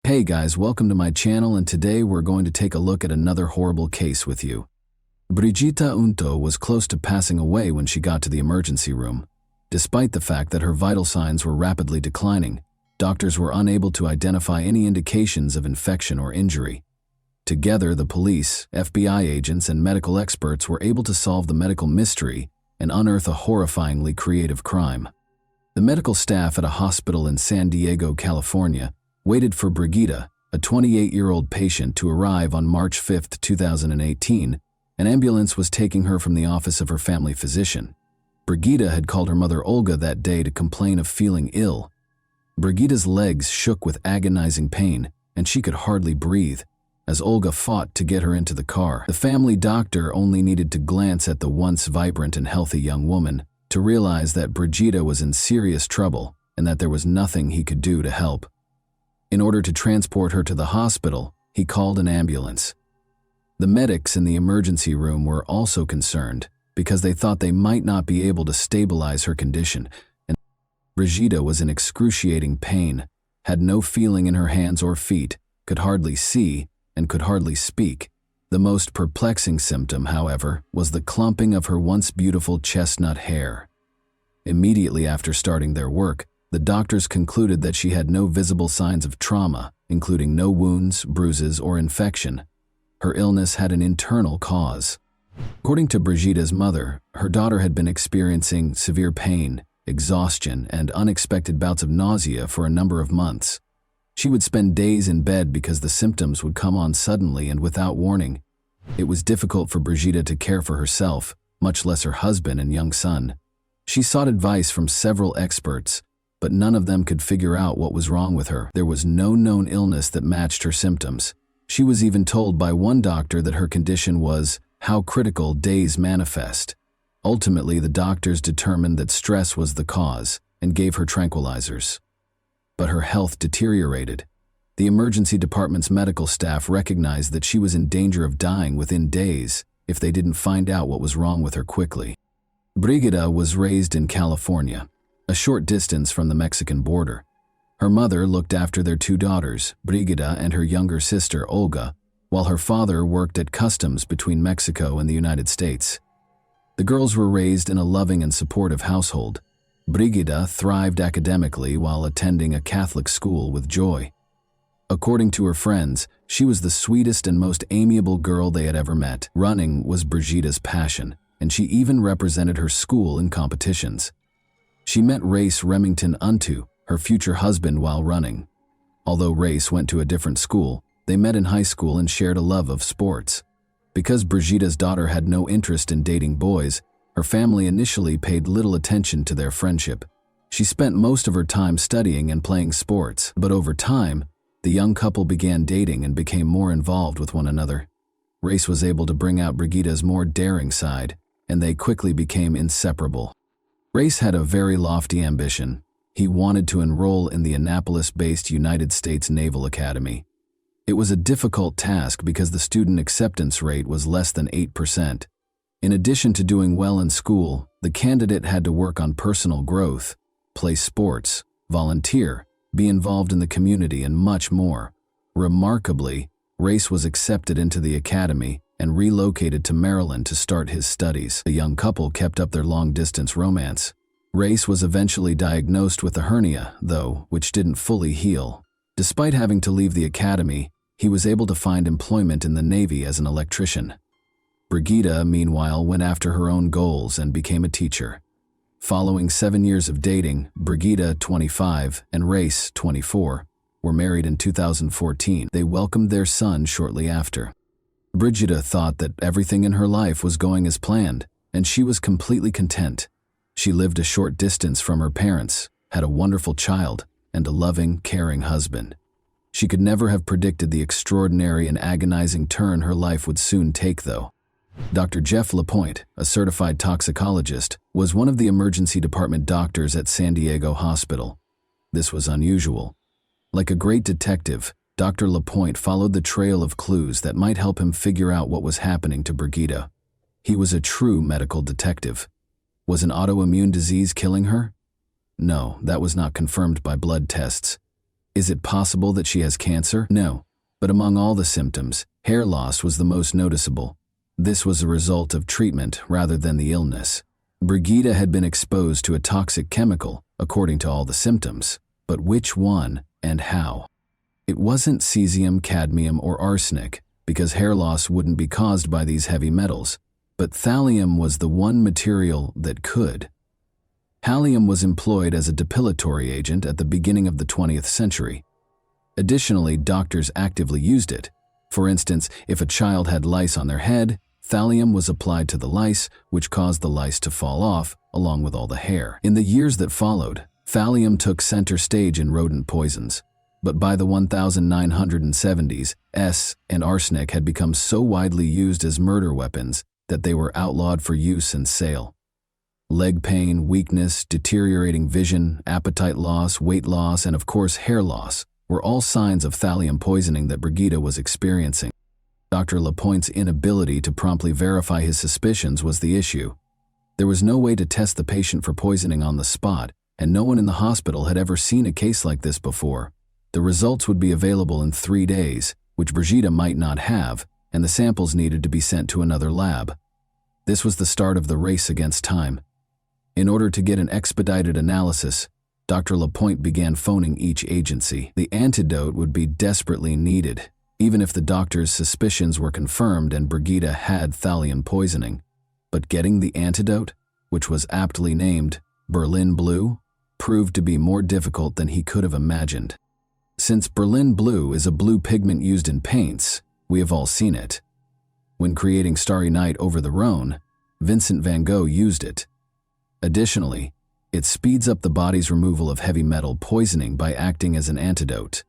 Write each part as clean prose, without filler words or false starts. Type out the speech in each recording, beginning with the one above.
Hey guys, welcome to my channel, and today we're going to take a look at another horrible case with you. Brigida Unto was close to passing away when she got to the emergency room. Despite the fact that her vital signs were rapidly declining, doctors were unable to identify any indications of infection or injury. Together, the police, FBI agents, and medical experts were able to solve the medical mystery and unearth a horrifyingly creative crime. The medical staff at a hospital in San Diego, California, waited for Brigida, a 28-year-old patient, to arrive on March 5, 2018. An ambulance was taking her from the office of her family physician. Brigida had called her mother Olga that day to complain of feeling ill. Brigida's legs shook with agonizing pain, and she could hardly breathe. As Olga fought to get her into the car, the family doctor only needed to glance at the once vibrant and healthy young woman to realize that Brigida was in serious trouble and that there was nothing he could do to help. In order to transport her to the hospital, he called an ambulance. The medics in the emergency room were also concerned because they thought they might not be able to stabilize her condition, and Brigida was in excruciating pain, had no feeling in her hands or feet, could hardly see, and could hardly speak. The most perplexing symptom, however, was the clumping of her once beautiful chestnut hair. Immediately after starting their work, the doctors concluded that she had no visible signs of trauma, including no wounds, bruises, or infection. Her illness had an internal cause. According to Brigida's mother, her daughter had been experiencing severe pain, exhaustion, and unexpected bouts of nausea for a number of months. She would spend days in bed because the symptoms would come on suddenly and without warning. It was difficult for Brigida to care for herself, much less her husband and young son. She sought advice from several experts, but none of them could figure out what was wrong with her. There was no known illness that matched her symptoms. She was even told by one doctor that her condition was how critical days manifest. Ultimately, the doctors determined that stress was the cause and gave her tranquilizers. But her health deteriorated. The emergency department's medical staff recognized that she was in danger of dying within days if they didn't find out what was wrong with her quickly. Brigida was raised in California, a short distance from the Mexican border. Her mother looked after their two daughters, Brigida and her younger sister, Olga, while her father worked at customs between Mexico and the United States. The girls were raised in a loving and supportive household. Brigida thrived academically while attending a Catholic school with joy. According to her friends, she was the sweetest and most amiable girl they had ever met. Running was Brigida's passion, and she even represented her school in competitions. She met Remington Unto, her future husband, while running. Although Race went to a different school, they met in high school and shared a love of sports. Because Brigida's daughter had no interest in dating boys, her family initially paid little attention to their friendship. She spent most of her time studying and playing sports, but over time, the young couple began dating and became more involved with one another. Race was able to bring out Brigida's more daring side, and they quickly became inseparable. Race had a very lofty ambition. He wanted to enroll in the Annapolis-based United States Naval Academy. It was a difficult task because the student acceptance rate was less than 8%. In addition to doing well in school, the candidate had to work on personal growth, play sports, volunteer, be involved in the community, and much more. Remarkably, Race was accepted into the academy and relocated to Maryland to start his studies. The young couple kept up their long-distance romance. Race was eventually diagnosed with a hernia, though, which didn't fully heal. Despite having to leave the academy, he was able to find employment in the Navy as an electrician. Brigida, meanwhile, went after her own goals and became a teacher. Following 7 years of dating, Brigida, 25, and Race, 24, were married in 2014. They welcomed their son shortly after. Brigida thought that everything in her life was going as planned, and she was completely content. She lived a short distance from her parents, had a wonderful child, and a loving, caring husband. She could never have predicted the extraordinary and agonizing turn her life would soon take, though. Dr. Jeff LaPointe, a certified toxicologist, was one of the emergency department doctors at San Diego Hospital. This was unusual. Like a great detective, Dr. LaPointe followed the trail of clues that might help him figure out what was happening to Brigida. He was a true medical detective. Was an autoimmune disease killing her? No, that was not confirmed by blood tests. Is it possible that she has cancer? No. But among all the symptoms, hair loss was the most noticeable. This was a result of treatment rather than the illness. Brigida had been exposed to a toxic chemical, according to all the symptoms. But which one and how? It wasn't cesium, cadmium, or arsenic, because hair loss wouldn't be caused by these heavy metals. But thallium was the one material that could. Thallium was employed as a depilatory agent at the beginning of the 20th century. Additionally, doctors actively used it. For instance, if a child had lice on their head, thallium was applied to the lice, which caused the lice to fall off, along with all the hair. In the years that followed, thallium took center stage in rodent poisons. But by the 1970s, and arsenic had become so widely used as murder weapons that they were outlawed for use and sale. Leg pain, weakness, deteriorating vision, appetite loss, weight loss, and of course hair loss were all signs of thallium poisoning that Brigida was experiencing. Dr. Lapointe's inability to promptly verify his suspicions was the issue. There was no way to test the patient for poisoning on the spot, and no one in the hospital had ever seen a case like this before. The results would be available in 3 days, which Brigida might not have, and the samples needed to be sent to another lab. This was the start of the race against time. In order to get an expedited analysis, Dr. Lapointe began phoning each agency. The antidote would be desperately needed, even if the doctor's suspicions were confirmed and Brigida had thallium poisoning. But getting the antidote, which was aptly named Berlin Blue, proved to be more difficult than he could have imagined. Since Berlin Blue is a blue pigment used in paints, we have all seen it. When creating Starry Night over the Rhone, Vincent van Gogh used it. Additionally, it speeds up the body's removal of heavy metal poisoning by acting as an antidote.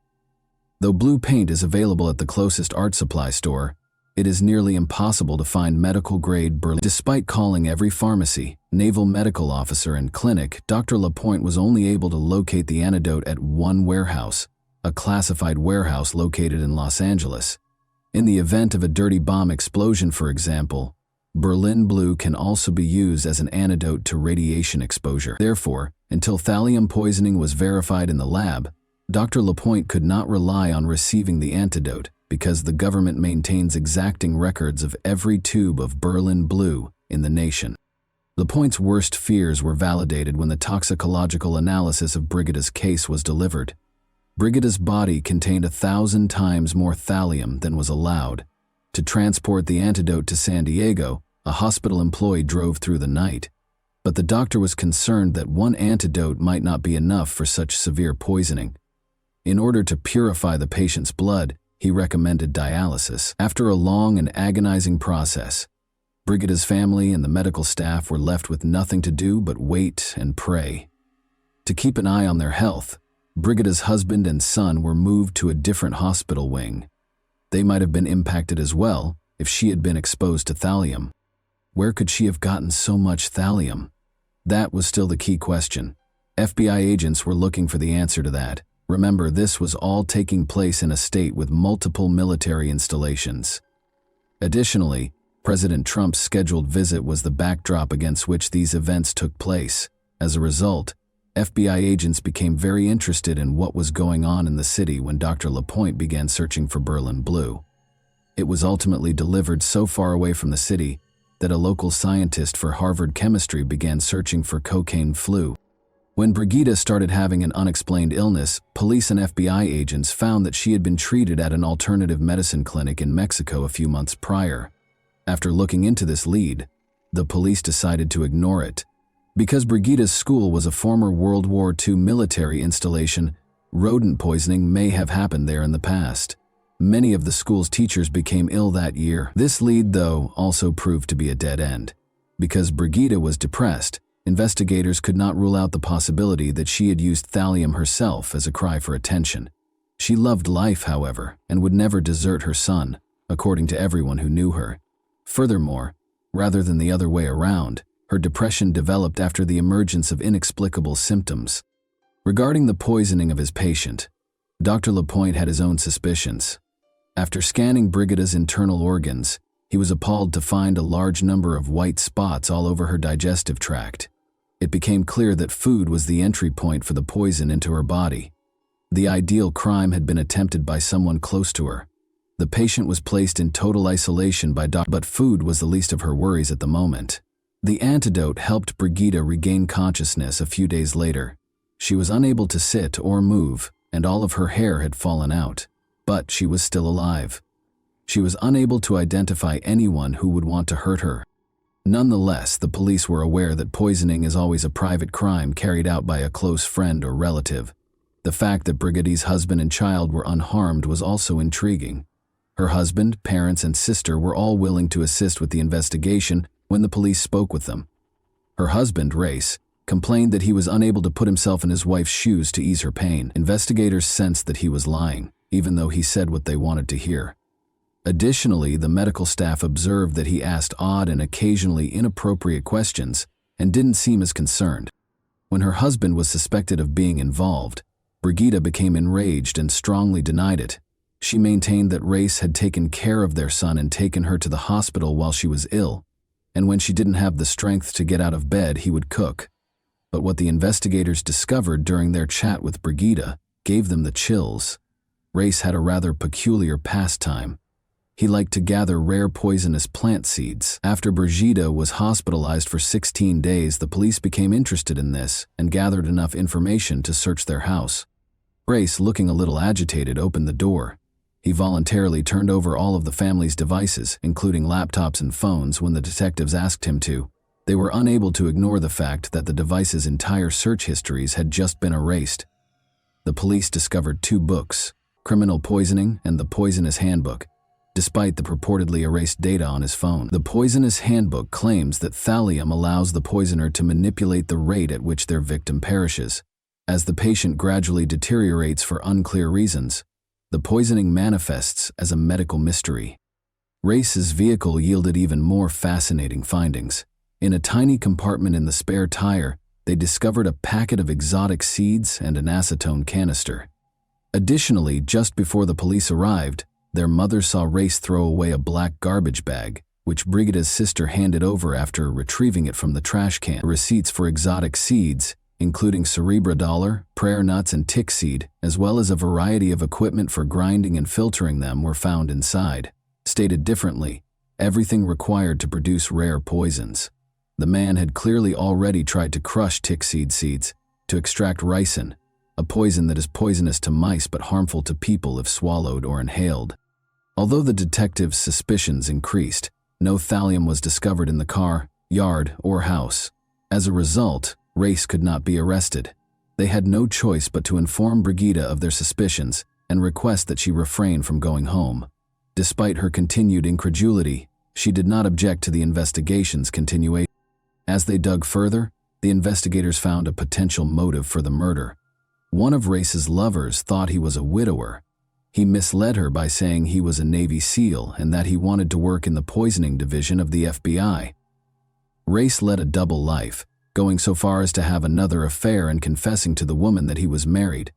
Though blue paint is available at the closest art supply store, it is nearly impossible to find medical-grade Berlin. Despite calling every pharmacy, naval medical officer, and clinic, Dr. Lapointe was only able to locate the antidote at one warehouse, a classified warehouse located in Los Angeles. In the event of a dirty bomb explosion, for example, Berlin Blue can also be used as an antidote to radiation exposure. Therefore, until thallium poisoning was verified in the lab, Dr. Lapointe could not rely on receiving the antidote because the government maintains exacting records of every tube of Berlin Blue in the nation. Lapointe's worst fears were validated when the toxicological analysis of Brigida's case was delivered. Brigida's body contained 1,000 times more thallium than was allowed. To transport the antidote to San Diego, a hospital employee drove through the night. But the doctor was concerned that one antidote might not be enough for such severe poisoning. In order to purify the patient's blood, he recommended dialysis. After a long and agonizing process, Brigida's family and the medical staff were left with nothing to do but wait and pray. To keep an eye on their health, Brigida's husband and son were moved to a different hospital wing. They might have been impacted as well if she had been exposed to thallium. Where could she have gotten so much thallium? That was still the key question. FBI agents were looking for the answer to that. Remember, this was all taking place in a state with multiple military installations. Additionally, President Trump's scheduled visit was the backdrop against which these events took place. As a result, FBI agents became very interested in what was going on in the city when Dr. Lapointe began searching for Berlin Blue. It was ultimately delivered so far away from the city that a local scientist for Harvard chemistry began searching for cocaine flu. When Brigida started having an unexplained illness, police and FBI agents found that she had been treated at an alternative medicine clinic in Mexico a few months prior. After looking into this lead, the police decided to ignore it. Because Brigida's school was a former World War II military installation, rodent poisoning may have happened there in the past. Many of the school's teachers became ill that year. This lead, though, also proved to be a dead end. Because Brigida was depressed, investigators could not rule out the possibility that she had used thallium herself as a cry for attention. She loved life, however, and would never desert her son, according to everyone who knew her. Furthermore, rather than the other way around, her depression developed after the emergence of inexplicable symptoms. Regarding the poisoning of his patient, Dr. Lapointe had his own suspicions. After scanning Brigida's internal organs, he was appalled to find a large number of white spots all over her digestive tract. It became clear that food was the entry point for the poison into her body. The ideal crime had been attempted by someone close to her. The patient was placed in total isolation by doctors, but food was the least of her worries at the moment. The antidote helped Brigida regain consciousness a few days later. She was unable to sit or move, and all of her hair had fallen out. But she was still alive. She was unable to identify anyone who would want to hurt her. Nonetheless, the police were aware that poisoning is always a private crime carried out by a close friend or relative. The fact that Brigida's husband and child were unharmed was also intriguing. Her husband, parents, and sister were all willing to assist with the investigation when the police spoke with them. Her husband, Race, complained that he was unable to put himself in his wife's shoes to ease her pain. Investigators sensed that he was lying, even though he said what they wanted to hear. Additionally, the medical staff observed that he asked odd and occasionally inappropriate questions and didn't seem as concerned. When her husband was suspected of being involved, Brigida became enraged and strongly denied it. She maintained that Race had taken care of their son and taken her to the hospital while she was ill, and when she didn't have the strength to get out of bed, he would cook. But what the investigators discovered during their chat with Brigida gave them the chills. Race had a rather peculiar pastime. He liked to gather rare poisonous plant seeds. After Brigida was hospitalized for 16 days, the police became interested in this and gathered enough information to search their house. Race, looking a little agitated, opened the door. He voluntarily turned over all of the family's devices, including laptops and phones, when the detectives asked him to. They were unable to ignore the fact that the device's entire search histories had just been erased. The police discovered 2 books, Criminal Poisoning and The Poisonous Handbook, despite the purportedly erased data on his phone. The Poisonous Handbook claims that thallium allows the poisoner to manipulate the rate at which their victim perishes. As the patient gradually deteriorates for unclear reasons, the poisoning manifests as a medical mystery. Race's vehicle yielded even more fascinating findings. In a tiny compartment in the spare tire, they discovered a packet of exotic seeds and an acetone canister. Additionally, just before the police arrived, their mother saw Race throw away a black garbage bag, which Brigida's sister handed over after retrieving it from the trash can. Receipts for exotic seeds, including cerebra dollar, prayer nuts, and tick seed, as well as a variety of equipment for grinding and filtering them, were found inside. Stated differently, everything required to produce rare poisons. The man had clearly already tried to crush tick seeds to extract ricin, a poison that is poisonous to mice but harmful to people if swallowed or inhaled. Although the detectives' suspicions increased, no thallium was discovered in the car, yard, or house. As a result, Race could not be arrested. They had no choice but to inform Brigida of their suspicions and request that she refrain from going home. Despite her continued incredulity, she did not object to the investigation's continuation. As they dug further, the investigators found a potential motive for the murder. One of Race's lovers thought he was a widower. He misled her by saying he was a Navy SEAL and that he wanted to work in the poisoning division of the FBI. Race led a double life, going so far as to have another affair and confessing to the woman that he was married.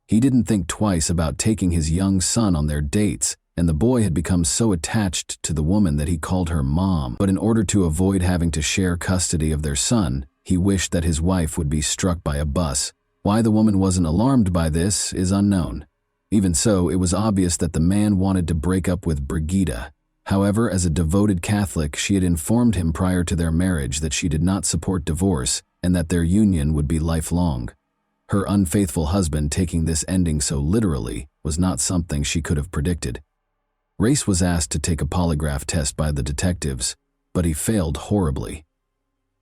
He didn't think twice about taking his young son on their dates, and the boy had become so attached to the woman that he called her mom. But in order to avoid having to share custody of their son, he wished that his wife would be struck by a bus. Why the woman wasn't alarmed by this is unknown. Even so, it was obvious that the man wanted to break up with Brigida. However, as a devoted Catholic, she had informed him prior to their marriage that she did not support divorce and that their union would be lifelong. Her unfaithful husband taking this ending so literally was not something she could have predicted. Race was asked to take a polygraph test by the detectives, but he failed horribly.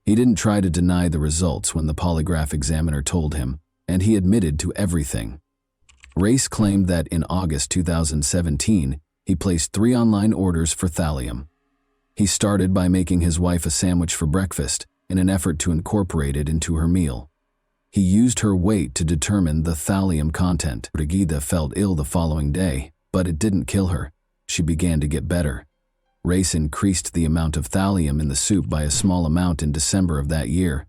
He didn't try to deny the results when the polygraph examiner told him, and he admitted to everything. Race claimed that in August 2017, he placed 3 online orders for thallium. He started by making his wife a sandwich for breakfast in an effort to incorporate it into her meal. He used her weight to determine the thallium content. Brigida felt ill the following day, but it didn't kill her. She began to get better. Race increased the amount of thallium in the soup by a small amount in December of that year.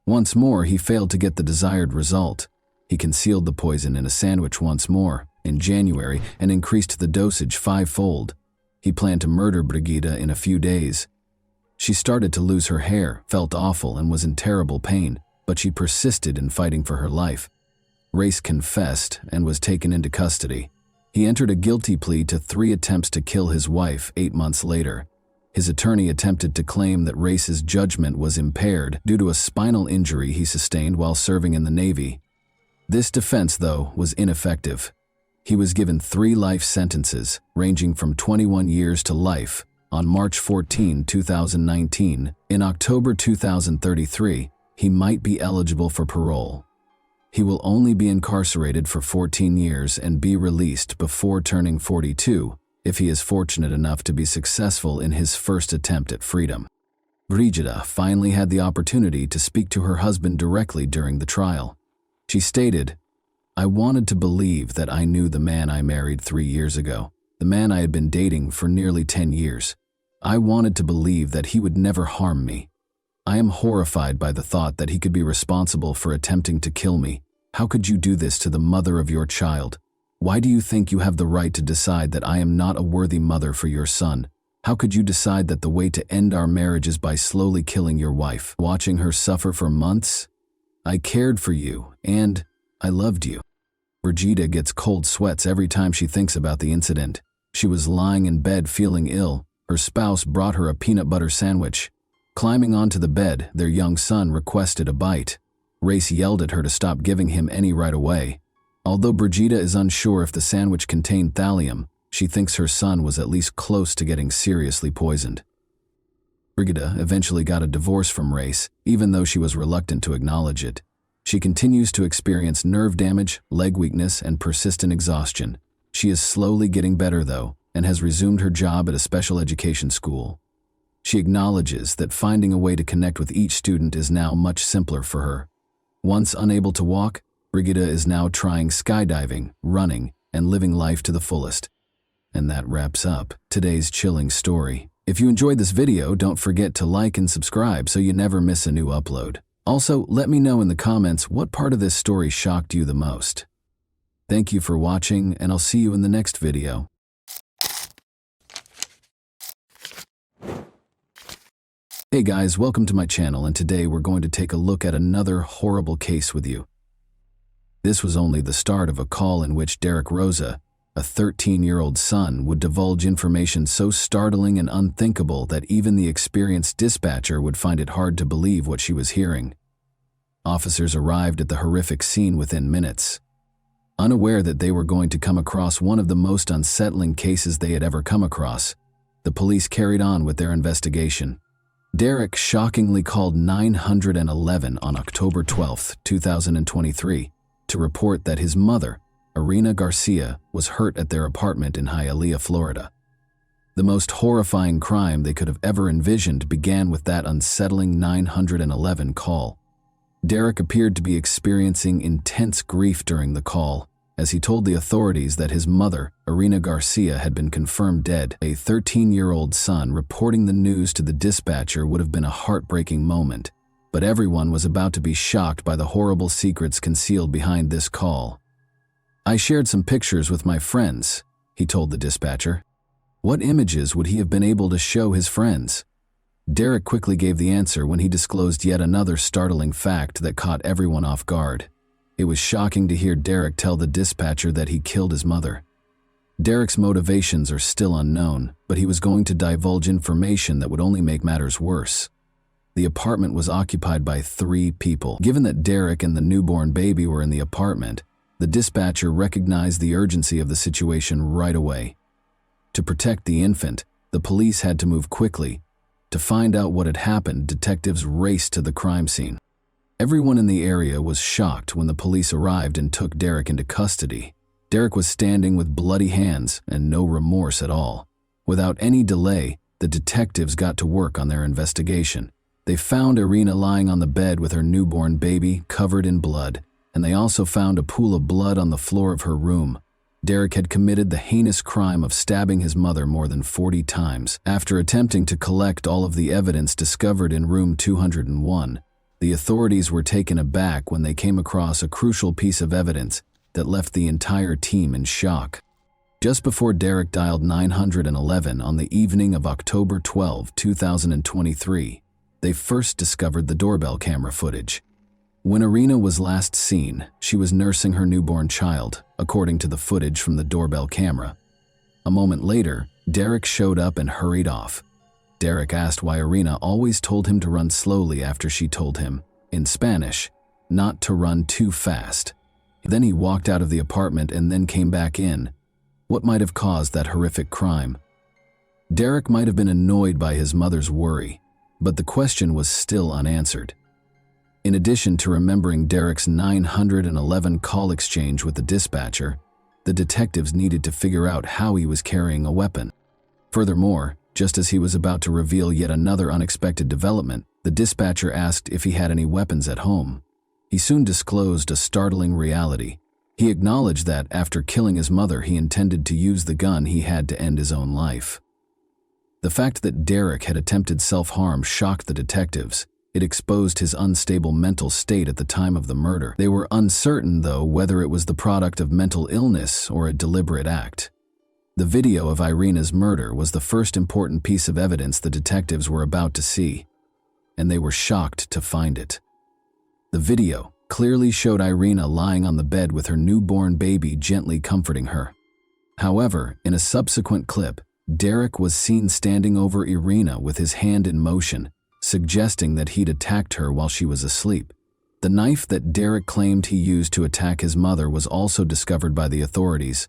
Once more, he failed to get the desired result. He concealed the poison in a sandwich once more, in January, and increased the dosage 5-fold. He planned to murder Brigida in a few days. She started to lose her hair, felt awful, and was in terrible pain, but she persisted in fighting for her life. Race confessed and was taken into custody. He entered a guilty plea to 3 attempts to kill his wife 8 months later. His attorney attempted to claim that Race's judgment was impaired due to a spinal injury he sustained while serving in the Navy. This defense, though, was ineffective. He was given 3 life sentences, ranging from 21 years to life, on March 14, 2019. In October 2033, he might be eligible for parole. He will only be incarcerated for 14 years and be released before turning 42, if he is fortunate enough to be successful in his first attempt at freedom. Brigida finally had the opportunity to speak to her husband directly during the trial. She stated, "I wanted to believe that I knew the man I married 3 years ago, the man I had been dating for nearly 10 years. I wanted to believe that he would never harm me. I am horrified by the thought that he could be responsible for attempting to kill me. How could you do this to the mother of your child? Why do you think you have the right to decide that I am not a worthy mother for your son? How could you decide that the way to end our marriage is by slowly killing your wife, watching her suffer for months? I cared for you, and I loved you." Brigida gets cold sweats every time she thinks about the incident. She was lying in bed feeling ill. Her spouse brought her a peanut butter sandwich. Climbing onto the bed, their young son requested a bite. Race yelled at her to stop giving him any right away. Although Brigida is unsure if the sandwich contained thallium, she thinks her son was at least close to getting seriously poisoned. Brigida eventually got a divorce from Race, even though she was reluctant to acknowledge it. She continues to experience nerve damage, leg weakness, and persistent exhaustion. She is slowly getting better, though, and has resumed her job at a special education school. She acknowledges that finding a way to connect with each student is now much simpler for her. Once unable to walk, Brigida is now trying skydiving, running, and living life to the fullest. And that wraps up today's chilling story. If you enjoyed this video, don't forget to like and subscribe so you never miss a new upload. Also, let me know in the comments what part of this story shocked you the most. Thank you for watching, and I'll see you in the next video. Hey guys, welcome to my channel, and today we're going to take a look at another horrible case with you. This was only the start of a call in which Derek Rosa, a 13-year-old son, would divulge information so startling and unthinkable that even the experienced dispatcher would find it hard to believe what she was hearing. Officers arrived at the horrific scene within minutes. Unaware that they were going to come across one of the most unsettling cases they had ever come across, the police carried on with their investigation. Derek shockingly called 911 on October 12, 2023, to report that his mother, Irina Garcia, was hurt at their apartment in Hialeah, Florida. The most horrifying crime they could have ever envisioned began with that unsettling 911 call. Derek appeared to be experiencing intense grief during the call, as he told the authorities that his mother, Irina Garcia, had been confirmed dead. A 13-year-old son reporting the news to the dispatcher would have been a heartbreaking moment, but everyone was about to be shocked by the horrible secrets concealed behind this call. "I shared some pictures with my friends," he told the dispatcher. What images would he have been able to show his friends? Derek quickly gave the answer when he disclosed yet another startling fact that caught everyone off guard. It was shocking to hear Derek tell the dispatcher that he killed his mother. Derek's motivations are still unknown, but he was going to divulge information that would only make matters worse. The apartment was occupied by 3 people. Given that Derek and the newborn baby were in the apartment, the dispatcher recognized the urgency of the situation right away. To protect the infant, the police had to move quickly. To find out what had happened, detectives raced to the crime scene. Everyone in the area was shocked when the police arrived and took Derek into custody. Derek was standing with bloody hands and no remorse at all. Without any delay, the detectives got to work on their investigation. They found Irina lying on the bed with her newborn baby covered in blood, and they also found a pool of blood on the floor of her room. Derek had committed the heinous crime of stabbing his mother more than 40 times. After attempting to collect all of the evidence discovered in room 201, the authorities were taken aback when they came across a crucial piece of evidence that left the entire team in shock. Just before Derek dialed 911 on the evening of October 12, 2023, they first discovered the doorbell camera footage. When Irina was last seen, she was nursing her newborn child, according to the footage from the doorbell camera. A moment later, Derek showed up and hurried off. Derek asked why Irina always told him to run slowly after she told him, in Spanish, not to run too fast. Then he walked out of the apartment and then came back in. What might have caused that horrific crime? Derek might have been annoyed by his mother's worry, but the question was still unanswered. In addition to remembering Derek's 911 call exchange with the dispatcher, the detectives needed to figure out how he was carrying a weapon. Furthermore, just as he was about to reveal yet another unexpected development, the dispatcher asked if he had any weapons at home. He soon disclosed a startling reality. He acknowledged that, after killing his mother, he intended to use the gun he had to end his own life. The fact that Derek had attempted self-harm shocked the detectives. It exposed his unstable mental state at the time of the murder. They were uncertain, though, whether it was the product of mental illness or a deliberate act. The video of Irina's murder was the first important piece of evidence the detectives were about to see, and they were shocked to find it. The video clearly showed Irina lying on the bed with her newborn baby gently comforting her. However, in a subsequent clip, Derek was seen standing over Irina with his hand in motion, suggesting that he'd attacked her while she was asleep. The knife that Derek claimed he used to attack his mother was also discovered by the authorities.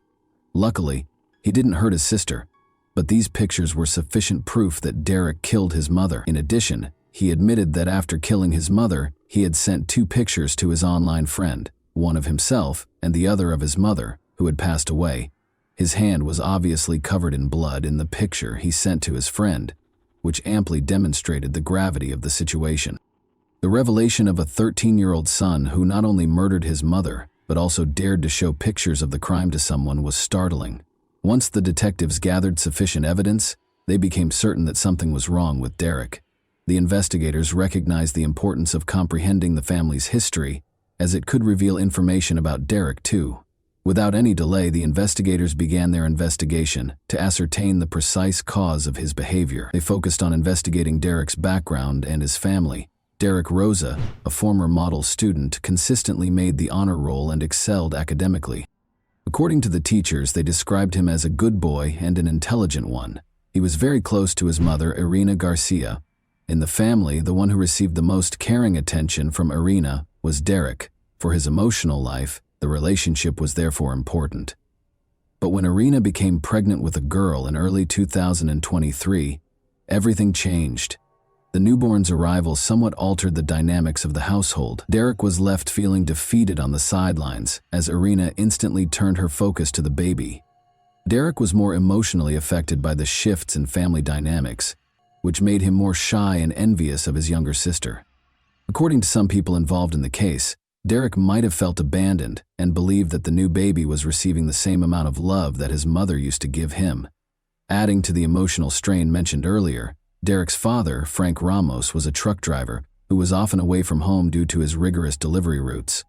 Luckily, he didn't hurt his sister, but these pictures were sufficient proof that Derek killed his mother. In addition, he admitted that after killing his mother, he had sent 2 pictures to his online friend, one of himself and the other of his mother, who had passed away. His hand was obviously covered in blood in the picture he sent to his friend, which amply demonstrated the gravity of the situation. The revelation of a 13-year-old son who not only murdered his mother, but also dared to show pictures of the crime to someone was startling. Once the detectives gathered sufficient evidence, they became certain that something was wrong with Derek. The investigators recognized the importance of comprehending the family's history, as it could reveal information about Derek too. Without any delay, the investigators began their investigation to ascertain the precise cause of his behavior. They focused on investigating Derek's background and his family. Derek Rosa, a former model student, consistently made the honor roll and excelled academically. According to the teachers, they described him as a good boy and an intelligent one. He was very close to his mother, Irina Garcia. In the family, the one who received the most caring attention from Irina was Derek. For his emotional life, the relationship was therefore important. But when Irina became pregnant with a girl in early 2023, everything changed. The newborn's arrival somewhat altered the dynamics of the household. Derek was left feeling defeated on the sidelines, as Irina instantly turned her focus to the baby. Derek was more emotionally affected by the shifts in family dynamics, which made him more shy and envious of his younger sister. According to some people involved in the case, Derek might have felt abandoned and believed that the new baby was receiving the same amount of love that his mother used to give him. Adding to the emotional strain mentioned earlier, Derek's father, Frank Ramos, was a truck driver who was often away from home due to his rigorous delivery routes.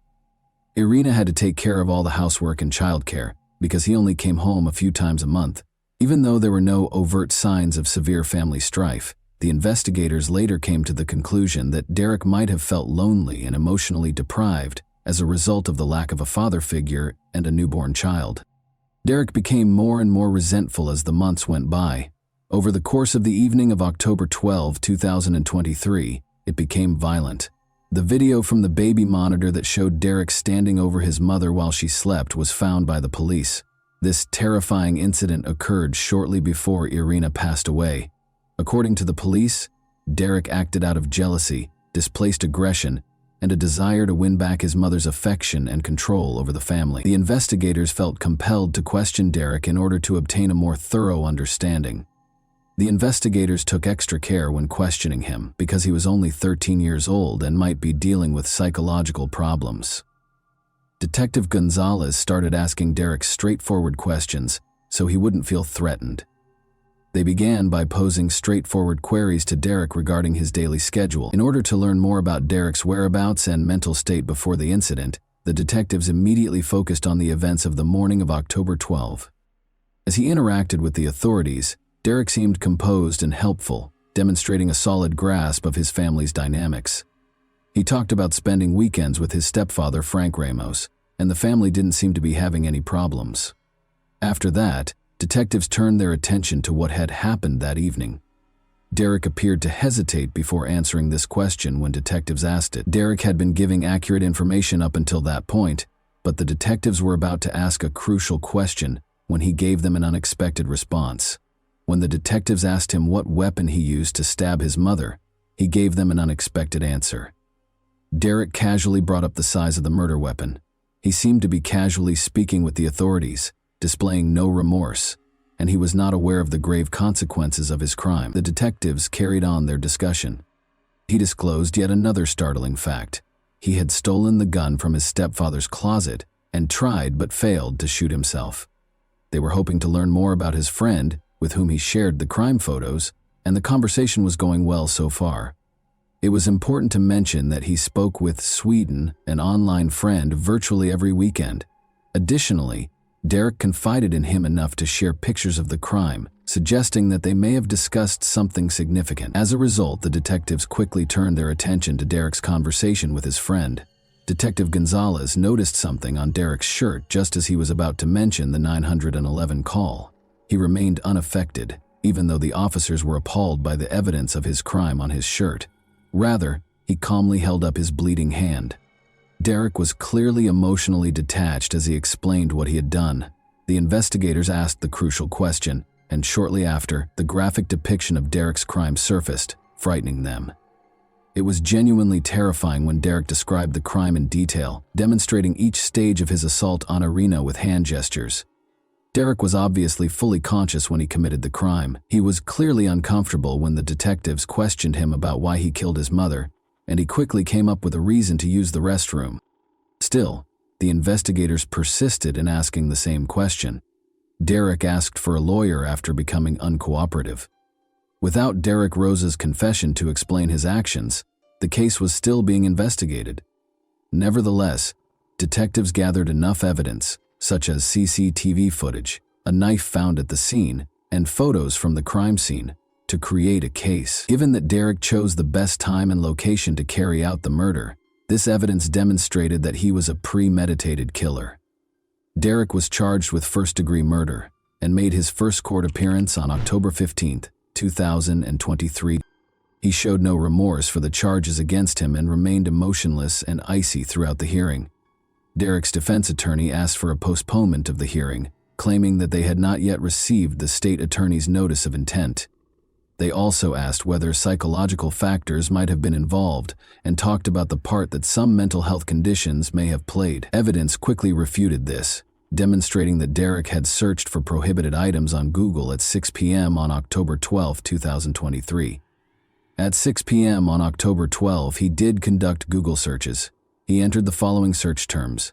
Irina had to take care of all the housework and childcare because he only came home a few times a month. Even though there were no overt signs of severe family strife, the investigators later came to the conclusion that Derek might have felt lonely and emotionally deprived as a result of the lack of a father figure and a newborn child. Derek became more and more resentful as the months went by. Over the course of the evening of October 12, 2023, it became violent. The video from the baby monitor that showed Derek standing over his mother while she slept was found by the police. This terrifying incident occurred shortly before Irina passed away. According to the police, Derek acted out of jealousy, displaced aggression, and a desire to win back his mother's affection and control over the family. The investigators felt compelled to question Derek in order to obtain a more thorough understanding. The investigators took extra care when questioning him because he was only 13 years old and might be dealing with psychological problems. Detective Gonzalez started asking Derek straightforward questions so he wouldn't feel threatened. They began by posing straightforward queries to Derek regarding his daily schedule. In order to learn more about Derek's whereabouts and mental state before the incident, the detectives immediately focused on the events of the morning of October 12. As he interacted with the authorities, Derek seemed composed and helpful, demonstrating a solid grasp of his family's dynamics. He talked about spending weekends with his stepfather, Frank Ramos, and the family didn't seem to be having any problems. After that, detectives turned their attention to what had happened that evening. Derek appeared to hesitate before answering this question when detectives asked it. Derek had been giving accurate information up until that point, but the detectives were about to ask a crucial question when he gave them an unexpected response. When the detectives asked him what weapon he used to stab his mother, he gave them an unexpected answer. Derek casually brought up the size of the murder weapon. He seemed to be casually speaking with the authorities, displaying no remorse, and he was not aware of the grave consequences of his crime. The detectives carried on their discussion. He disclosed yet another startling fact. He had stolen the gun from his stepfather's closet and tried but failed to shoot himself. They were hoping to learn more about his friend, with whom he shared the crime photos, and the conversation was going well so far. It was important to mention that he spoke with Sweden, an online friend, virtually every weekend. Additionally, Derek confided in him enough to share pictures of the crime, suggesting that they may have discussed something significant. As a result, the detectives quickly turned their attention to Derek's conversation with his friend. Detective Gonzalez noticed something on Derek's shirt just as he was about to mention the 911 call. He remained unaffected, even though the officers were appalled by the evidence of his crime on his shirt. Rather, he calmly held up his bleeding hand. Derek was clearly emotionally detached as he explained what he had done. The investigators asked the crucial question, and shortly after, the graphic depiction of Derek's crime surfaced, frightening them. It was genuinely terrifying when Derek described the crime in detail, demonstrating each stage of his assault on Irina with hand gestures. Derek was obviously fully conscious when he committed the crime. He was clearly uncomfortable when the detectives questioned him about why he killed his mother, and he quickly came up with a reason to use the restroom. Still, the investigators persisted in asking the same question. Derek asked for a lawyer after becoming uncooperative. Without Derek Rose's confession to explain his actions, the case was still being investigated. Nevertheless, detectives gathered enough evidence, such as CCTV footage, a knife found at the scene, and photos from the crime scene, to create a case. Given that Derek chose the best time and location to carry out the murder, this evidence demonstrated that he was a premeditated killer. Derek was charged with first-degree murder and made his first court appearance on October 15, 2023. He showed no remorse for the charges against him and remained emotionless and icy throughout the hearing. Derek's defense attorney asked for a postponement of the hearing, claiming that they had not yet received the state attorney's notice of intent. They also asked whether psychological factors might have been involved and talked about the part that some mental health conditions may have played. Evidence quickly refuted this, demonstrating that Derek had searched for prohibited items on Google at 6 p.m. on October 12, 2023. At 6 p.m. on October 12, he did conduct Google searches. He entered the following search terms: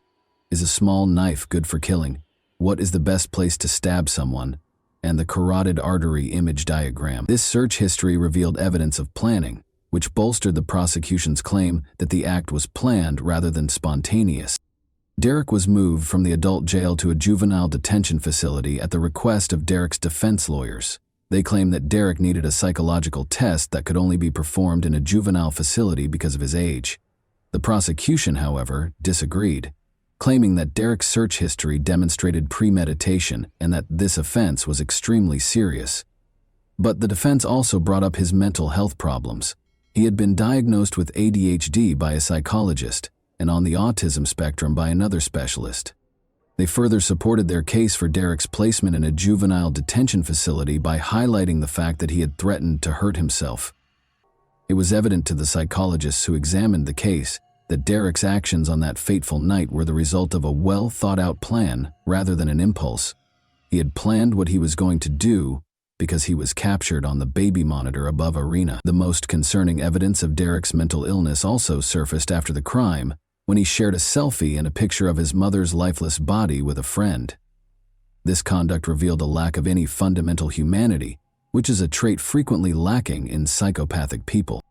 Is a small knife good for killing? What is the best place to stab someone? And the carotid artery image diagram. This search history revealed evidence of planning, which bolstered the prosecution's claim that the act was planned rather than spontaneous. Derek was moved from the adult jail to a juvenile detention facility at the request of Derek's defense lawyers. They claimed that Derek needed a psychological test that could only be performed in a juvenile facility because of his age. The prosecution, however, disagreed, claiming that Derek's search history demonstrated premeditation and that this offense was extremely serious. But the defense also brought up his mental health problems. He had been diagnosed with ADHD by a psychologist and on the autism spectrum by another specialist. They further supported their case for Derek's placement in a juvenile detention facility by highlighting the fact that he had threatened to hurt himself. It was evident to the psychologists who examined the case that Derek's actions on that fateful night were the result of a well-thought-out plan rather than an impulse. He had planned what he was going to do because he was captured on the baby monitor above Irina. The most concerning evidence of Derek's mental illness also surfaced after the crime, when he shared a selfie and a picture of his mother's lifeless body with a friend. This conduct revealed a lack of any fundamental humanity, which is a trait frequently lacking in psychopathic people.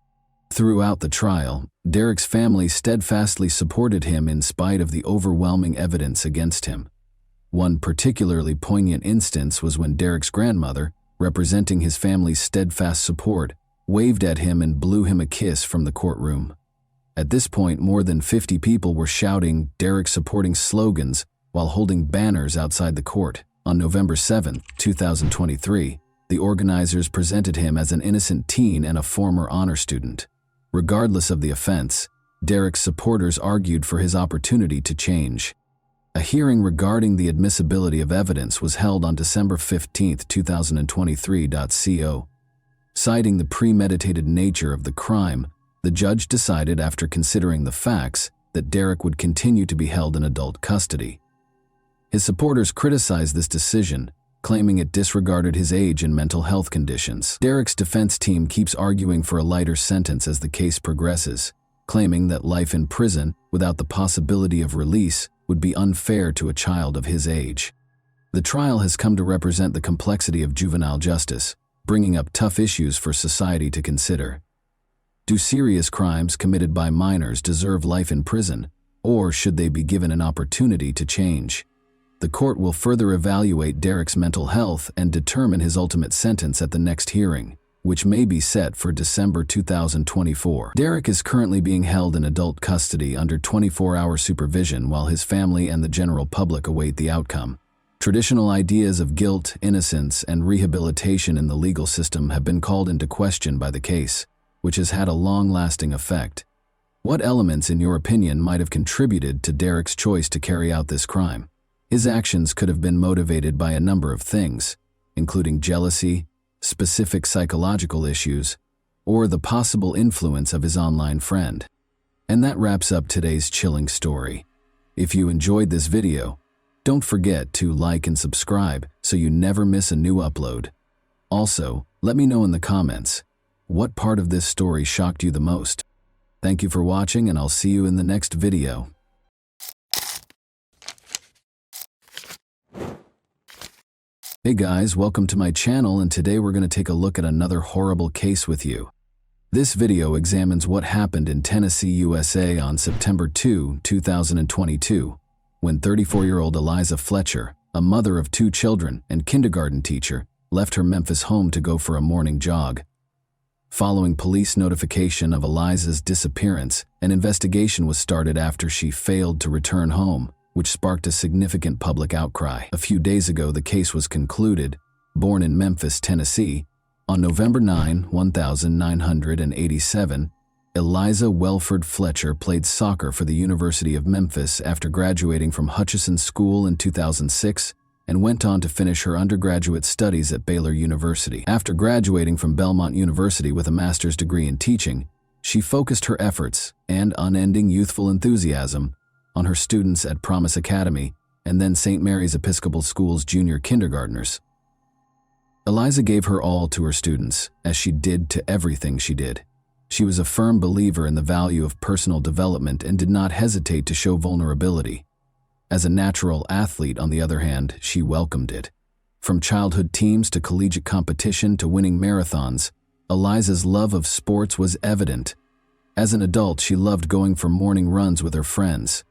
Throughout the trial, Derek's family steadfastly supported him in spite of the overwhelming evidence against him. One particularly poignant instance was when Derek's grandmother, representing his family's steadfast support, waved at him and blew him a kiss from the courtroom. At this point, more than 50 people were shouting Derek supporting slogans while holding banners outside the court. On November 7, 2023, the organizers presented him as an innocent teen and a former honor student. Regardless of the offense, Derek's supporters argued for his opportunity to change. A hearing regarding the admissibility of evidence was held on December 15, 2023. Citing the premeditated nature of the crime, the judge decided, after considering the facts, that Derek would continue to be held in adult custody. His supporters criticized this decision, claiming it disregarded his age and mental health conditions. Derek's defense team keeps arguing for a lighter sentence as the case progresses, claiming that life in prison without the possibility of release would be unfair to a child of his age. The trial has come to represent the complexity of juvenile justice, bringing up tough issues for society to consider. Do serious crimes committed by minors deserve life in prison, or should they be given an opportunity to change? The court will further evaluate Derek's mental health and determine his ultimate sentence at the next hearing, which may be set for December 2024. Derek is currently being held in adult custody under 24-hour supervision while his family and the general public await the outcome. Traditional ideas of guilt, innocence, and rehabilitation in the legal system have been called into question by the case, which has had a long-lasting effect. What elements, in your opinion, might have contributed to Derek's choice to carry out this crime? His actions could have been motivated by a number of things, including jealousy, specific psychological issues, or the possible influence of his online friend. And that wraps up today's chilling story. If you enjoyed this video, don't forget to like and subscribe so you never miss a new upload. Also, let me know in the comments, what part of this story shocked you the most? Thank you for watching, and I'll see you in the next video. Hey guys, welcome to my channel, and today we're going to take a look at another horrible case with you. This video examines what happened in Tennessee, USA on September 2, 2022, when 34-year-old Eliza Fletcher, a mother of 2 children and kindergarten teacher, left her Memphis home to go for a morning jog. Following police notification of Eliza's disappearance, an investigation was started after she failed to return home, which sparked a significant public outcry. A few days ago, the case was concluded. Born in Memphis, Tennessee, on November 9, 1987, Eliza Welford Fletcher played soccer for the University of Memphis after graduating from Hutchinson School in 2006 and went on to finish her undergraduate studies at Baylor University. After graduating from Belmont University with a master's degree in teaching, she focused her efforts and unending youthful enthusiasm on her students at Promise Academy and then St. Mary's Episcopal School's junior kindergartners. Eliza gave her all to her students, as she did to everything she did. She was a firm believer in the value of personal development and did not hesitate to show vulnerability. As a natural athlete, on the other hand, she welcomed it. From childhood teams to collegiate competition to winning marathons, Eliza's love of sports was evident. As an adult, she loved going for morning runs with her friends.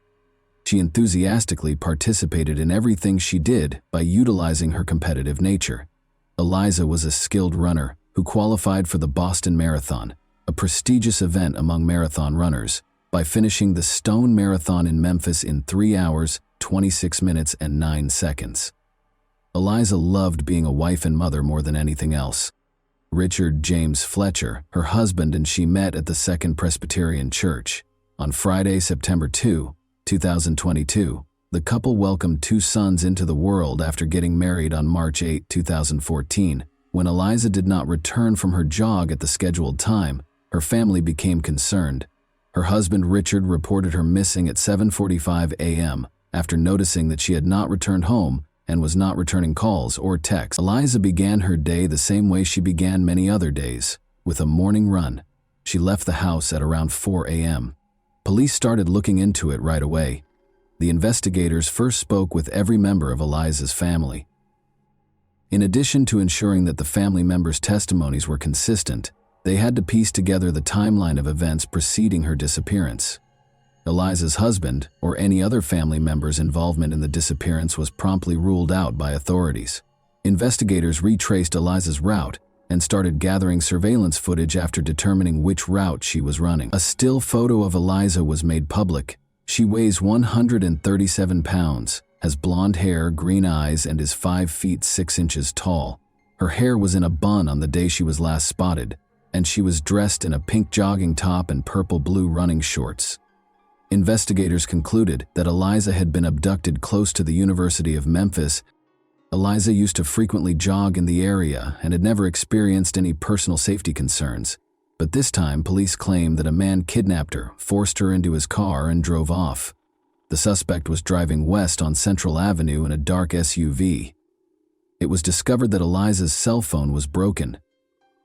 She enthusiastically participated in everything she did by utilizing her competitive nature. Eliza was a skilled runner who qualified for the Boston Marathon, a prestigious event among marathon runners, by finishing the Stone Marathon in Memphis in 3 hours, 26 minutes, and 9 seconds. Eliza loved being a wife and mother more than anything else. Richard James Fletcher, her husband, and she met at the Second Presbyterian Church. On Friday, September 2, 2022, the couple welcomed 2 sons into the world after getting married on March 8, 2014. When Eliza did not return from her jog at the scheduled time, her family became concerned. Her husband Richard reported her missing at 7:45 a.m. after noticing that she had not returned home and was not returning calls or texts. Eliza began her day the same way she began many other days, with a morning run. She left the house at around 4 a.m. Police started looking into it right away. The investigators first spoke with every member of Eliza's family. In addition to ensuring that the family members' testimonies were consistent, they had to piece together the timeline of events preceding her disappearance. Eliza's husband, or any other family member's involvement in the disappearance, was promptly ruled out by authorities. Investigators retraced Eliza's route and started gathering surveillance footage after determining which route she was running. A still photo of Eliza was made public. She weighs 137 pounds, has blonde hair, green eyes, and is 5 feet 6 inches tall. Her hair was in a bun on the day she was last spotted, and she was dressed in a pink jogging top and purple-blue running shorts. Investigators concluded that Eliza had been abducted close to the University of Memphis. Eliza used to frequently jog in the area and had never experienced any personal safety concerns. But this time, police claimed that a man kidnapped her, forced her into his car, and drove off. The suspect was driving west on Central Avenue in a dark SUV. It was discovered that Eliza's cell phone was broken.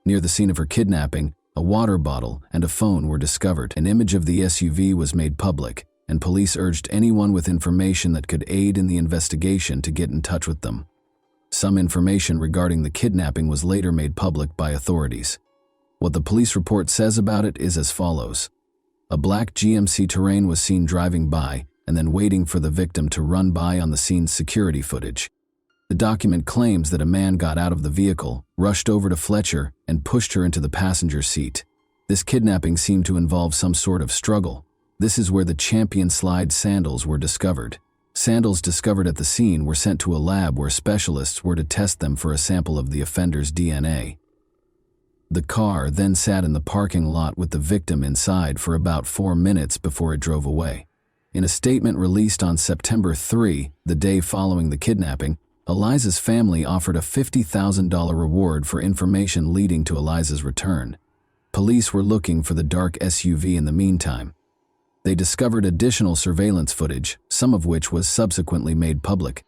Near the scene of her kidnapping, a water bottle and a phone were discovered. An image of the SUV was made public, and police urged anyone with information that could aid in the investigation to get in touch with them. Some information regarding the kidnapping was later made public by authorities. What the police report says about it is as follows. A black GMC Terrain was seen driving by and then waiting for the victim to run by on the scene's security footage. The document claims that a man got out of the vehicle, rushed over to Fletcher, and pushed her into the passenger seat. This kidnapping seemed to involve some sort of struggle. This is where the Champion Slide sandals were discovered. Sandals discovered at the scene were sent to a lab where specialists were to test them for a sample of the offender's DNA. The car then sat in the parking lot with the victim inside for about 4 minutes before it drove away. In a statement released on September 3, the day following the kidnapping, Eliza's family offered a $50,000 reward for information leading to Eliza's return. Police were looking for the dark SUV in the meantime. They discovered additional surveillance footage, some of which was subsequently made public.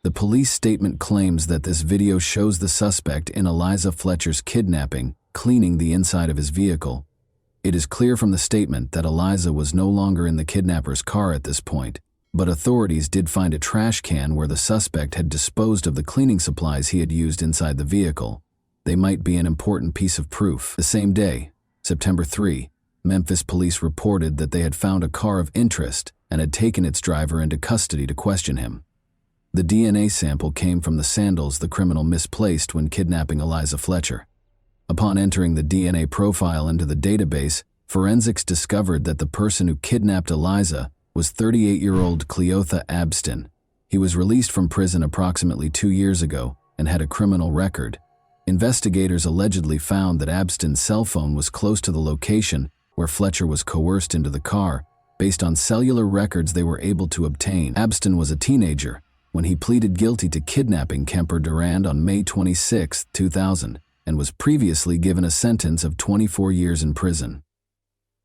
The police statement claims that this video shows the suspect in Eliza Fletcher's kidnapping cleaning the inside of his vehicle. It is clear from the statement that Eliza was no longer in the kidnapper's car at this point, but authorities did find a trash can where the suspect had disposed of the cleaning supplies he had used inside the vehicle. They might be an important piece of proof. The same day, September 3, Memphis police reported that they had found a car of interest and had taken its driver into custody to question him. The DNA sample came from the sandals the criminal misplaced when kidnapping Eliza Fletcher. Upon entering the DNA profile into the database, forensics discovered that the person who kidnapped Eliza was 38-year-old Cleotha Abston. He was released from prison approximately 2 years ago and had a criminal record. Investigators allegedly found that Abston's cell phone was close to the location where Fletcher was coerced into the car, based on cellular records they were able to obtain. Abston was a teenager when he pleaded guilty to kidnapping Kemper Durand on May 26, 2000, and was previously given a sentence of 24 years in prison.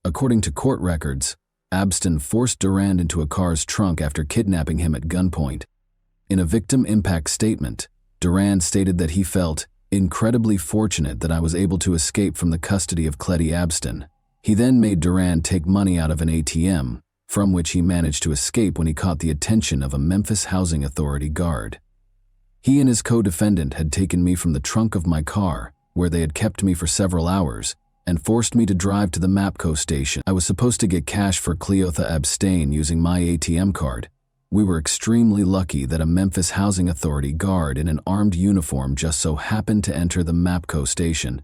According to court records, Abston forced Durand into a car's trunk after kidnapping him at gunpoint. In a victim impact statement, Durand stated that he felt incredibly fortunate that I was able to escape from the custody of Cletty Abston. He then made Durand take money out of an ATM, from which he managed to escape when he caught the attention of a Memphis Housing Authority guard. He and his co-defendant had taken me from the trunk of my car, where they had kept me for several hours, and forced me to drive to the MAPCO station. I was supposed to get cash for Cleotha Abstain using my ATM card. We were extremely lucky that a Memphis Housing Authority guard in an armed uniform just so happened to enter the MAPCO station.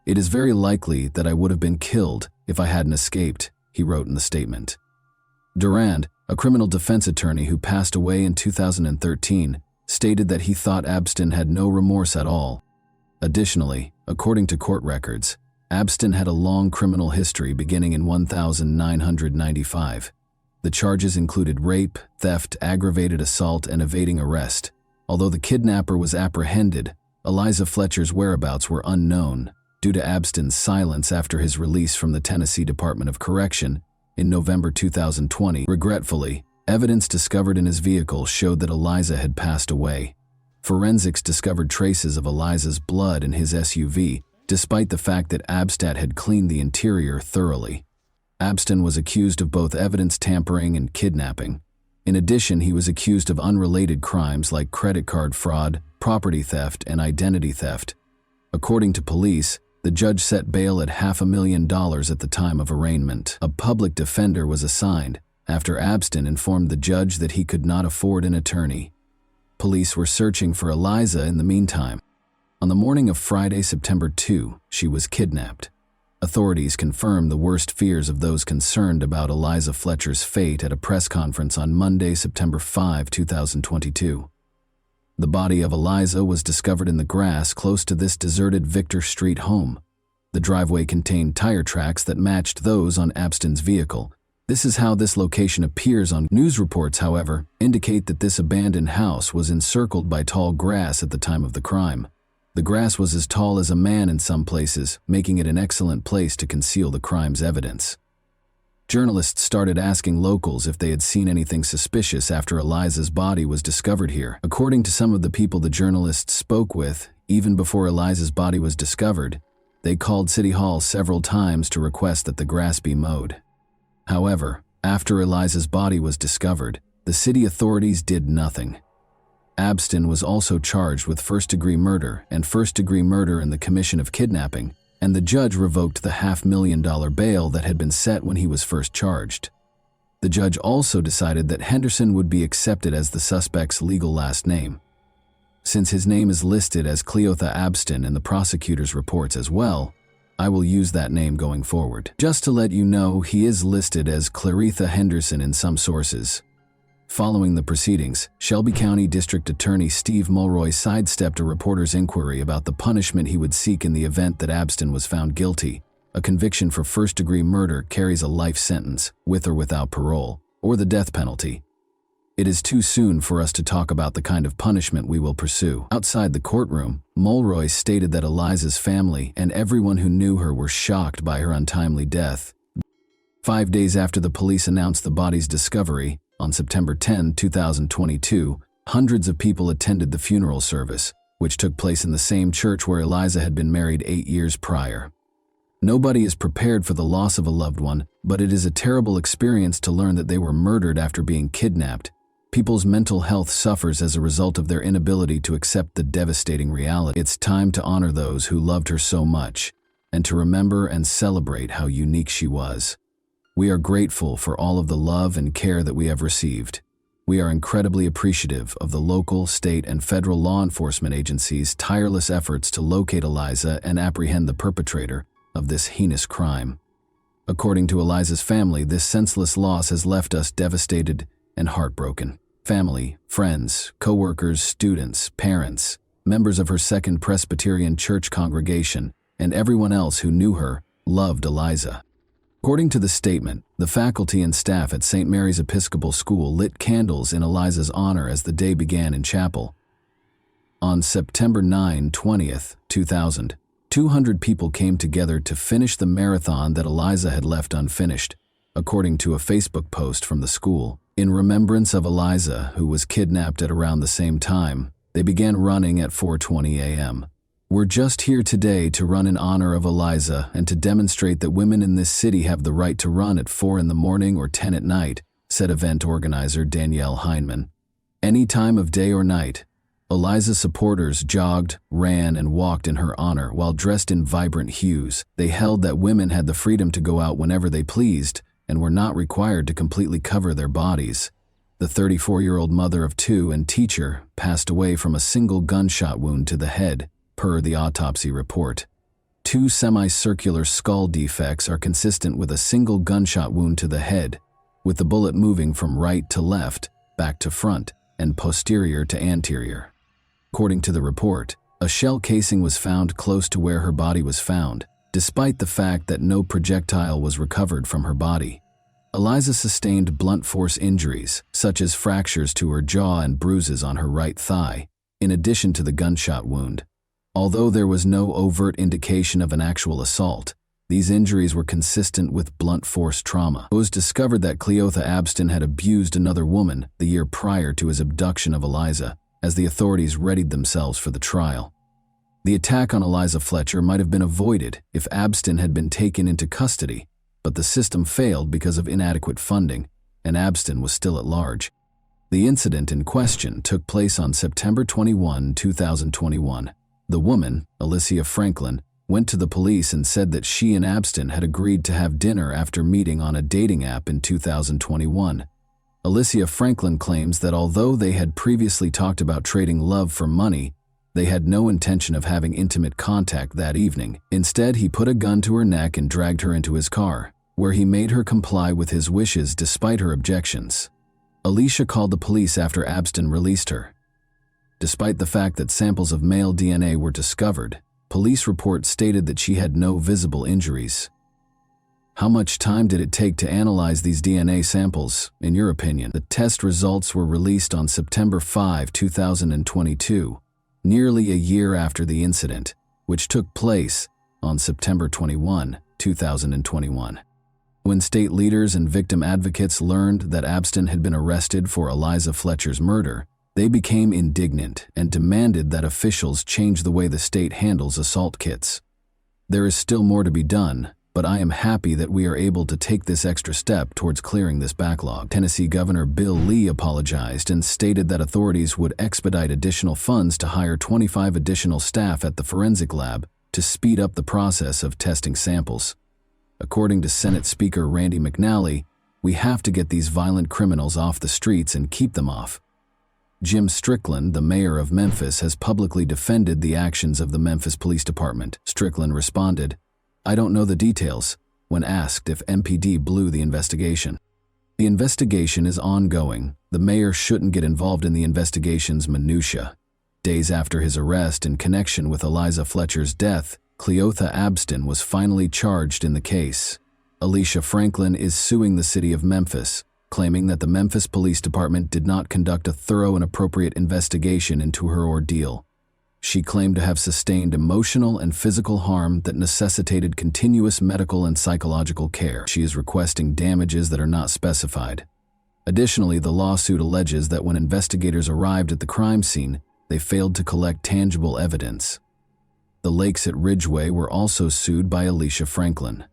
It is very likely that I would have been killed if I hadn't escaped, he wrote in the statement. Durand, a criminal defense attorney who passed away in 2013, stated that he thought Abston had no remorse at all. Additionally, according to court records, Abston had a long criminal history beginning in 1995. The charges included rape, theft, aggravated assault, and evading arrest. Although the kidnapper was apprehended, Eliza Fletcher's whereabouts were unknown due to Abston's silence after his release from the Tennessee Department of Correction in November 2020. Regretfully, evidence discovered in his vehicle showed that Eliza had passed away. Forensics discovered traces of Eliza's blood in his SUV, despite the fact that Abstat had cleaned the interior thoroughly. Abston was accused of both evidence tampering and kidnapping. In addition, he was accused of unrelated crimes like credit card fraud, property theft, and identity theft. According to police, the judge set bail at $500,000 at the time of arraignment. A public defender was assigned after Abston informed the judge that he could not afford an attorney. Police were searching for Eliza in the meantime. On the morning of Friday, September 2, she was kidnapped. Authorities confirmed the worst fears of those concerned about Eliza Fletcher's fate at a press conference on Monday, September 5, 2022. The body of Eliza was discovered in the grass close to this deserted Victor Street home. The driveway contained tire tracks that matched those on Abstin's vehicle. This is how this location appears on news reports, however, indicate that this abandoned house was encircled by tall grass at the time of the crime. The grass was as tall as a man in some places, making it an excellent place to conceal the crime's evidence. Journalists started asking locals if they had seen anything suspicious after Eliza's body was discovered here. According to some of the people the journalists spoke with, even before Eliza's body was discovered, they called City Hall several times to request that the grass be mowed. However, after Eliza's body was discovered, the city authorities did nothing. Abstin was also charged with first-degree murder and first-degree murder in the commission of kidnapping, and the judge revoked the $500,000 bail that had been set when he was first charged. The judge also decided that Henderson would be accepted as the suspect's legal last name. Since his name is listed as Cleotha Abstin in the prosecutor's reports as well, I will use that name going forward. Just to let you know, he is listed as Claretha Henderson in some sources. Following the proceedings, Shelby County District Attorney Steve Mulroy sidestepped a reporter's inquiry about the punishment he would seek in the event that Abstin was found guilty. A conviction for first-degree murder carries a life sentence, with or without parole, or the death penalty. It is too soon for us to talk about the kind of punishment we will pursue. Outside the courtroom, Mulroy stated that Eliza's family and everyone who knew her were shocked by her untimely death. 5 days after the police announced the body's discovery, on September 10, 2022, hundreds of people attended the funeral service, which took place in the same church where Eliza had been married 8 years prior. Nobody is prepared for the loss of a loved one, but it is a terrible experience to learn that they were murdered after being kidnapped. People's mental health suffers as a result of their inability to accept the devastating reality. It's time to honor those who loved her so much, and to remember and celebrate how unique she was. We are grateful for all of the love and care that we have received. We are incredibly appreciative of the local, state, and federal law enforcement agencies' tireless efforts to locate Eliza and apprehend the perpetrator of this heinous crime. According to Eliza's family, this senseless loss has left us devastated and heartbroken. Family, friends, co-workers, students, parents, members of her Second Presbyterian Church congregation, and everyone else who knew her loved Eliza. According to the statement, the faculty and staff at St. Mary's Episcopal School lit candles in Eliza's honor as the day began in chapel. On September 9, 20th, 2000, 200 people came together to finish the marathon that Eliza had left unfinished, according to a Facebook post from the school. In remembrance of Eliza, who was kidnapped at around the same time, they began running at 4:20 a.m. We're just here today to run in honor of Eliza and to demonstrate that women in this city have the right to run at 4 in the morning or 10 at night, said event organizer Danielle Heineman. Any time of day or night, Eliza's supporters jogged, ran, and walked in her honor while dressed in vibrant hues. They held that women had the freedom to go out whenever they pleased and were not required to completely cover their bodies. The 34-year-old mother of two and teacher passed away from a single gunshot wound to the head, per the autopsy report. 2 semicircular skull defects are consistent with a single gunshot wound to the head, with the bullet moving from right to left, back to front, and posterior to anterior. According to the report, a shell casing was found close to where her body was found, despite the fact that no projectile was recovered from her body. Eliza sustained blunt force injuries, such as fractures to her jaw and bruises on her right thigh, in addition to the gunshot wound. Although there was no overt indication of an actual assault, these injuries were consistent with blunt force trauma. It was discovered that Cleotha Abstin had abused another woman the year prior to his abduction of Eliza, as the authorities readied themselves for the trial. The attack on Eliza Fletcher might have been avoided if Abstin had been taken into custody, but the system failed because of inadequate funding, and Abstin was still at large. The incident in question took place on September 21, 2021. The woman, Alicia Franklin, went to the police and said that she and Abstin had agreed to have dinner after meeting on a dating app in 2021. Alicia Franklin claims that although they had previously talked about trading love for money, They had no intention of having intimate contact that evening. Instead, he put a gun to her neck and dragged her into his car, where he made her comply with his wishes despite her objections. Elisa called the police after Abston released her. Despite the fact that samples of male DNA were discovered, police reports stated that she had no visible injuries. How much time did it take to analyze these DNA samples, in your opinion? The test results were released on September 5, 2022, nearly a year after the incident, which took place on September 21, 2021. When state leaders and victim advocates learned that Abston had been arrested for Eliza Fletcher's murder, they became indignant and demanded that officials change the way the state handles assault kits. There is still more to be done, but I am happy that we are able to take this extra step towards clearing this backlog. Tennessee Governor Bill Lee apologized and stated that authorities would expedite additional funds to hire 25 additional staff at the forensic lab to speed up the process of testing samples. According to Senate Speaker Randy McNally, we have to get these violent criminals off the streets and keep them off. Jim Strickland, the mayor of Memphis, has publicly defended the actions of the Memphis Police Department. Strickland responded, "I don't know the details," when asked if MPD blew the investigation. The investigation is ongoing. The mayor shouldn't get involved in the investigation's minutiae. Days after his arrest in connection with Eliza Fletcher's death, Cleotha Abston was finally charged in the case. Alicia Franklin is suing the city of Memphis, claiming that the Memphis Police Department did not conduct a thorough and appropriate investigation into her ordeal. She claimed to have sustained emotional and physical harm that necessitated continuous medical and psychological care. She is requesting damages that are not specified. Additionally, the lawsuit alleges that when investigators arrived at the crime scene, they failed to collect tangible evidence. The Lakes at Ridgeway were also sued by Alicia Franklin.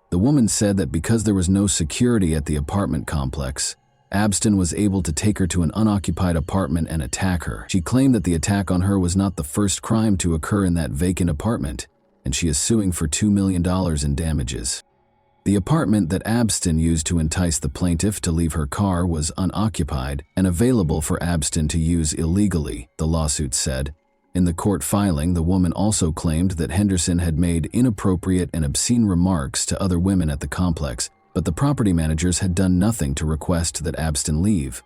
The woman said that because there was no security at the apartment complex, Abston was able to take her to an unoccupied apartment and attack her. She claimed that the attack on her was not the first crime to occur in that vacant apartment, and she is suing for $2 million in damages. The apartment that Abston used to entice the plaintiff to leave her car was unoccupied and available for Abston to use illegally, the lawsuit said. In the court filing, the woman also claimed that Henderson had made inappropriate and obscene remarks to other women at the complex, but the property managers had done nothing to request that Abston leave.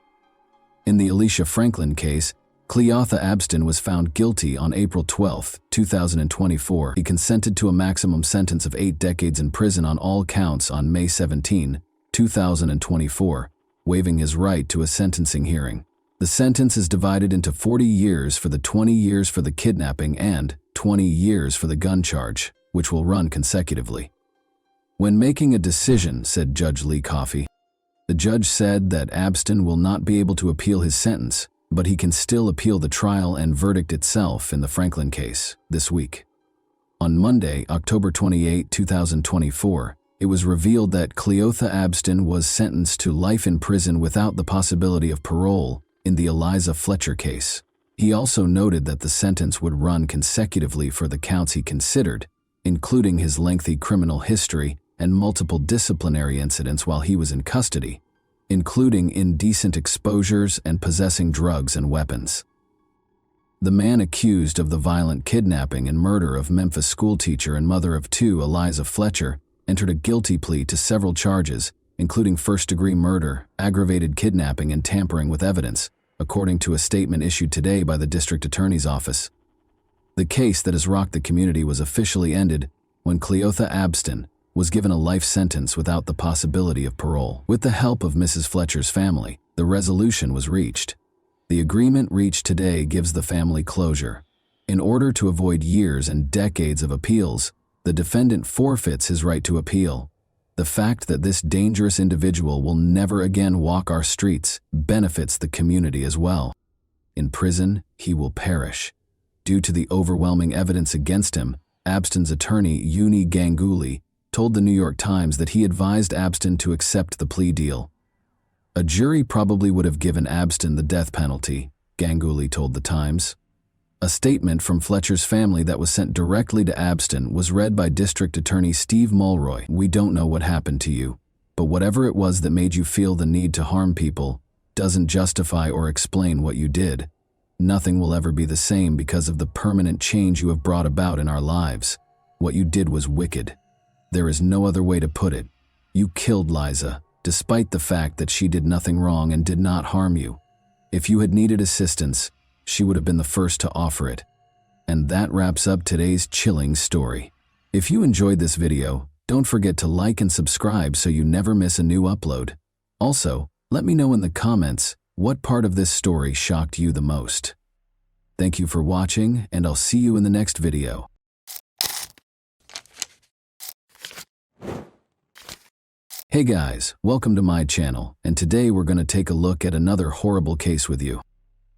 In the Alicia Franklin case, Cleotha Abston was found guilty on April 12, 2024. He consented to a maximum sentence of 8 decades in prison on all counts on May 17, 2024, waiving his right to a sentencing hearing. The sentence is divided into 40 years for the 20 years for the kidnapping and 20 years for the gun charge, which will run consecutively. When making a decision, said Judge Lee Coffey, the judge said that Abston will not be able to appeal his sentence, but he can still appeal the trial and verdict itself in the Franklin case this week. On Monday, October 28, 2024, it was revealed that Cleotha Abston was sentenced to life in prison without the possibility of parole in the Eliza Fletcher case. He also noted that the sentence would run consecutively for the counts he considered, including his lengthy criminal history and multiple disciplinary incidents while he was in custody, including indecent exposures and possessing drugs and weapons. The man accused of the violent kidnapping and murder of Memphis schoolteacher and mother of 2, Eliza Fletcher, entered a guilty plea to several charges, including first-degree murder, aggravated kidnapping, and tampering with evidence, according to a statement issued today by the district attorney's office. The case that has rocked the community was officially ended when Cleotha Abston was given a life sentence without the possibility of parole. With the help of Mrs. Fletcher's family, the resolution was reached. The agreement reached today gives the family closure. In order to avoid years and decades of appeals, the defendant forfeits his right to appeal. The fact that this dangerous individual will never again walk our streets benefits the community as well. In prison, he will perish. Due to the overwhelming evidence against him, Abston's attorney, Uni Ganguly, told the New York Times that he advised Abston to accept the plea deal. A jury probably would have given Abston the death penalty, Ganguly told the Times. A statement from Fletcher's family that was sent directly to Abston was read by District Attorney Steve Mulroy. "We don't know what happened to you, but whatever it was that made you feel the need to harm people doesn't justify or explain what you did. Nothing will ever be the same because of the permanent change you have brought about in our lives. What you did was wicked. There is no other way to put it. You killed Liza, despite the fact that she did nothing wrong and did not harm you. If you had needed assistance, she would have been the first to offer it. And that wraps up today's chilling story. If you enjoyed this video, don't forget to like and subscribe so you never miss a new upload. Also, let me know in the comments what part of this story shocked you the most. Thank you for watching, and I'll see you in the next video. Hey guys, welcome to my channel, and today we're going to take a look at another horrible case with you.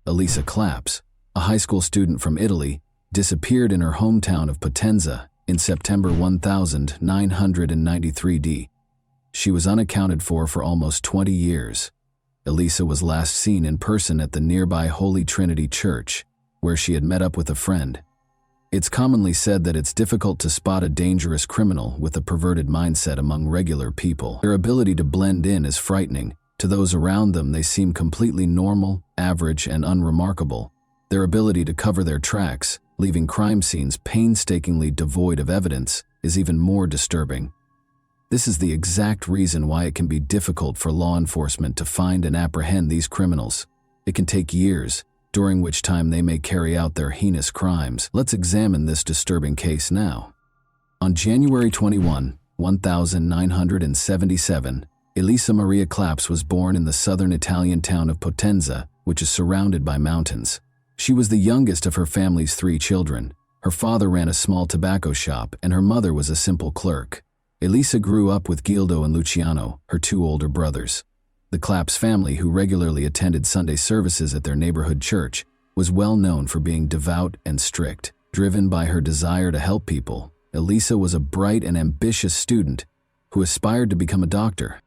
Elisa Claps, a high school student from Italy, disappeared in her hometown of Potenza in September 1993 D. She was unaccounted for almost 20 years. Elisa was last seen in person at the nearby Holy Trinity Church, where she had met up with a friend. It's commonly said that it's difficult to spot a dangerous criminal with a perverted mindset among regular people. Their ability to blend in is frightening. To those around them, they seem completely normal, average, and unremarkable. Their ability to cover their tracks, leaving crime scenes painstakingly devoid of evidence, is even more disturbing. This is the exact reason why it can be difficult for law enforcement to find and apprehend these criminals. It can take years, during which time they may carry out their heinous crimes. Let's examine this disturbing case now. On January 21, 1977, Elisa Maria Claps was born in the southern Italian town of Potenza, which is surrounded by mountains. She was the youngest of her family's 3 children. Her father ran a small tobacco shop, and her mother was a simple clerk. Elisa grew up with Gildo and Luciano, her 2 older brothers. The Claps family, who regularly attended Sunday services at their neighborhood church, was well known for being devout and strict. Driven by her desire to help people, Elisa was a bright and ambitious student who aspired to become a doctor.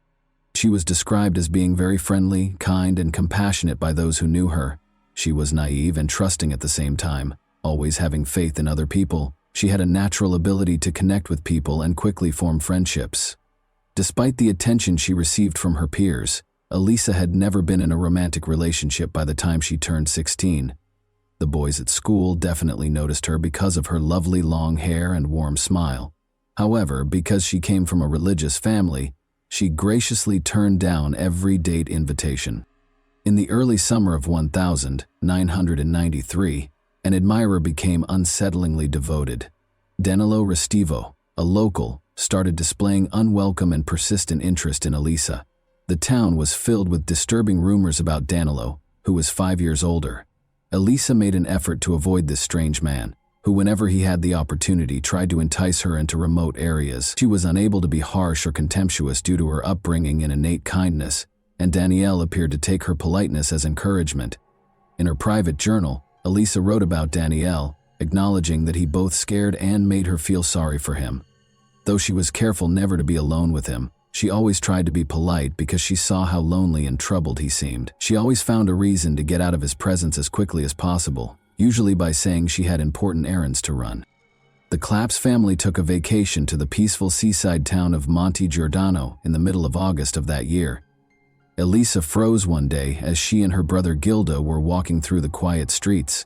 She was described as being very friendly, kind, and compassionate by those who knew her. She was naive and trusting at the same time, always having faith in other people. She had a natural ability to connect with people and quickly form friendships. Despite the attention she received from her peers, Elisa had never been in a romantic relationship by the time she turned 16. The boys at school definitely noticed her because of her lovely long hair and warm smile. However, because she came from a religious family, she graciously turned down every date invitation. In the early summer of 1993, an admirer became unsettlingly devoted. Danilo Restivo, a local, started displaying unwelcome and persistent interest in Elisa. The town was filled with disturbing rumors about Danilo, who was 5 years older. Elisa made an effort to avoid this strange man, who whenever he had the opportunity tried to entice her into remote areas. She was unable to be harsh or contemptuous due to her upbringing and innate kindness, and Danielle appeared to take her politeness as encouragement. In her private journal, Elisa wrote about Danielle, acknowledging that he both scared and made her feel sorry for him. Though she was careful never to be alone with him, she always tried to be polite because she saw how lonely and troubled he seemed. She always found a reason to get out of his presence as quickly as possible, usually by saying she had important errands to run. The Claps family took a vacation to the peaceful seaside town of Monte Giordano in the middle of August of that year. Elisa froze one day as she and her brother Gildo were walking through the quiet streets.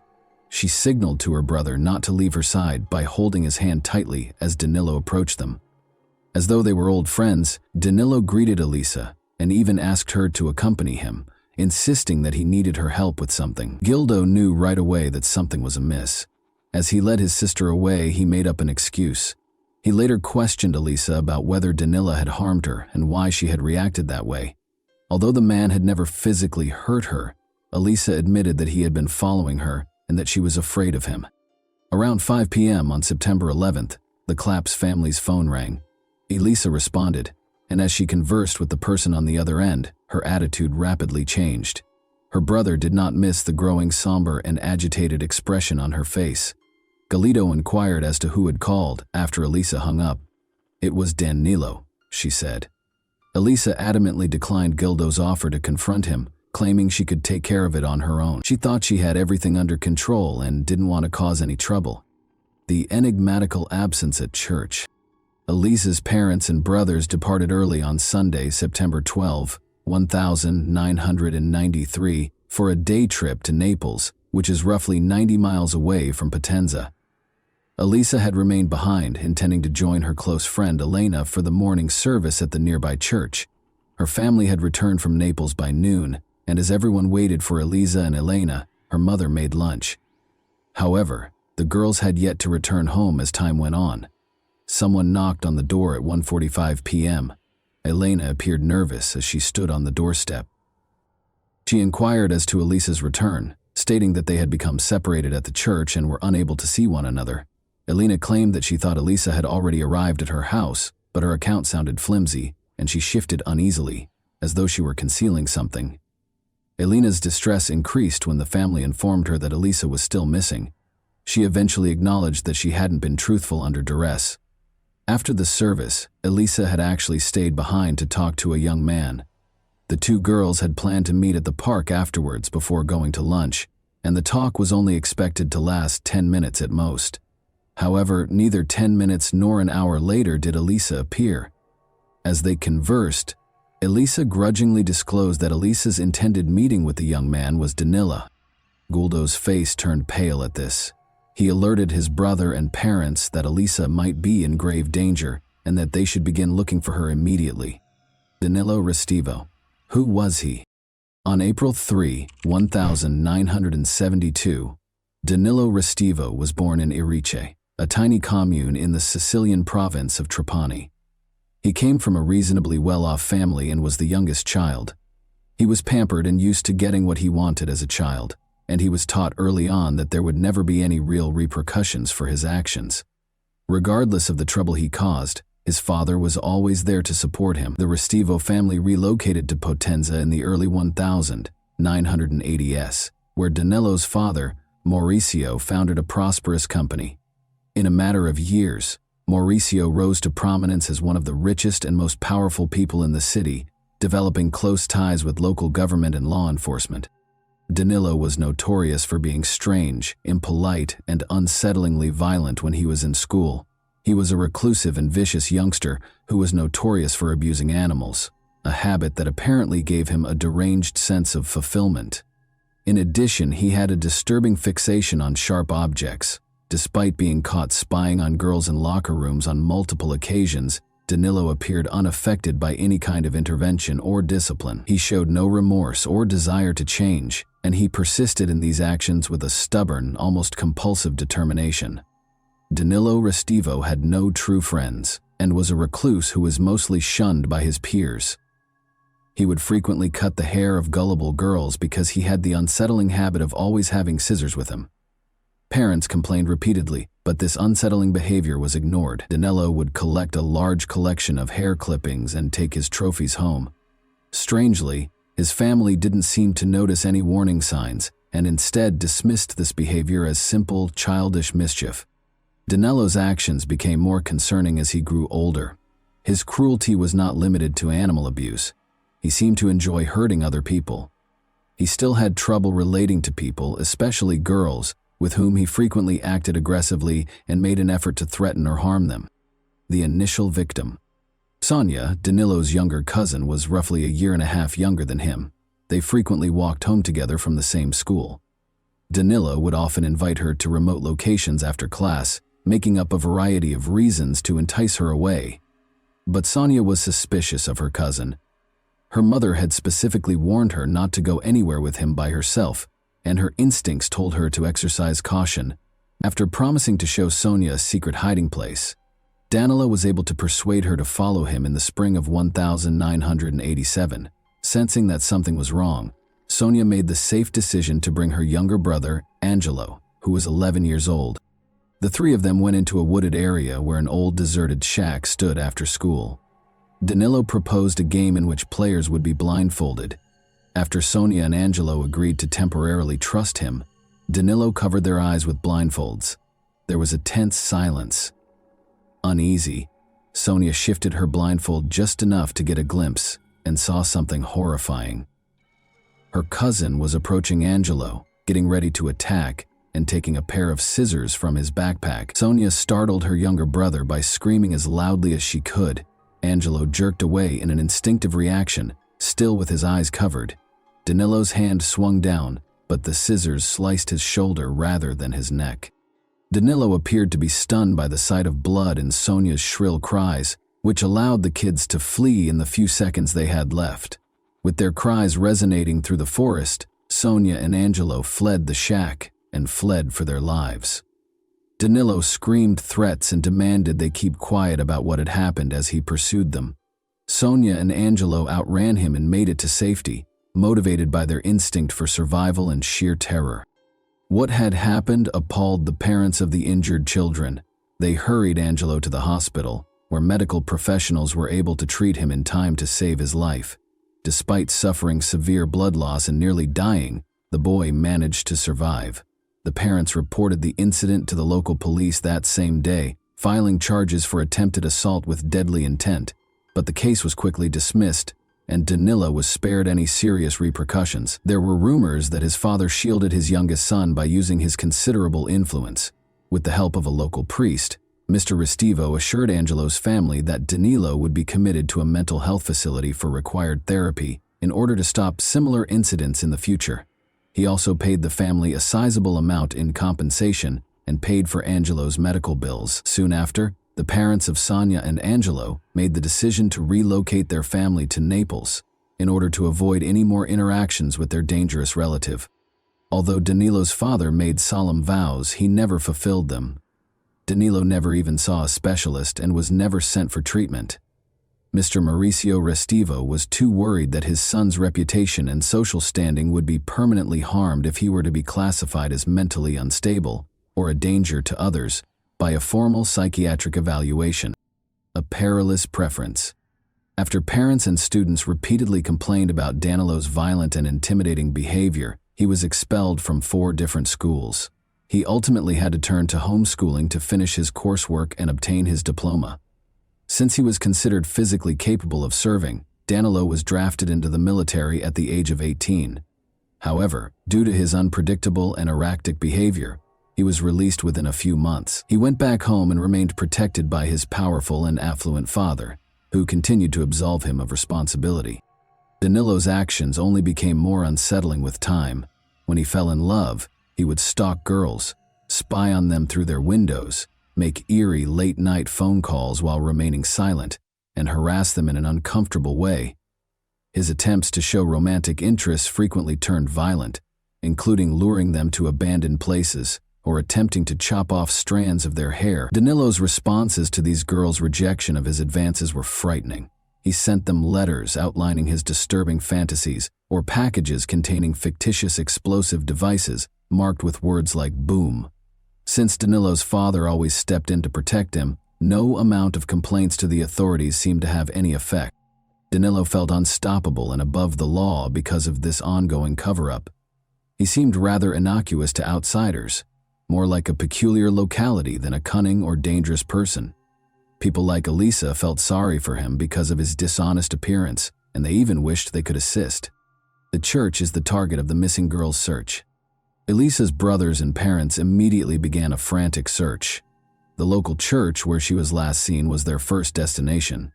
She signaled to her brother not to leave her side by holding his hand tightly as Danilo approached them. As though they were old friends, Danilo greeted Elisa and even asked her to accompany him, insisting that he needed her help with something. Gildo knew right away that something was amiss. As he led his sister away, he made up an excuse. He later questioned Elisa about whether Danilo had harmed her and why she had reacted that way. Although the man had never physically hurt her, Elisa admitted that he had been following her and that she was afraid of him. Around 5 p.m. on September 11th, the Claps family's phone rang. Elisa responded, and as she conversed with the person on the other end, her attitude rapidly changed. Her brother did not miss the growing somber and agitated expression on her face. Gildo inquired as to who had called after Elisa hung up. "It was Danilo," she said. Elisa adamantly declined Gildo's offer to confront him, claiming she could take care of it on her own. She thought she had everything under control and didn't want to cause any trouble. The enigmatical absence at church. Elisa's parents and brothers departed early on Sunday, September 12, 1993, for a day trip to Naples, which is roughly 90 miles away from Potenza. Elisa had remained behind, intending to join her close friend Elena for the morning service at the nearby church. Her family had returned from Naples by noon, and as everyone waited for Eliza and Elena, her mother made lunch. However, the girls had yet to return home as time went on. Someone knocked on the door at 1:45 p.m. Elena appeared nervous as she stood on the doorstep. She inquired as to Elisa's return, stating that they had become separated at the church and were unable to see one another. Elena claimed that she thought Elisa had already arrived at her house, but her account sounded flimsy, and she shifted uneasily, as though she were concealing something. Elena's distress increased when the family informed her that Elisa was still missing. She eventually acknowledged that she hadn't been truthful under duress. After the service, Elisa had actually stayed behind to talk to a young man. The two girls had planned to meet at the park afterwards before going to lunch, and the talk was only expected to last 10 minutes at most. However, neither 10 minutes nor an hour later did Elisa appear. As they conversed, Elisa grudgingly disclosed that Elisa's intended meeting with the young man was Danila. Guldo's face turned pale at this. He alerted his brother and parents that Elisa might be in grave danger and that they should begin looking for her immediately. Danilo Restivo. Who was he? On April 3, 1972, Danilo Restivo was born in Irice, a tiny commune in the Sicilian province of Trapani. He came from a reasonably well-off family and was the youngest child. He was pampered and used to getting what he wanted as a child, and he was taught early on that there would never be any real repercussions for his actions. Regardless of the trouble he caused, his father was always there to support him. The Restivo family relocated to Potenza in the early 1980s, where Danilo's father, Mauricio, founded a prosperous company. In a matter of years, Mauricio rose to prominence as one of the richest and most powerful people in the city, developing close ties with local government and law enforcement. Danilo was notorious for being strange, impolite, and unsettlingly violent when he was in school. He was a reclusive and vicious youngster who was notorious for abusing animals, a habit that apparently gave him a deranged sense of fulfillment. In addition, he had a disturbing fixation on sharp objects. Despite being caught spying on girls in locker rooms on multiple occasions, Danilo appeared unaffected by any kind of intervention or discipline. He showed no remorse or desire to change, and he persisted in these actions with a stubborn, almost compulsive determination. Danilo Restivo had no true friends and was a recluse who was mostly shunned by his peers. He would frequently cut the hair of gullible girls because he had the unsettling habit of always having scissors with him. Parents complained repeatedly, but this unsettling behavior was ignored. Danilo would collect a large collection of hair clippings and take his trophies home. Strangely, his family didn't seem to notice any warning signs and instead dismissed this behavior as simple, childish mischief. Danilo's actions became more concerning as he grew older. His cruelty was not limited to animal abuse. He seemed to enjoy hurting other people. He still had trouble relating to people, especially girls, with whom he frequently acted aggressively and made an effort to threaten or harm them. The initial victim. Sonia, Danilo's younger cousin, was roughly a year and a half younger than him. They frequently walked home together from the same school. Danilo would often invite her to remote locations after class, making up a variety of reasons to entice her away. But Sonia was suspicious of her cousin. Her mother had specifically warned her not to go anywhere with him by herself, and her instincts told her to exercise caution. After promising to show Sonia a secret hiding place, Danilo was able to persuade her to follow him in the spring of 1987. Sensing that something was wrong, Sonia made the safe decision to bring her younger brother, Angelo, who was 11 years old. The three of them went into a wooded area where an old deserted shack stood after school. Danilo proposed a game in which players would be blindfolded. After Sonia and Angelo agreed to temporarily trust him, Danilo covered their eyes with blindfolds. There was a tense silence. Uneasy, Sonia shifted her blindfold just enough to get a glimpse and saw something horrifying. Her cousin was approaching Angelo, getting ready to attack and taking a pair of scissors from his backpack. Sonia startled her younger brother by screaming as loudly as she could. Angelo jerked away in an instinctive reaction, still with his eyes covered. Danilo's hand swung down, but the scissors sliced his shoulder rather than his neck. Danilo appeared to be stunned by the sight of blood and Sonia's shrill cries, which allowed the kids to flee in the few seconds they had left. With their cries resonating through the forest, Sonia and Angelo fled the shack and fled for their lives. Danilo screamed threats and demanded they keep quiet about what had happened as he pursued them. Sonia and Angelo outran him and made it to safety, motivated by their instinct for survival and sheer terror. What had happened appalled the parents of the injured children. They hurried Angelo to the hospital, where medical professionals were able to treat him in time to save his life. Despite suffering severe blood loss and nearly dying, the boy managed to survive. The parents reported the incident to the local police that same day, filing charges for attempted assault with deadly intent, but the case was quickly dismissed, and Danilo was spared any serious repercussions. There were rumors that his father shielded his youngest son by using his considerable influence. With the help of a local priest, Mr. Restivo assured Angelo's family that Danilo would be committed to a mental health facility for required therapy in order to stop similar incidents in the future. He also paid the family a sizable amount in compensation and paid for Angelo's medical bills. Soon after, the parents of Sonia and Angelo made the decision to relocate their family to Naples in order to avoid any more interactions with their dangerous relative. Although Danilo's father made solemn vows, he never fulfilled them. Danilo never even saw a specialist and was never sent for treatment. Mr. Mauricio Restivo was too worried that his son's reputation and social standing would be permanently harmed if he were to be classified as mentally unstable or a danger to others by a formal psychiatric evaluation. A perilous preference. After parents and students repeatedly complained about Danilo's violent and intimidating behavior, he was expelled from 4 different schools. He ultimately had to turn to homeschooling to finish his coursework and obtain his diploma. Since he was considered physically capable of serving, Danilo was drafted into the military at the age of 18. However, due to his unpredictable and erratic behavior, he was released within a few months. He went back home and remained protected by his powerful and affluent father, who continued to absolve him of responsibility. Danilo's actions only became more unsettling with time. When he fell in love, he would stalk girls, spy on them through their windows, make eerie late-night phone calls while remaining silent, and harass them in an uncomfortable way. His attempts to show romantic interest frequently turned violent, including luring them to abandoned places or attempting to chop off strands of their hair. Danilo's responses to these girls' rejection of his advances were frightening. He sent them letters outlining his disturbing fantasies or packages containing fictitious explosive devices marked with words like boom. Since Danilo's father always stepped in to protect him, no amount of complaints to the authorities seemed to have any effect. Danilo felt unstoppable and above the law because of this ongoing cover-up. He seemed rather innocuous to outsiders, more like a peculiar locality than a cunning or dangerous person. People like Elisa felt sorry for him because of his dishonest appearance, and they even wished they could assist. The church is the target of the missing girl's search. Elisa's brothers and parents immediately began a frantic search. The local church where she was last seen was their first destination.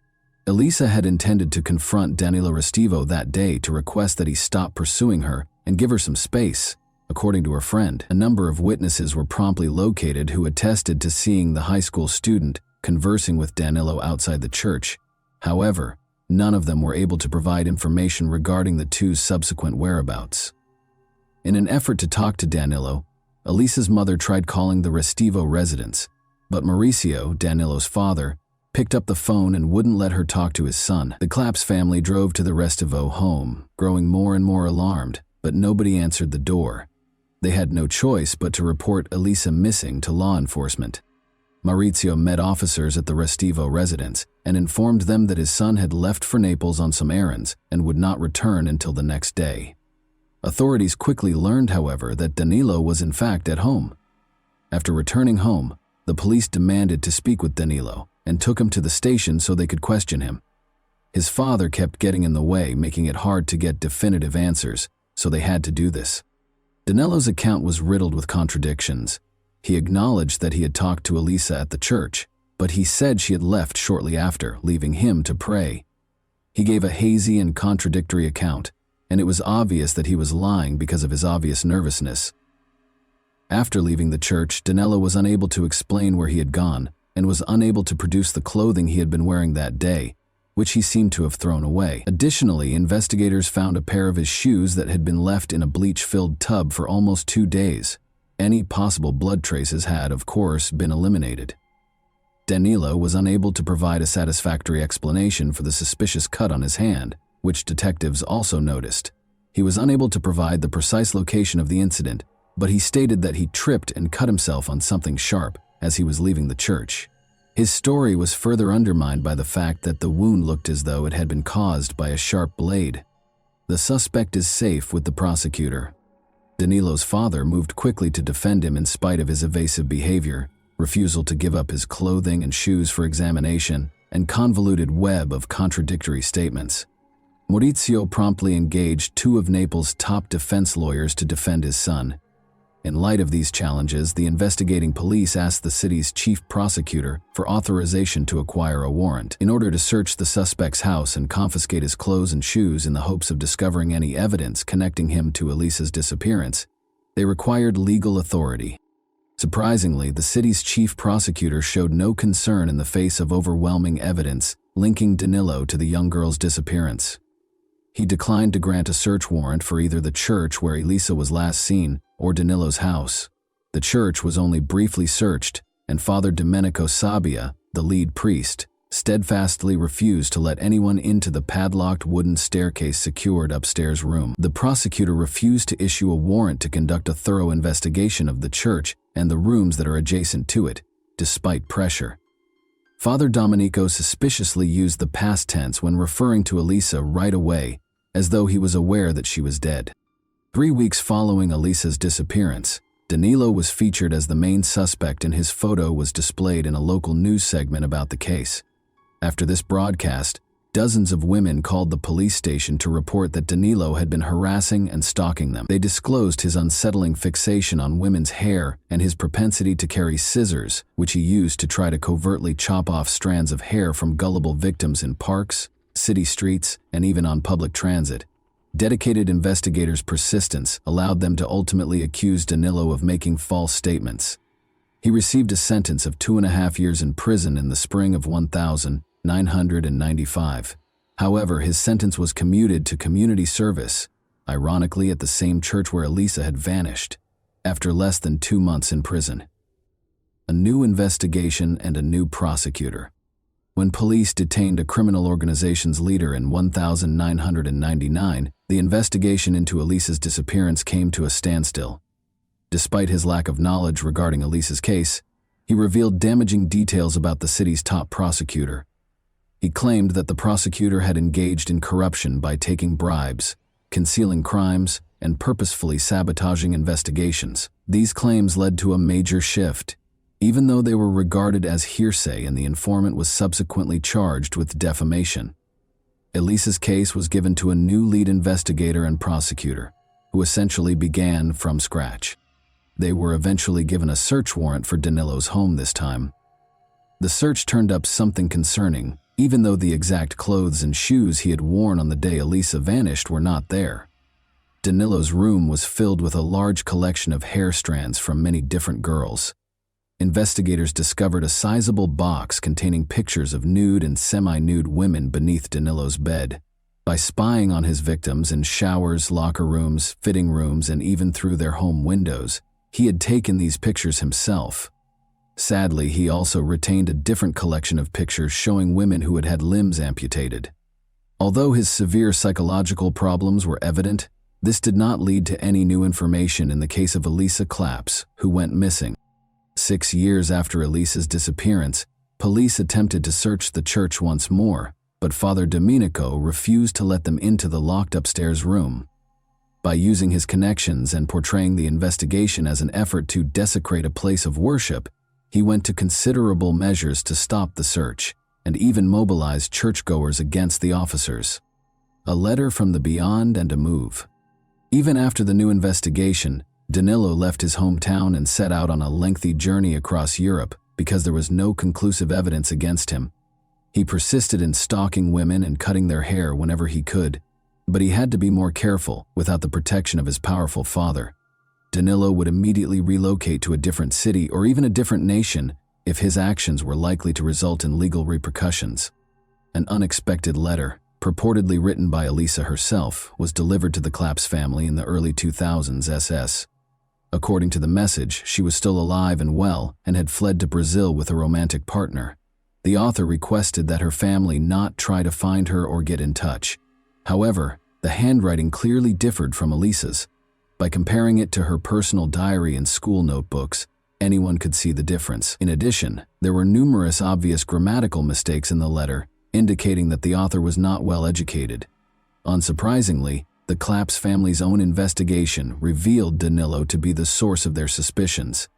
Elisa had intended to confront Danilo Restivo that day to request that he stop pursuing her and give her some space. According to her friend, a number of witnesses were promptly located who attested to seeing the high school student conversing with Danilo outside the church. However, none of them were able to provide information regarding the two's subsequent whereabouts. In an effort to talk to Danilo, Elisa's mother tried calling the Restivo residence, but Mauricio, Danilo's father, picked up the phone and wouldn't let her talk to his son. The Claps family drove to the Restivo home, growing more and more alarmed, but nobody answered the door. They had no choice but to report Elisa missing to law enforcement. Maurizio met officers at the Restivo residence and informed them that his son had left for Naples on some errands and would not return until the next day. Authorities quickly learned, however, that Danilo was in fact at home. After returning home, the police demanded to speak with Danilo and took him to the station so they could question him. His father kept getting in the way, making it hard to get definitive answers, so they had to do this. Danilo's account was riddled with contradictions. He acknowledged that he had talked to Elisa at the church, but he said she had left shortly after, leaving him to pray. He gave a hazy and contradictory account, and it was obvious that he was lying because of his obvious nervousness. After leaving the church, Danilo was unable to explain where he had gone and was unable to produce the clothing he had been wearing that day, which he seemed to have thrown away. Additionally, investigators found a pair of his shoes that had been left in a bleach-filled tub for almost 2 days. Any possible blood traces had, of course, been eliminated. Danilo was unable to provide a satisfactory explanation for the suspicious cut on his hand, which detectives also noticed. He was unable to provide the precise location of the incident, but he stated that he tripped and cut himself on something sharp as he was leaving the church. His story was further undermined by the fact that the wound looked as though it had been caused by a sharp blade. The suspect is safe with the prosecutor. Danilo's father moved quickly to defend him in spite of his evasive behavior, refusal to give up his clothing and shoes for examination, and convoluted web of contradictory statements. Maurizio promptly engaged 2 of Naples' top defense lawyers to defend his son. In light of these challenges, the investigating police asked the city's chief prosecutor for authorization to acquire a warrant in order to search the suspect's house and confiscate his clothes and shoes in the hopes of discovering any evidence connecting him to Elisa's disappearance. They required legal authority. Surprisingly, the city's chief prosecutor showed no concern in the face of overwhelming evidence linking Danilo to the young girl's disappearance. He declined to grant a search warrant for either the church where Elisa was last seen or Danilo's house. The church was only briefly searched, and Father Domenico Sabbia, the lead priest, steadfastly refused to let anyone into the padlocked wooden staircase secured upstairs room. The prosecutor refused to issue a warrant to conduct a thorough investigation of the church and the rooms that are adjacent to it, despite pressure. Father Domenico suspiciously used the past tense when referring to Elisa right away, as though he was aware that she was dead. 3 weeks following Elisa's disappearance, Danilo was featured as the main suspect and his photo was displayed in a local news segment about the case. After this broadcast, dozens of women called the police station to report that Danilo had been harassing and stalking them. They disclosed his unsettling fixation on women's hair and his propensity to carry scissors, which he used to try to covertly chop off strands of hair from gullible victims in parks, city streets, and even on public transit. Dedicated investigators' persistence allowed them to ultimately accuse Danilo of making false statements. He received a sentence of 2.5 years in prison in the spring of 1995. However, his sentence was commuted to community service, ironically at the same church where Elisa had vanished, after less than 2 months in prison. A new investigation and a new prosecutor. When police detained a criminal organization's leader in 1999, the investigation into Elisa's disappearance came to a standstill. Despite his lack of knowledge regarding Elisa's case, he revealed damaging details about the city's top prosecutor. He claimed that the prosecutor had engaged in corruption by taking bribes, concealing crimes, and purposefully sabotaging investigations. These claims led to a major shift, even though they were regarded as hearsay and the informant was subsequently charged with defamation. Elisa's case was given to a new lead investigator and prosecutor, who essentially began from scratch. They were eventually given a search warrant for Danilo's home this time. The search turned up something concerning, even though the exact clothes and shoes he had worn on the day Elisa vanished were not there. Danilo's room was filled with a large collection of hair strands from many different girls. Investigators discovered a sizable box containing pictures of nude and semi-nude women beneath Danilo's bed. By spying on his victims in showers, locker rooms, fitting rooms, and even through their home windows, he had taken these pictures himself. Sadly, he also retained a different collection of pictures showing women who had had limbs amputated. Although his severe psychological problems were evident, this did not lead to any new information in the case of Elisa Claps, who went missing. 6 years after Elisa's disappearance, police attempted to search the church once more, but Father Domenico refused to let them into the locked upstairs room. By using his connections and portraying the investigation as an effort to desecrate a place of worship, he went to considerable measures to stop the search, and even mobilized churchgoers against the officers. A letter from the beyond and a move. Even after the new investigation, Danilo left his hometown and set out on a lengthy journey across Europe because there was no conclusive evidence against him. He persisted in stalking women and cutting their hair whenever he could. But he had to be more careful. Without the protection of his powerful father, Danilo would immediately relocate to a different city or even a different nation if his actions were likely to result in legal repercussions. An unexpected letter, purportedly written by Elisa herself, was delivered to the Claps family in the early 2000s SS. According to the message, she was still alive and well and had fled to Brazil with a romantic partner. The author requested that her family not try to find her or get in touch. However, the handwriting clearly differed from Elisa's. By comparing it to her personal diary and school notebooks, anyone could see the difference. In addition, there were numerous obvious grammatical mistakes in the letter, indicating that the author was not well educated. Unsurprisingly, the Claps family's own investigation revealed Danilo to be the source of their suspicions.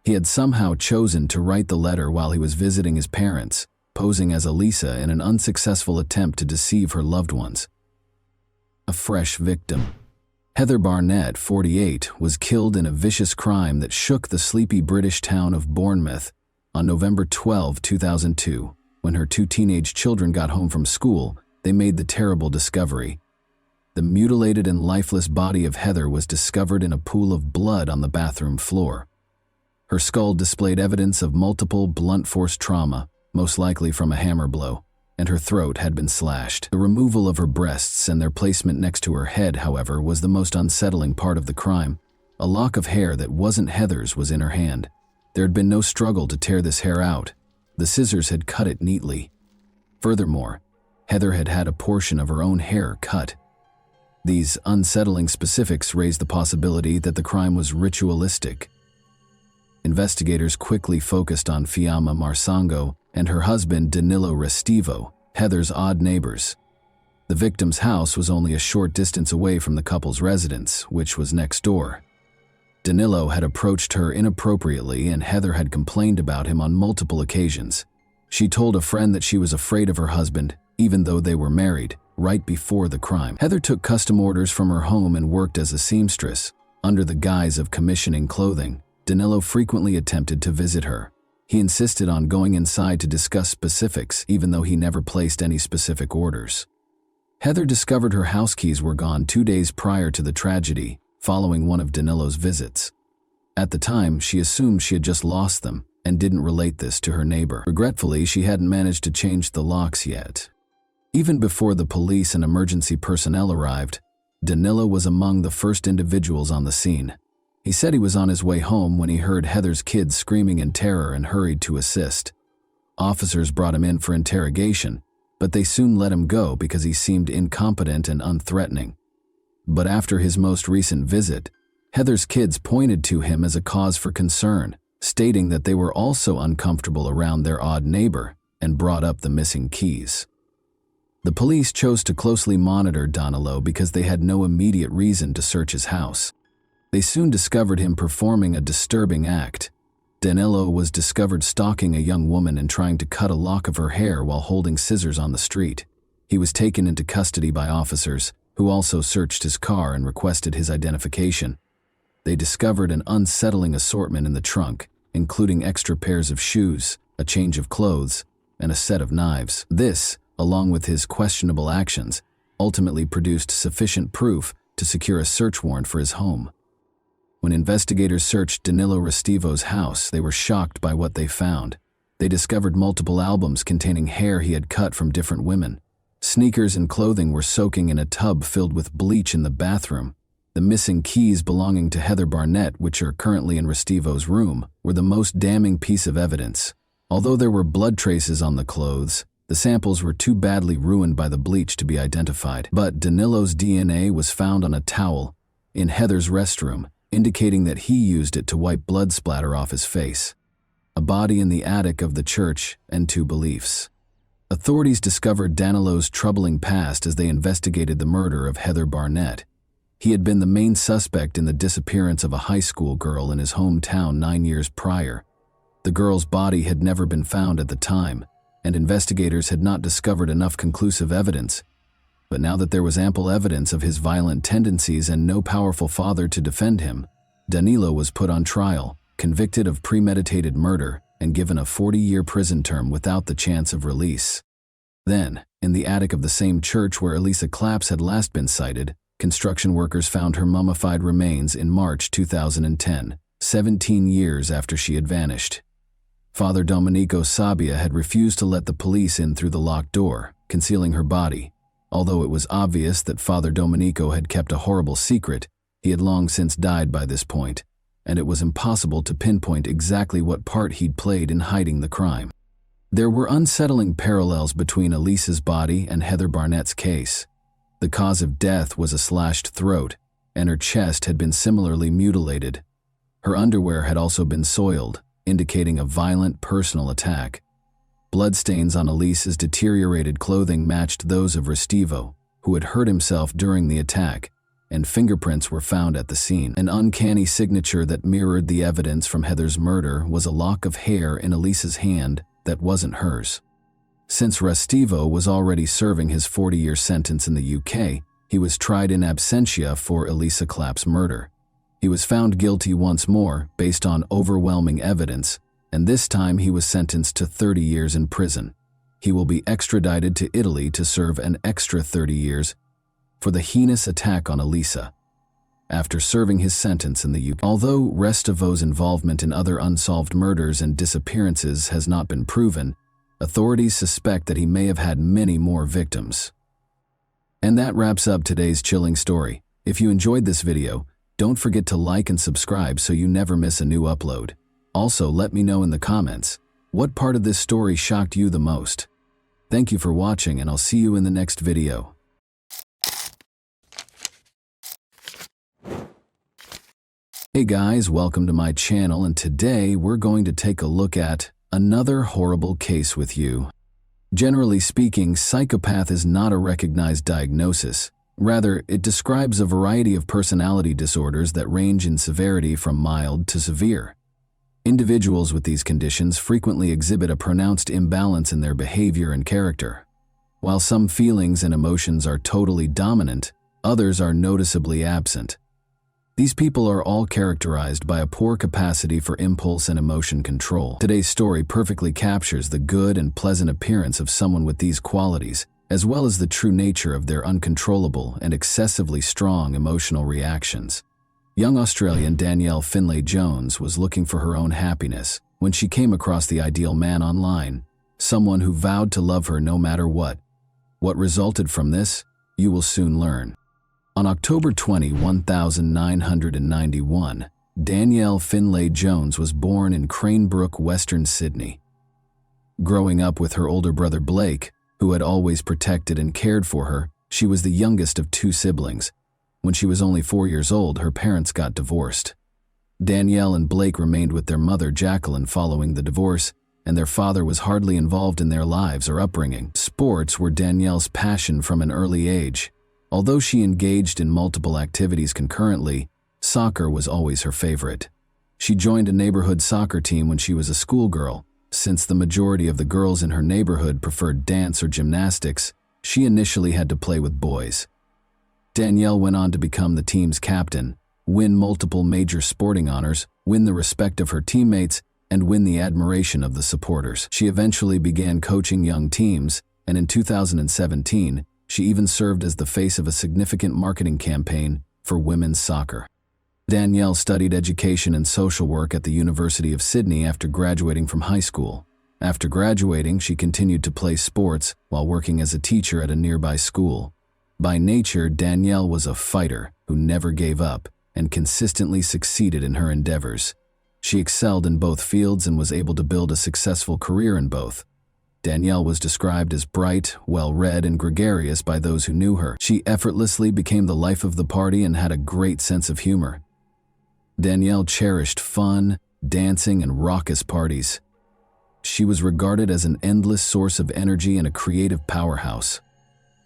He had somehow chosen to write the letter while he was visiting his parents, posing as Elisa in an unsuccessful attempt to deceive her loved ones. A fresh victim. Heather Barnett, 48, was killed in a vicious crime that shook the sleepy British town of Bournemouth on November 12, 2002. When her 2 teenage children got home from school, they made the terrible discovery. The mutilated and lifeless body of Heather was discovered in a pool of blood on the bathroom floor. Her skull displayed evidence of multiple blunt force trauma, most likely from a hammer blow, and her throat had been slashed. The removal of her breasts and their placement next to her head, however, was the most unsettling part of the crime. A lock of hair that wasn't Heather's was in her hand. There had been no struggle to tear this hair out. The scissors had cut it neatly. Furthermore, Heather had had a portion of her own hair cut. These unsettling specifics raised the possibility that the crime was ritualistic. Investigators quickly focused on Fiamma Marsango and her husband Danilo Restivo, Heather's odd neighbors. The victim's house was only a short distance away from the couple's residence, which was next door. Danilo had approached her inappropriately and Heather had complained about him on multiple occasions. She told a friend that she was afraid of her husband, even though they were married, right before the crime. Heather took custom orders from her home and worked as a seamstress. Under the guise of commissioning clothing, Danilo frequently attempted to visit her. He insisted on going inside to discuss specifics, even though he never placed any specific orders. Heather discovered her house keys were gone 2 days prior to the tragedy, following one of Danilo's visits. At the time, she assumed she had just lost them and didn't relate this to her neighbor. Regretfully, she hadn't managed to change the locks yet. Even before the police and emergency personnel arrived, Danilo was among the first individuals on the scene. He said he was on his way home when he heard Heather's kids screaming in terror and hurried to assist. Officers brought him in for interrogation, but they soon let him go because he seemed incompetent and unthreatening. But after his most recent visit, Heather's kids pointed to him as a cause for concern, stating that they were also uncomfortable around their odd neighbor and brought up the missing keys. The police chose to closely monitor Danilo because they had no immediate reason to search his house. They soon discovered him performing a disturbing act. Danilo was discovered stalking a young woman and trying to cut a lock of her hair while holding scissors on the street. He was taken into custody by officers, who also searched his car and requested his identification. They discovered an unsettling assortment in the trunk, including extra pairs of shoes, a change of clothes, and a set of knives. This, along with his questionable actions, ultimately produced sufficient proof to secure a search warrant for his home. When investigators searched Danilo Restivo's house, they were shocked by what they found. They discovered multiple albums containing hair he had cut from different women. Sneakers and clothing were soaking in a tub filled with bleach in the bathroom. The missing keys belonging to Heather Barnett, which are currently in Restivo's room, were the most damning piece of evidence. Although there were blood traces on the clothes, the samples were too badly ruined by the bleach to be identified. But Danilo's DNA was found on a towel in Heather's restroom, indicating that he used it to wipe blood splatter off his face. A body in the attic of the church and 2 beliefs. Authorities discovered Danilo's troubling past as they investigated the murder of Heather Barnett. He had been the main suspect in the disappearance of a high school girl in his hometown 9 years prior. The girl's body had never been found at the time, and investigators had not discovered enough conclusive evidence. But now that there was ample evidence of his violent tendencies and no powerful father to defend him, Danilo was put on trial, convicted of premeditated murder, and given a 40-year prison term without the chance of release. Then, In the attic of the same church where Elisa Claps had last been sighted, construction workers found her mummified remains in March 2010, 17 years after she had vanished. Father Domenico Sabbia had refused to let the police in through the locked door, concealing her body. Although it was obvious that Father Domenico had kept a horrible secret, he had long since died by this point, and it was impossible to pinpoint exactly what part he'd played in hiding the crime. There were unsettling parallels between Elisa's body and Heather Barnett's case. The cause of death was a slashed throat, and her chest had been similarly mutilated. Her underwear had also been soiled, indicating a violent personal attack. Bloodstains on Elisa's deteriorated clothing matched those of Restivo, who had hurt himself during the attack, and fingerprints were found at the scene. An uncanny signature that mirrored the evidence from Heather's murder was a lock of hair in Elisa's hand that wasn't hers. Since Restivo was already serving his 40-year sentence in the UK, he was tried in absentia for Elisa Claps' murder. He was found guilty once more based on overwhelming evidence, and this time he was sentenced to 30 years in prison. He will be extradited to Italy to serve an extra 30 years for the heinous attack on Elisa. After serving his sentence in the UK, although Restivo's involvement in other unsolved murders and disappearances has not been proven, authorities suspect that he may have had many more victims. And that wraps up today's chilling story. If you enjoyed this video, don't forget to like and subscribe so you never miss a new upload. Also, let me know in the comments, what part of this story shocked you the most? Thank you for watching, and I'll see you in the next video. Hey guys, welcome to my channel, and today we're going to take a look at another horrible case with you. Generally speaking, psychopath is not a recognized diagnosis. Rather, it describes a variety of personality disorders that range in severity from mild to severe. Individuals with these conditions frequently exhibit a pronounced imbalance in their behavior and character. While some feelings and emotions are totally dominant, others are noticeably absent. These people are all characterized by a poor capacity for impulse and emotion control. Today's story perfectly captures the good and pleasant appearance of someone with these qualities, as well as the true nature of their uncontrollable and excessively strong emotional reactions. Young Australian Danielle Finlay Jones was looking for her own happiness when she came across the ideal man online, someone who vowed to love her no matter what. What resulted from this, you will soon learn. On October 20, 1991, Danielle Finlay Jones was born in Cranebrook, Western Sydney. Growing up with her older brother Blake, who had always protected and cared for her, she was the youngest of two siblings. When she was only 4 years old, her parents got divorced. Danielle and Blake remained with their mother Jacqueline following the divorce, and their father was hardly involved in their lives or upbringing. Sports were Danielle's passion from an early age. Although she engaged in multiple activities concurrently, soccer was always her favorite. She joined a neighborhood soccer team when she was a schoolgirl. Since the majority of the girls in her neighborhood preferred dance or gymnastics, she initially had to play with boys. Danielle went on to become the team's captain, win multiple major sporting honors, win the respect of her teammates, and win the admiration of the supporters. She eventually began coaching young teams, and in 2017, she even served as the face of a significant marketing campaign for women's soccer. Danielle studied education and social work at the University of Sydney after graduating from high school. After graduating, she continued to play sports while working as a teacher at a nearby school. By nature, Danielle was a fighter who never gave up and consistently succeeded in her endeavors. She excelled in both fields and was able to build a successful career in both. Danielle was described as bright, well-read, and gregarious by those who knew her. She effortlessly became the life of the party and had a great sense of humor. Danielle cherished fun, dancing, and raucous parties. She was regarded as an endless source of energy and a creative powerhouse.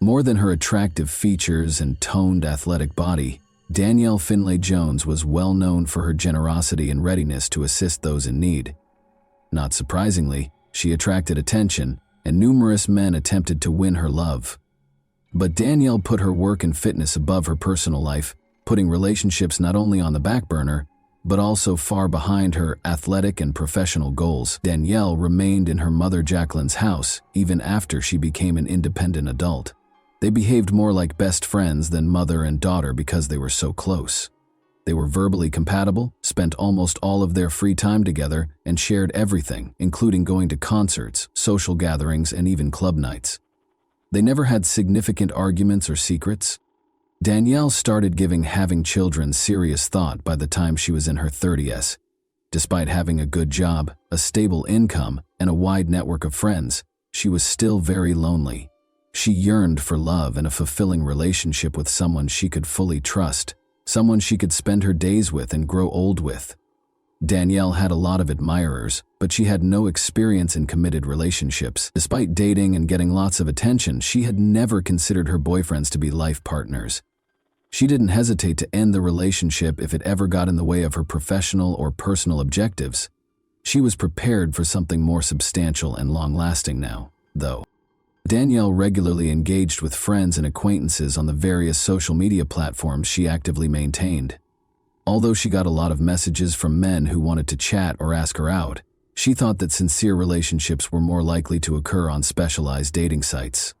More than her attractive features and toned athletic body, Danielle Finlay Jones was well known for her generosity and readiness to assist those in need. Not surprisingly, she attracted attention, and numerous men attempted to win her love. But Danielle put her work and fitness above her personal life, putting relationships not only on the back burner, but also far behind her athletic and professional goals. Danielle remained in her mother Jacqueline's house even after she became an independent adult. They behaved more like best friends than mother and daughter because they were so close. They were verbally compatible, spent almost all of their free time together, and shared everything, including going to concerts, social gatherings, and even club nights. They never had significant arguments or secrets. Danielle started giving having children serious thought by the time she was in her 30s. Despite having a good job, a stable income, and a wide network of friends, she was still very lonely. She yearned for love and a fulfilling relationship with someone she could fully trust, someone she could spend her days with and grow old with. Danielle had a lot of admirers, but she had no experience in committed relationships. Despite dating and getting lots of attention, she had never considered her boyfriends to be life partners. She didn't hesitate to end the relationship if it ever got in the way of her professional or personal objectives. She was prepared for something more substantial and long-lasting now, though. Danielle regularly engaged with friends and acquaintances on the various social media platforms she actively maintained. Although she got a lot of messages from men who wanted to chat or ask her out, she thought that sincere relationships were more likely to occur on specialized dating sites.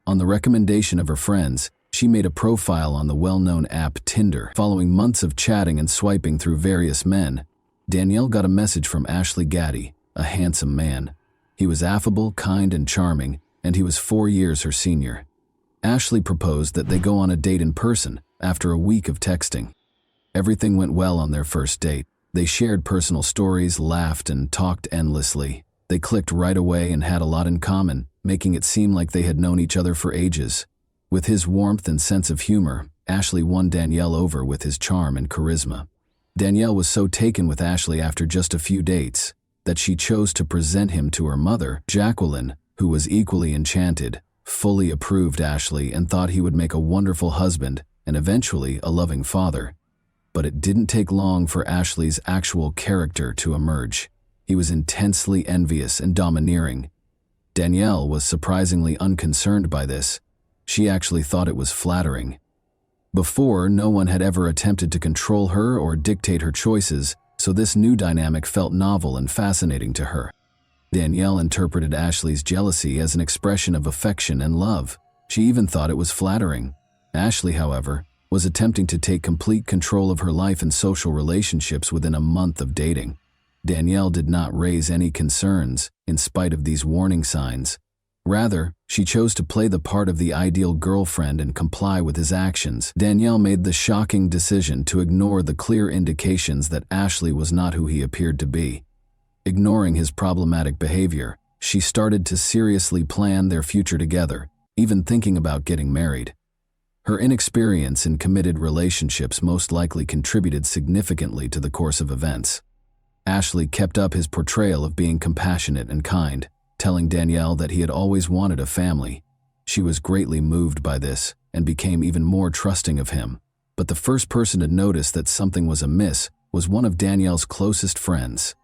On the recommendation of her friends, she made a profile on the well-known app Tinder. Following months of chatting and swiping through various men, Danielle got a message from Ashley Gaddy, a handsome man. He was affable, kind, and charming, and he was 4 years her senior. Ashley proposed that they go on a date in person after a week of texting. Everything went well on their first date. They shared personal stories, laughed, and talked endlessly. They clicked right away and had a lot in common, making it seem like they had known each other for ages. With his warmth and sense of humor, Ashley won Danielle over with his charm and charisma. Danielle was so taken with Ashley after just a few dates that she chose to present him to her mother, Jacqueline, who was equally enchanted, fully approved Ashley, and thought he would make a wonderful husband and eventually a loving father. But it didn't take long for Ashley's actual character to emerge. He was intensely envious and domineering. Danielle was surprisingly unconcerned by this. She actually thought it was flattering. Before, no one had ever attempted to control her or dictate her choices, so this new dynamic felt novel and fascinating to her. Danielle interpreted Ashley's jealousy as an expression of affection and love. She even thought it was flattering. Ashley, however, was attempting to take complete control of her life and social relationships within a month of dating. Danielle did not raise any concerns, in spite of these warning signs. Rather, she chose to play the part of the ideal girlfriend and comply with his actions. Danielle made the shocking decision to ignore the clear indications that Ashley was not who he appeared to be. Ignoring his problematic behavior, she started to seriously plan their future together, even thinking about getting married. Her inexperience in committed relationships most likely contributed significantly to the course of events. Ashley kept up his portrayal of being compassionate and kind, telling Danielle that he had always wanted a family. She was greatly moved by this and became even more trusting of him. But the first person to notice that something was amiss was one of Danielle's closest friends.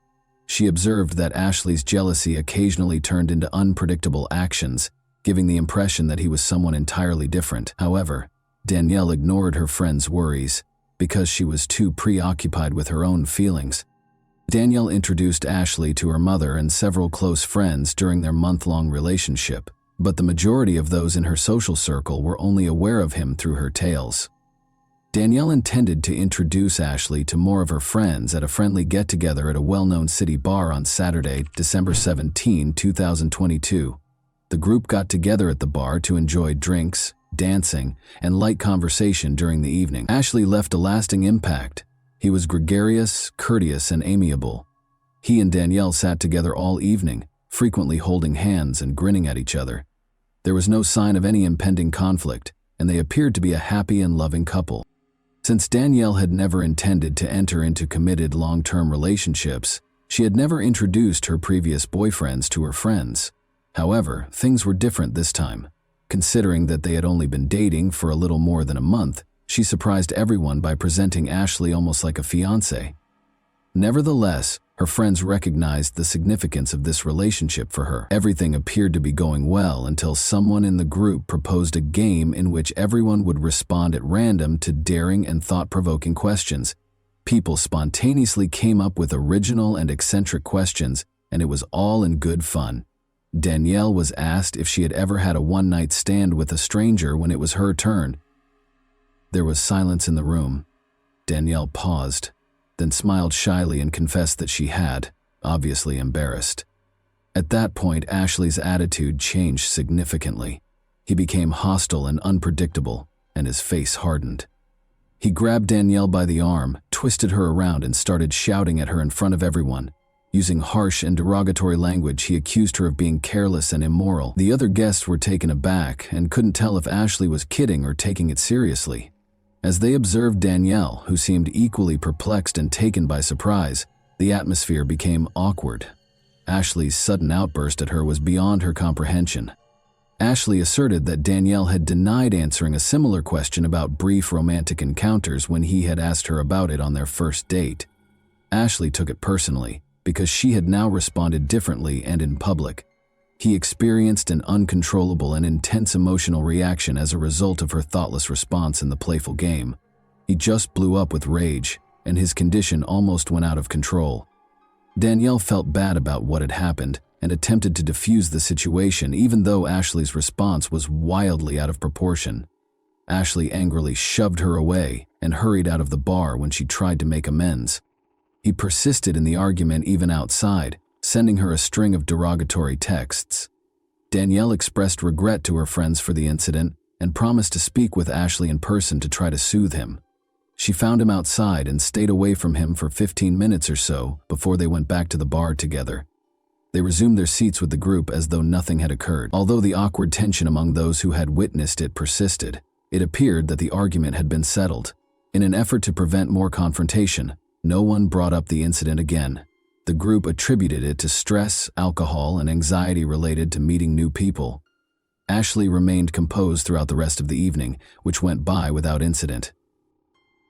She observed that Ashley's jealousy occasionally turned into unpredictable actions, giving the impression that he was someone entirely different. However, Danielle ignored her friend's worries because she was too preoccupied with her own feelings. Danielle introduced Ashley to her mother and several close friends during their month-long relationship, but the majority of those in her social circle were only aware of him through her tales. Danielle intended to introduce Ashley to more of her friends at a friendly get-together at a well-known city bar on Saturday, December 17, 2022. The group got together at the bar to enjoy drinks, dancing, and light conversation during the evening. Ashley left a lasting impact. He was gregarious, courteous, and amiable. He and Danielle sat together all evening, frequently holding hands and grinning at each other. There was no sign of any impending conflict, and they appeared to be a happy and loving couple. Since Danielle had never intended to enter into committed long-term relationships, she had never introduced her previous boyfriends to her friends. However, things were different this time. Considering that they had only been dating for a little more than a month, she surprised everyone by presenting Ashley almost like a fiancé. Nevertheless, her friends recognized the significance of this relationship for her. Everything appeared to be going well until someone in the group proposed a game in which everyone would respond at random to daring and thought-provoking questions. People spontaneously came up with original and eccentric questions, and it was all in good fun. Danielle was asked if she had ever had a one-night stand with a stranger when it was her turn. There was silence in the room. Danielle paused, then smiled shyly and confessed that she had, obviously embarrassed. At that point, Ashley's attitude changed significantly. He became hostile and unpredictable, and his face hardened. He grabbed Danielle by the arm, twisted her around, and started shouting at her in front of everyone. Using harsh and derogatory language, he accused her of being careless and immoral. The other guests were taken aback and couldn't tell if Ashley was kidding or taking it seriously. As they observed Danielle, who seemed equally perplexed and taken by surprise, the atmosphere became awkward. Ashley's sudden outburst at her was beyond her comprehension. Ashley asserted that Danielle had denied answering a similar question about brief romantic encounters when he had asked her about it on their first date. Ashley took it personally, because she had now responded differently and in public. He experienced an uncontrollable and intense emotional reaction as a result of her thoughtless response in the playful game. He just blew up with rage, and his condition almost went out of control. Danielle felt bad about what had happened and attempted to defuse the situation, even though Ashley's response was wildly out of proportion. Ashley angrily shoved her away and hurried out of the bar when she tried to make amends. He persisted in the argument even outside, sending her a string of derogatory texts. Danielle expressed regret to her friends for the incident and promised to speak with Ashley in person to try to soothe him. She found him outside and stayed away from him for 15 minutes or so before they went back to the bar together. They resumed their seats with the group as though nothing had occurred. Although the awkward tension among those who had witnessed it persisted, it appeared that the argument had been settled. In an effort to prevent more confrontation, no one brought up the incident again. The group attributed it to stress, alcohol, and anxiety related to meeting new people. Ashley remained composed throughout the rest of the evening, which went by without incident.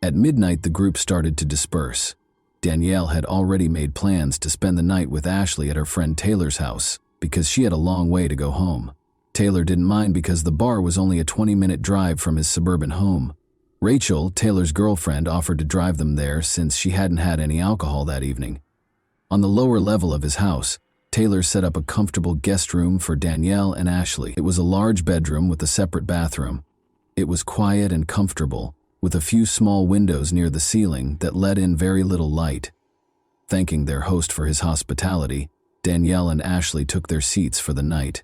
At midnight, the group started to disperse. Danielle had already made plans to spend the night with Ashley at her friend Taylor's house because she had a long way to go home. Taylor didn't mind because the bar was only a 20-minute drive from his suburban home. Rachel, Taylor's girlfriend, offered to drive them there since she hadn't had any alcohol that evening. On the lower level of his house, Taylor set up a comfortable guest room for Danielle and Ashley. It was a large bedroom with a separate bathroom. It was quiet and comfortable, with a few small windows near the ceiling that let in very little light. Thanking their host for his hospitality, Danielle and Ashley took their seats for the night.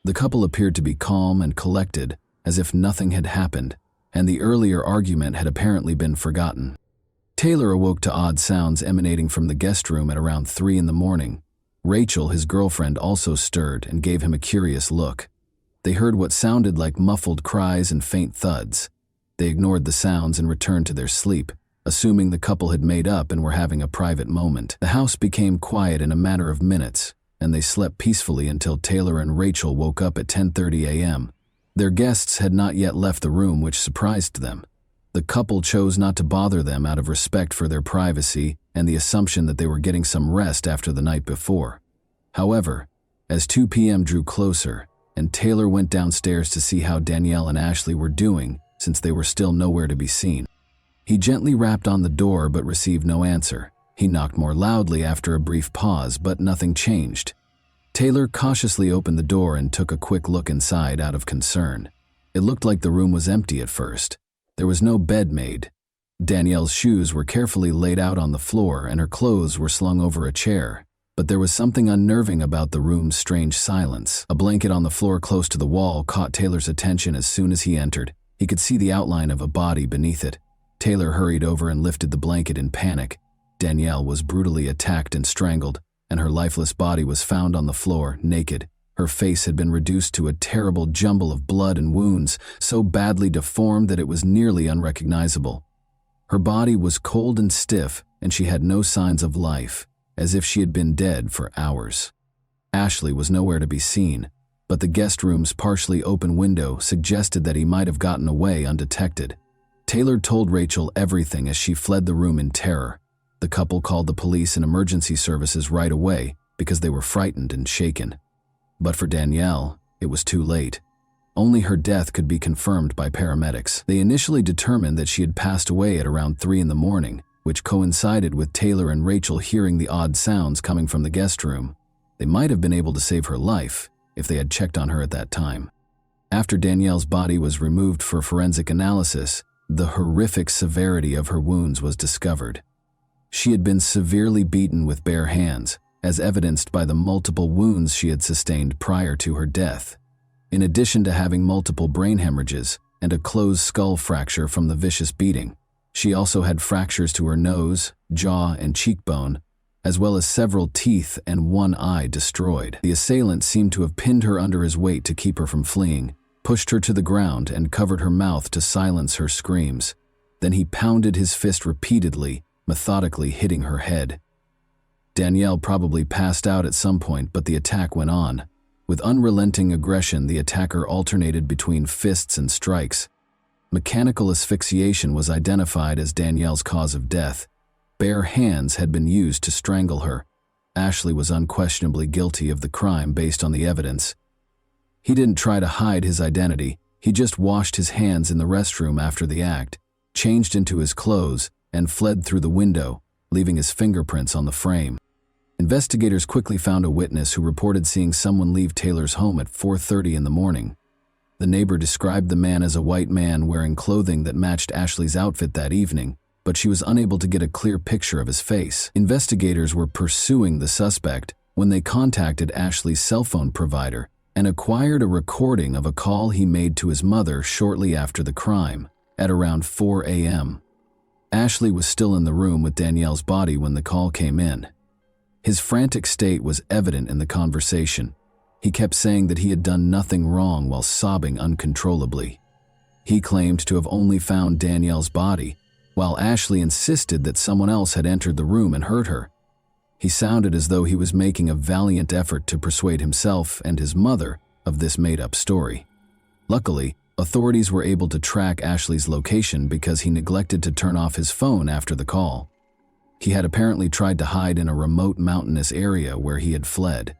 The couple appeared to be calm and collected, as if nothing had happened, and the earlier argument had apparently been forgotten. Taylor awoke to odd sounds emanating from the guest room at around 3 in the morning. Rachel, his girlfriend, also stirred and gave him a curious look. They heard what sounded like muffled cries and faint thuds. They ignored the sounds and returned to their sleep, assuming the couple had made up and were having a private moment. The house became quiet in a matter of minutes, and they slept peacefully until Taylor and Rachel woke up at 10:30 a.m. Their guests had not yet left the room, which surprised them. The couple chose not to bother them out of respect for their privacy and the assumption that they were getting some rest after the night before. However, as 2 p.m. drew closer, and Taylor went downstairs to see how Danielle and Ashley were doing, since they were still nowhere to be seen. He gently rapped on the door but received no answer. He knocked more loudly after a brief pause, but nothing changed. Taylor cautiously opened the door and took a quick look inside out of concern. It looked like the room was empty at first. There was no bed made. Danielle's shoes were carefully laid out on the floor and her clothes were slung over a chair. But there was something unnerving about the room's strange silence. A blanket on the floor close to the wall caught Taylor's attention as soon as he entered. He could see the outline of a body beneath it. Taylor hurried over and lifted the blanket in panic. Danielle was brutally attacked and strangled, and her lifeless body was found on the floor, naked. Her face had been reduced to a terrible jumble of blood and wounds, so badly deformed that it was nearly unrecognizable. Her body was cold and stiff, and she had no signs of life, as if she had been dead for hours. Ashley was nowhere to be seen, but the guest room's partially open window suggested that he might have gotten away undetected. Taylor told Rachel everything as she fled the room in terror. The couple called the police and emergency services right away because they were frightened and shaken. But for Danielle, it was too late. Only her death could be confirmed by paramedics. They initially determined that she had passed away at around 3 in the morning, which coincided with Taylor and Rachel hearing the odd sounds coming from the guest room. They might have been able to save her life if they had checked on her at that time. After Danielle's body was removed for forensic analysis, the horrific severity of her wounds was discovered. She had been severely beaten with bare hands, as evidenced by the multiple wounds she had sustained prior to her death. In addition to having multiple brain hemorrhages and a closed skull fracture from the vicious beating, she also had fractures to her nose, jaw, and cheekbone, as well as several teeth and one eye destroyed. The assailant seemed to have pinned her under his weight to keep her from fleeing, pushed her to the ground, and covered her mouth to silence her screams. Then he pounded his fist repeatedly, methodically hitting her head. Danielle probably passed out at some point, but the attack went on. With unrelenting aggression, the attacker alternated between fists and strikes. Mechanical asphyxiation was identified as Danielle's cause of death. Bare hands had been used to strangle her. Ashley was unquestionably guilty of the crime based on the evidence. He didn't try to hide his identity. He just washed his hands in the restroom after the act, changed into his clothes, and fled through the window, leaving his fingerprints on the frame. Investigators quickly found a witness who reported seeing someone leave Taylor's home at 4:30 in the morning. The neighbor described the man as a white man wearing clothing that matched Ashley's outfit that evening, but she was unable to get a clear picture of his face. Investigators were pursuing the suspect when they contacted Ashley's cell phone provider and acquired a recording of a call he made to his mother shortly after the crime, at around 4 a.m. Ashley was still in the room with Danielle's body when the call came in. His frantic state was evident in the conversation. He kept saying that he had done nothing wrong while sobbing uncontrollably. He claimed to have only found Danielle's body, while Ashley insisted that someone else had entered the room and hurt her. He sounded as though he was making a valiant effort to persuade himself and his mother of this made-up story. Luckily, authorities were able to track Ashley's location because he neglected to turn off his phone after the call. He had apparently tried to hide in a remote mountainous area where he had fled.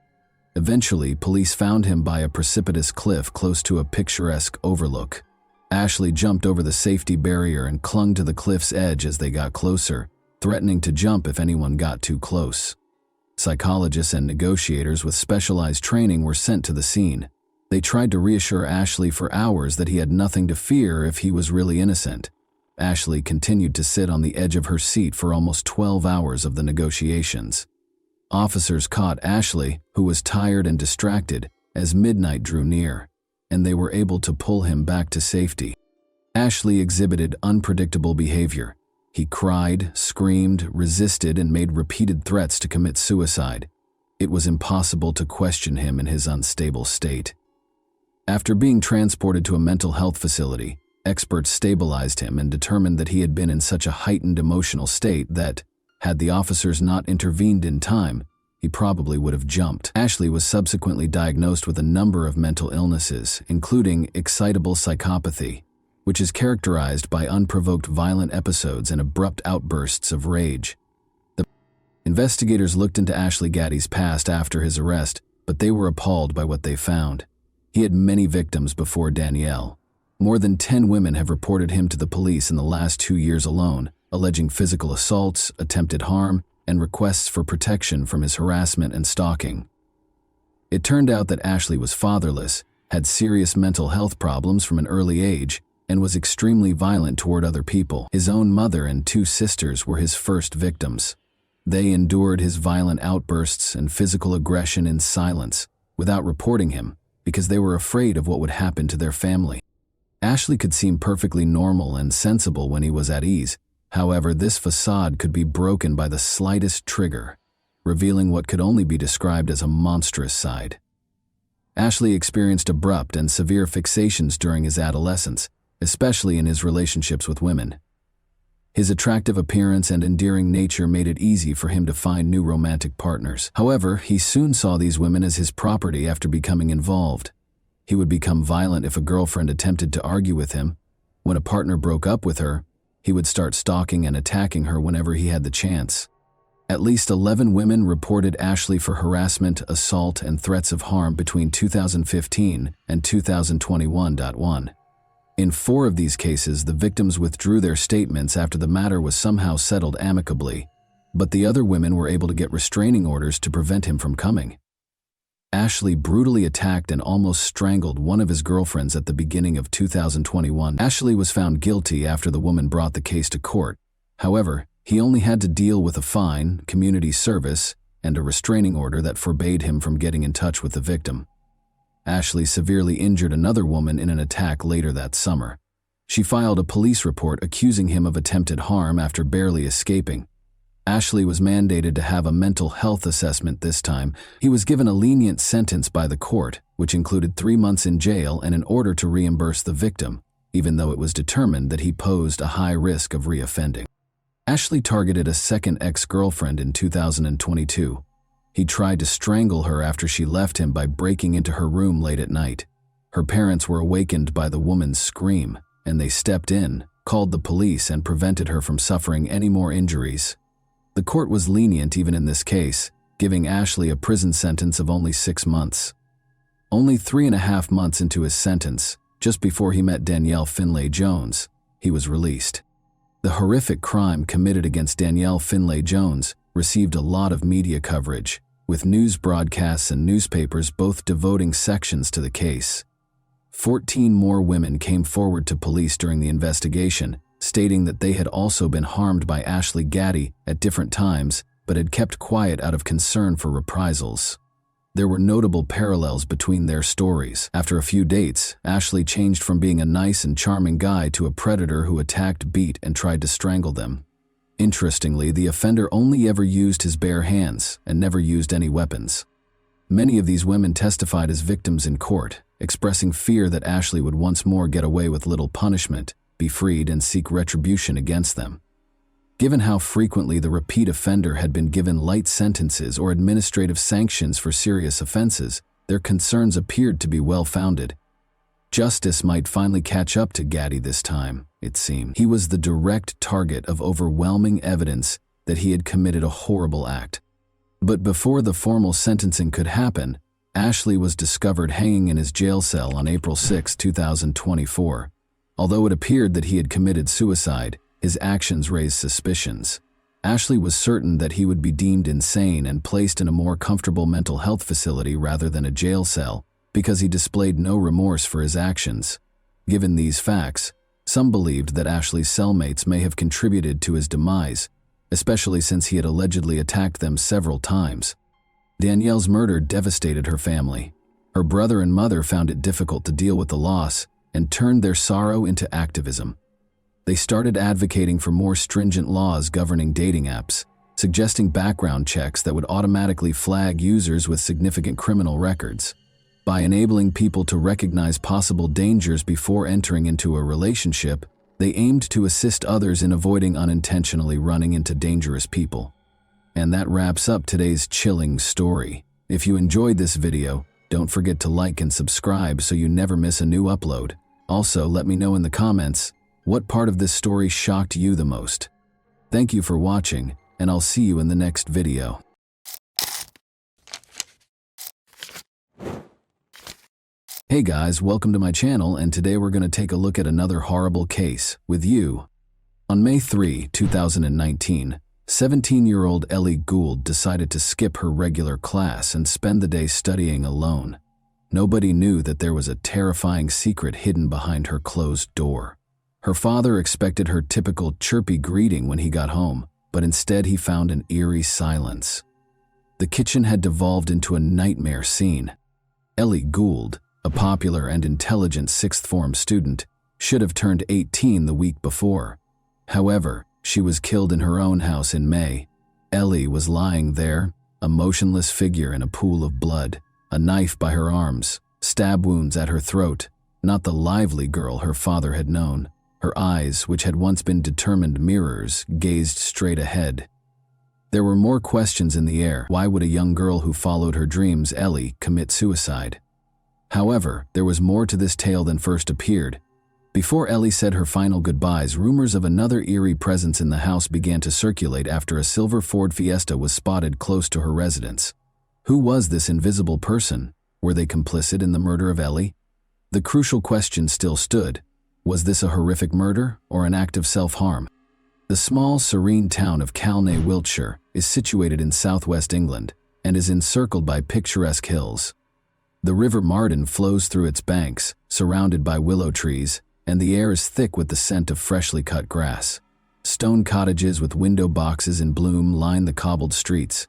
Eventually, police found him by a precipitous cliff close to a picturesque overlook. Ashley jumped over the safety barrier and clung to the cliff's edge as they got closer, threatening to jump if anyone got too close. Psychologists and negotiators with specialized training were sent to the scene. They tried to reassure Ashley for hours that he had nothing to fear if he was really innocent. Ashley continued to sit on the edge of her seat for almost 12 hours of the negotiations. Officers caught Ashley, who was tired and distracted, as midnight drew near, and they were able to pull him back to safety. Ashley exhibited unpredictable behavior. He cried, screamed, resisted, and made repeated threats to commit suicide. It was impossible to question him in his unstable state. After being transported to a mental health facility, experts stabilized him and determined that he had been in such a heightened emotional state that, had the officers not intervened in time, he probably would have jumped. Ashley was subsequently diagnosed with a number of mental illnesses, including excitable psychopathy, which is characterized by unprovoked violent episodes and abrupt outbursts of rage. The investigators looked into Ashley Gaddy's past after his arrest, but they were appalled by what they found. He had many victims before Danielle. More than 10 women have reported him to the police in the last 2 years alone, alleging physical assaults, attempted harm, and requests for protection from his harassment and stalking. It turned out that Ashley was fatherless, had serious mental health problems from an early age, and was extremely violent toward other people. His own mother and 2 sisters were his first victims. They endured his violent outbursts and physical aggression in silence, without reporting him, because they were afraid of what would happen to their family. Ashley could seem perfectly normal and sensible when he was at ease. However, this facade could be broken by the slightest trigger, revealing what could only be described as a monstrous side. Ashley experienced abrupt and severe fixations during his adolescence, especially in his relationships with women. His attractive appearance and endearing nature made it easy for him to find new romantic partners. However, he soon saw these women as his property after becoming involved. He would become violent if a girlfriend attempted to argue with him. When a partner broke up with her, he would start stalking and attacking her whenever he had the chance. At least 11 women reported Ashley for harassment, assault, and threats of harm between 2015 and 2021. In 4 of these cases, the victims withdrew their statements after the matter was somehow settled amicably, but the other women were able to get restraining orders to prevent him from coming. Ashley brutally attacked and almost strangled one of his girlfriends at the beginning of 2021. Ashley was found guilty after the woman brought the case to court. However, he only had to deal with a fine, community service, and a restraining order that forbade him from getting in touch with the victim. Ashley severely injured another woman in an attack later that summer. She filed a police report accusing him of attempted harm after barely escaping. Ashley was mandated to have a mental health assessment this time. He was given a lenient sentence by the court, which included 3 months in jail and an order to reimburse the victim, even though it was determined that he posed a high risk of reoffending. Ashley targeted a second ex-girlfriend in 2022. He tried to strangle her after she left him by breaking into her room late at night. Her parents were awakened by the woman's scream, and they stepped in, called the police, and prevented her from suffering any more injuries. The court was lenient even in this case, giving Ashley a prison sentence of only 6 months. Only 3.5 months into his sentence, just before he met Danielle Finlay Jones, he was released. The horrific crime committed against Danielle Finlay Jones received a lot of media coverage, with news broadcasts and newspapers both devoting sections to the case. 14 more women came forward to police during the investigation, stating that they had also been harmed by Ashley Gaddy at different times, but had kept quiet out of concern for reprisals. There were notable parallels between their stories. After a few dates, Ashley changed from being a nice and charming guy to a predator who attacked, beat, and tried to strangle them. Interestingly, the offender only ever used his bare hands and never used any weapons. Many of these women testified as victims in court, expressing fear that Ashley would once more get away with little punishment, be freed, and seek retribution against them. Given how frequently the repeat offender had been given light sentences or administrative sanctions for serious offenses, their concerns appeared to be well-founded. Justice might finally catch up to Gaddy this time, it seemed. He was the direct target of overwhelming evidence that he had committed a horrible act. But before the formal sentencing could happen, Ashley was discovered hanging in his jail cell on April 6, 2024. Although it appeared that he had committed suicide, his actions raised suspicions. Ashley was certain that he would be deemed insane and placed in a more comfortable mental health facility rather than a jail cell, because he displayed no remorse for his actions. Given these facts, some believed that Ashley's cellmates may have contributed to his demise, especially since he had allegedly attacked them several times. Danielle's murder devastated her family. Her brother and mother found it difficult to deal with the loss and turned their sorrow into activism. They started advocating for more stringent laws governing dating apps, suggesting background checks that would automatically flag users with significant criminal records. By enabling people to recognize possible dangers before entering into a relationship, they aimed to assist others in avoiding unintentionally running into dangerous people. And that wraps up today's chilling story. If you enjoyed this video, don't forget to like and subscribe so you never miss a new upload. Also, let me know in the comments, what part of this story shocked you the most? Thank you for watching, and I'll see you in the next video. Hey guys, welcome to my channel, and today we're going to take a look at another horrible case with you. On May 3, 2019, 17-year-old Ellie Gould decided to skip her regular class and spend the day studying alone. Nobody knew that there was a terrifying secret hidden behind her closed door. Her father expected her typical chirpy greeting when he got home, but instead he found an eerie silence. The kitchen had devolved into a nightmare scene. Ellie Gould, a popular and intelligent sixth-form student, should have turned 18 the week before. However, she was killed in her own house in May. Ellie was lying there, a motionless figure in a pool of blood, a knife by her arms, stab wounds at her throat, not the lively girl her father had known. Her eyes, which had once been determined mirrors, gazed straight ahead. There were more questions in the air. Why would a young girl who followed her dreams, Ellie, commit suicide? However, there was more to this tale than first appeared. Before Ellie said her final goodbyes, rumors of another eerie presence in the house began to circulate after a silver Ford Fiesta was spotted close to her residence. Who was this invisible person? Were they complicit in the murder of Ellie? The crucial question still stood. Was this a horrific murder or an act of self-harm? The small, serene town of Calne, Wiltshire, is situated in southwest England and is encircled by picturesque hills. The River Marden flows through its banks, surrounded by willow trees, and the air is thick with the scent of freshly cut grass. Stone cottages with window boxes in bloom line the cobbled streets.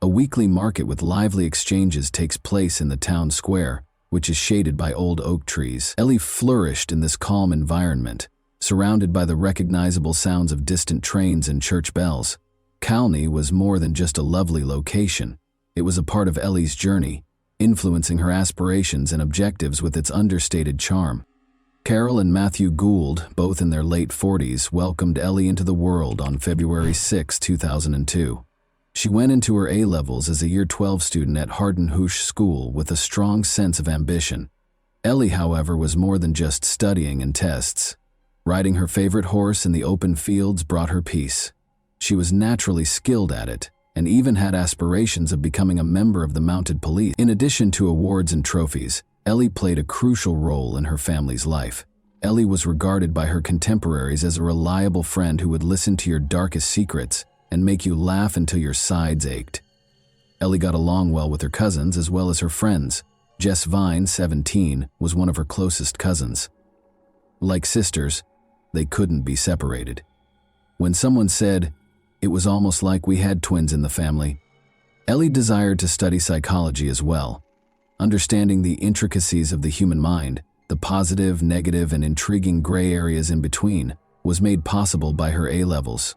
A weekly market with lively exchanges takes place in the town square, which is shaded by old oak trees. Ellie flourished in this calm environment, surrounded by the recognizable sounds of distant trains and church bells. Calne was more than just a lovely location. It was a part of Ellie's journey, influencing her aspirations and objectives with its understated charm. Carol and Matthew Gould, both in their late 40s, welcomed Ellie into the world on February 6, 2002. She went into her A-levels as a Year 12 student at Hardenhoosh School with a strong sense of ambition. Ellie, however, was more than just studying and tests. Riding her favorite horse in the open fields brought her peace. She was naturally skilled at it, and even had aspirations of becoming a member of the mounted police. In addition to awards and trophies, Ellie played a crucial role in her family's life. Ellie was regarded by her contemporaries as a reliable friend who would listen to your darkest secrets and make you laugh until your sides ached. Ellie got along well with her cousins as well as her friends. Jess Vine, 17, was one of her closest cousins. Like sisters, they couldn't be separated. When someone said, "It was almost like we had twins in the family," Ellie desired to study psychology as well. Understanding the intricacies of the human mind, the positive, negative, and intriguing gray areas in between, was made possible by her A-levels.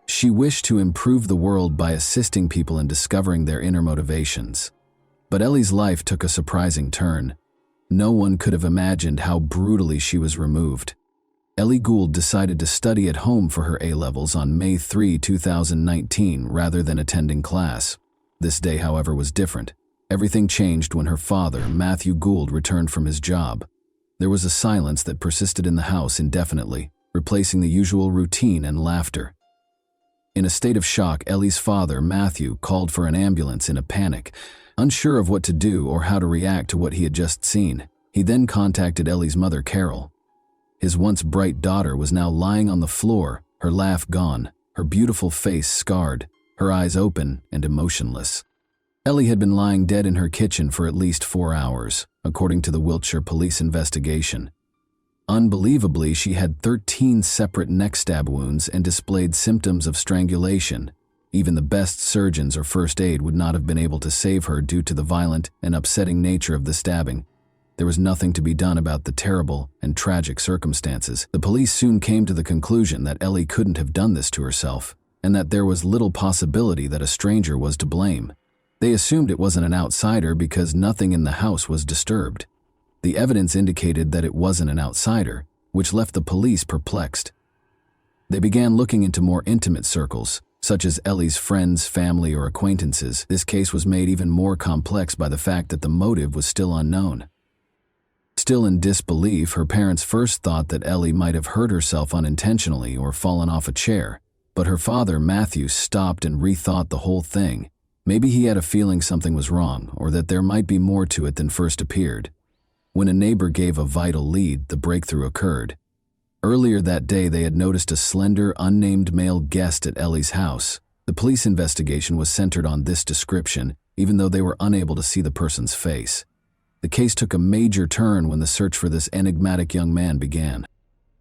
She wished to improve the world by assisting people in discovering their inner motivations. But Ellie's life took a surprising turn. No one could have imagined how brutally she was removed. Ellie Gould decided to study at home for her A-levels on May 3, 2019, rather than attending class. This day, however, was different. Everything changed when her father, Matthew Gould, returned from his job. There was a silence that persisted in the house indefinitely, replacing the usual routine and laughter. In a state of shock, Ellie's father, Matthew, called for an ambulance in a panic, unsure of what to do or how to react to what he had just seen. He then contacted Ellie's mother, Carol. His once bright daughter was now lying on the floor, her laugh gone, her beautiful face scarred, her eyes open and emotionless. Ellie had been lying dead in her kitchen for at least 4 hours, according to the Wiltshire police investigation. Unbelievably, she had 13 separate neck stab wounds and displayed symptoms of strangulation. Even the best surgeons or first aid would not have been able to save her due to the violent and upsetting nature of the stabbing. There was nothing to be done about the terrible and tragic circumstances. The police soon came to the conclusion that Ellie couldn't have done this to herself, and that there was little possibility that a stranger was to blame. They assumed it wasn't an outsider because nothing in the house was disturbed. The evidence indicated that it wasn't an outsider, which left the police perplexed. They began looking into more intimate circles, such as Ellie's friends, family, or acquaintances. This case was made even more complex by the fact that the motive was still unknown. Still in disbelief, her parents first thought that Ellie might have hurt herself unintentionally or fallen off a chair, but her father, Matthew, stopped and rethought the whole thing. Maybe he had a feeling something was wrong, or that there might be more to it than first appeared. When a neighbor gave a vital lead, the breakthrough occurred. Earlier that day, they had noticed a slender, unnamed male guest at Ellie's house. The police investigation was centered on this description, even though they were unable to see the person's face. The case took a major turn when the search for this enigmatic young man began.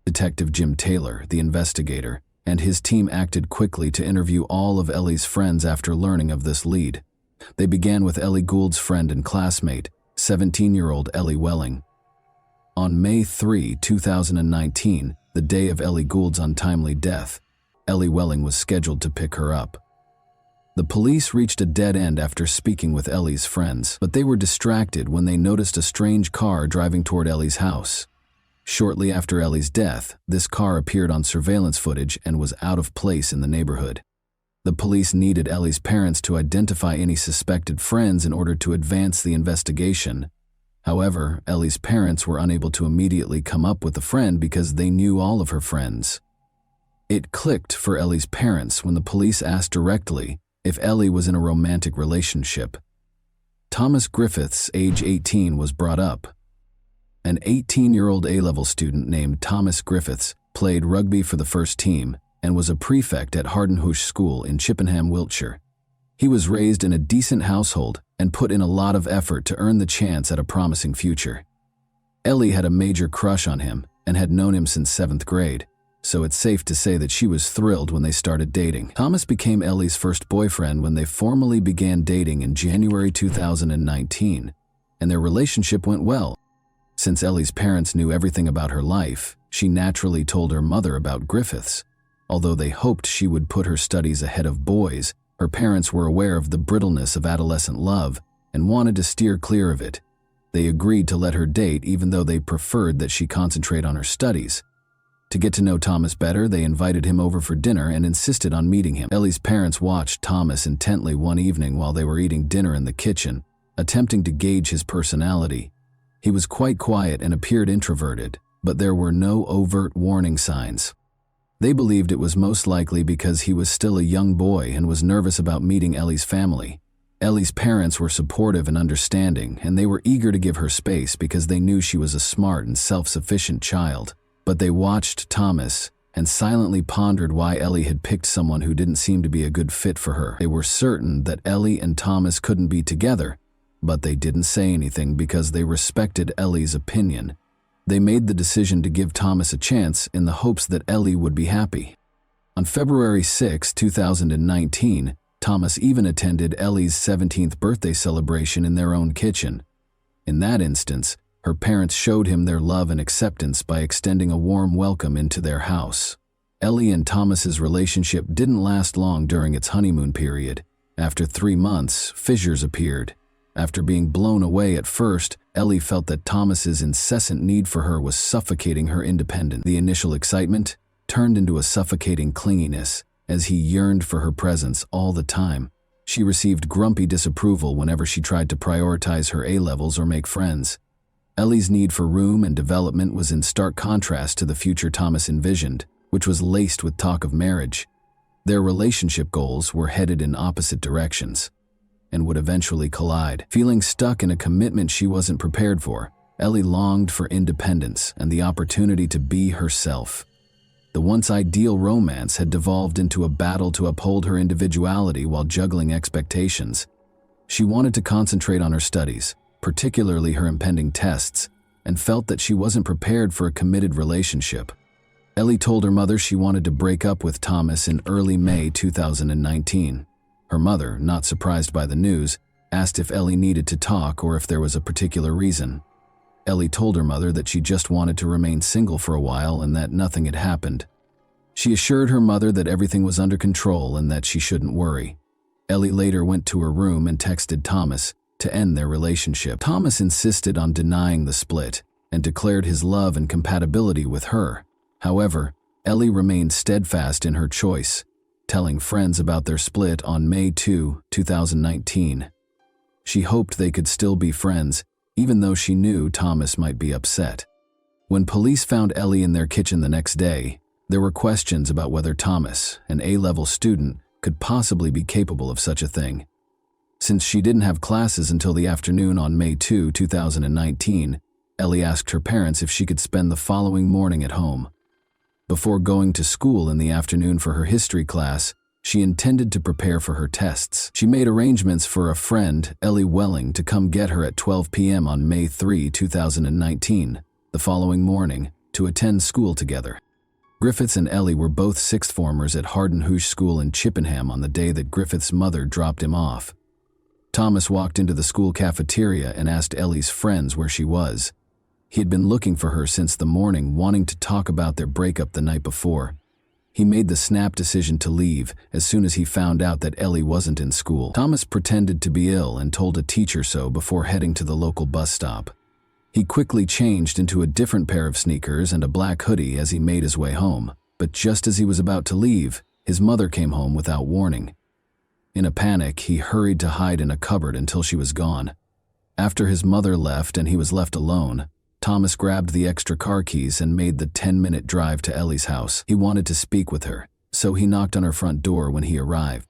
Detective Jim Taylor, the investigator, and his team acted quickly to interview all of Ellie's friends after learning of this lead. They began with Ellie Gould's friend and classmate, 17-year-old Ellie Welling. On May 3, 2019, the day of Ellie Gould's untimely death, Ellie Welling was scheduled to pick her up. The police reached a dead end after speaking with Ellie's friends, but they were distracted when they noticed a strange car driving toward Ellie's house. Shortly after Ellie's death, this car appeared on surveillance footage and was out of place in the neighborhood. The police needed Ellie's parents to identify any suspected friends in order to advance the investigation. However, Ellie's parents were unable to immediately come up with a friend because they knew all of her friends. It clicked for Ellie's parents when the police asked directly if Ellie was in a romantic relationship. Thomas Griffiths, age 18, was brought up. An 18-year-old A-level student named Thomas Griffiths played rugby for the first team and was a prefect at Hardenhush School in Chippenham, Wiltshire. He was raised in a decent household and put in a lot of effort to earn the chance at a promising future. Ellie had a major crush on him and had known him since 7th grade, so it's safe to say that she was thrilled when they started dating. Thomas became Ellie's first boyfriend when they formally began dating in January 2019, and their relationship went well. Since Ellie's parents knew everything about her life, she naturally told her mother about Griffiths. Although they hoped she would put her studies ahead of boys, her parents were aware of the brittleness of adolescent love and wanted to steer clear of it. They agreed to let her date even though they preferred that she concentrate on her studies. To get to know Thomas better, they invited him over for dinner and insisted on meeting him. Ellie's parents watched Thomas intently one evening while they were eating dinner in the kitchen, attempting to gauge his personality. He was quite quiet and appeared introverted, but there were no overt warning signs. They believed it was most likely because he was still a young boy and was nervous about meeting Ellie's family. Ellie's parents were supportive and understanding, and they were eager to give her space because they knew she was a smart and self-sufficient child. But they watched Thomas and silently pondered why Ellie had picked someone who didn't seem to be a good fit for her. They were certain that Ellie and Thomas couldn't be together, but they didn't say anything because they respected Ellie's opinion. They made the decision to give Thomas a chance in the hopes that Ellie would be happy. On February 6, 2019, Thomas even attended Ellie's 17th birthday celebration in their own kitchen. In that instance, her parents showed him their love and acceptance by extending a warm welcome into their house. Ellie and Thomas's relationship didn't last long during its honeymoon period. After 3 months, fissures appeared. After being blown away at first, Ellie felt that Thomas's incessant need for her was suffocating her independence. The initial excitement turned into a suffocating clinginess as he yearned for her presence all the time. She received grumpy disapproval whenever she tried to prioritize her A-levels or make friends. Ellie's need for room and development was in stark contrast to the future Thomas envisioned, which was laced with talk of marriage. Their relationship goals were headed in opposite directions and would eventually collide. Feeling stuck in a commitment she wasn't prepared for, Ellie longed for independence and the opportunity to be herself. The once ideal romance had devolved into a battle to uphold her individuality while juggling expectations. She wanted to concentrate on her studies, particularly her impending tests, and felt that she wasn't prepared for a committed relationship. Ellie told her mother she wanted to break up with Thomas in early May 2019. Her mother, not surprised by the news, asked if Ellie needed to talk or if there was a particular reason. Ellie told her mother that she just wanted to remain single for a while and that nothing had happened. She assured her mother that everything was under control and that she shouldn't worry. Ellie later went to her room and texted Thomas to end their relationship. Thomas insisted on denying the split and declared his love and compatibility with her. However, Ellie remained steadfast in her choice, telling friends about their split on May 2, 2019. She hoped they could still be friends, even though she knew Thomas might be upset. When police found Ellie in their kitchen the next day, there were questions about whether Thomas, an A-level student, could possibly be capable of such a thing. Since she didn't have classes until the afternoon on May 2, 2019, Ellie asked her parents if she could spend the following morning at home. Before going to school in the afternoon for her history class, she intended to prepare for her tests. She made arrangements for a friend, Ellie Welling, to come get her at 12 p.m. on May 3, 2019, the following morning, to attend school together. Griffiths and Ellie were both sixth formers at Hardenhush School in Chippenham on the day that Griffiths' mother dropped him off. Thomas walked into the school cafeteria and asked Ellie's friends where she was. He had been looking for her since the morning, wanting to talk about their breakup the night before. He made the snap decision to leave as soon as he found out that Ellie wasn't in school. Thomas pretended to be ill and told a teacher so before heading to the local bus stop. He quickly changed into a different pair of sneakers and a black hoodie as he made his way home, but just as he was about to leave, his mother came home without warning. In a panic, he hurried to hide in a cupboard until she was gone. After his mother left and he was left alone, Thomas grabbed the extra car keys and made the 10-minute drive to Ellie's house. He wanted to speak with her, so he knocked on her front door when he arrived.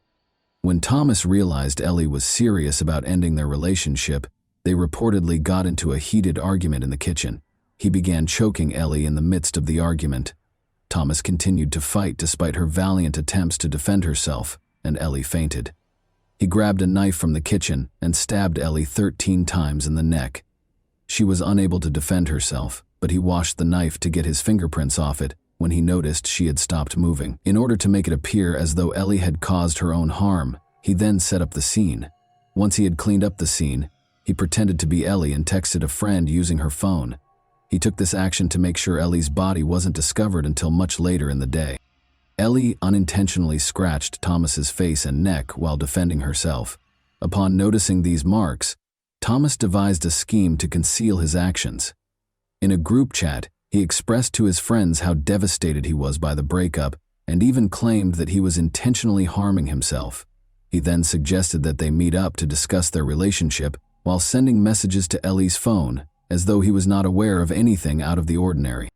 When Thomas realized Ellie was serious about ending their relationship, they reportedly got into a heated argument in the kitchen. He began choking Ellie in the midst of the argument. Thomas continued to fight despite her valiant attempts to defend herself, and Ellie fainted. He grabbed a knife from the kitchen and stabbed Ellie 13 times in the neck. She was unable to defend herself, but he washed the knife to get his fingerprints off it when he noticed she had stopped moving. In order to make it appear as though Ellie had caused her own harm, he then set up the scene. Once he had cleaned up the scene, he pretended to be Ellie and texted a friend using her phone. He took this action to make sure Ellie's body wasn't discovered until much later in the day. Ellie unintentionally scratched Thomas's face and neck while defending herself. Upon noticing these marks, Thomas devised a scheme to conceal his actions. In a group chat, he expressed to his friends how devastated he was by the breakup and even claimed that he was intentionally harming himself. He then suggested that they meet up to discuss their relationship while sending messages to Ellie's phone, as though he was not aware of anything out of the ordinary.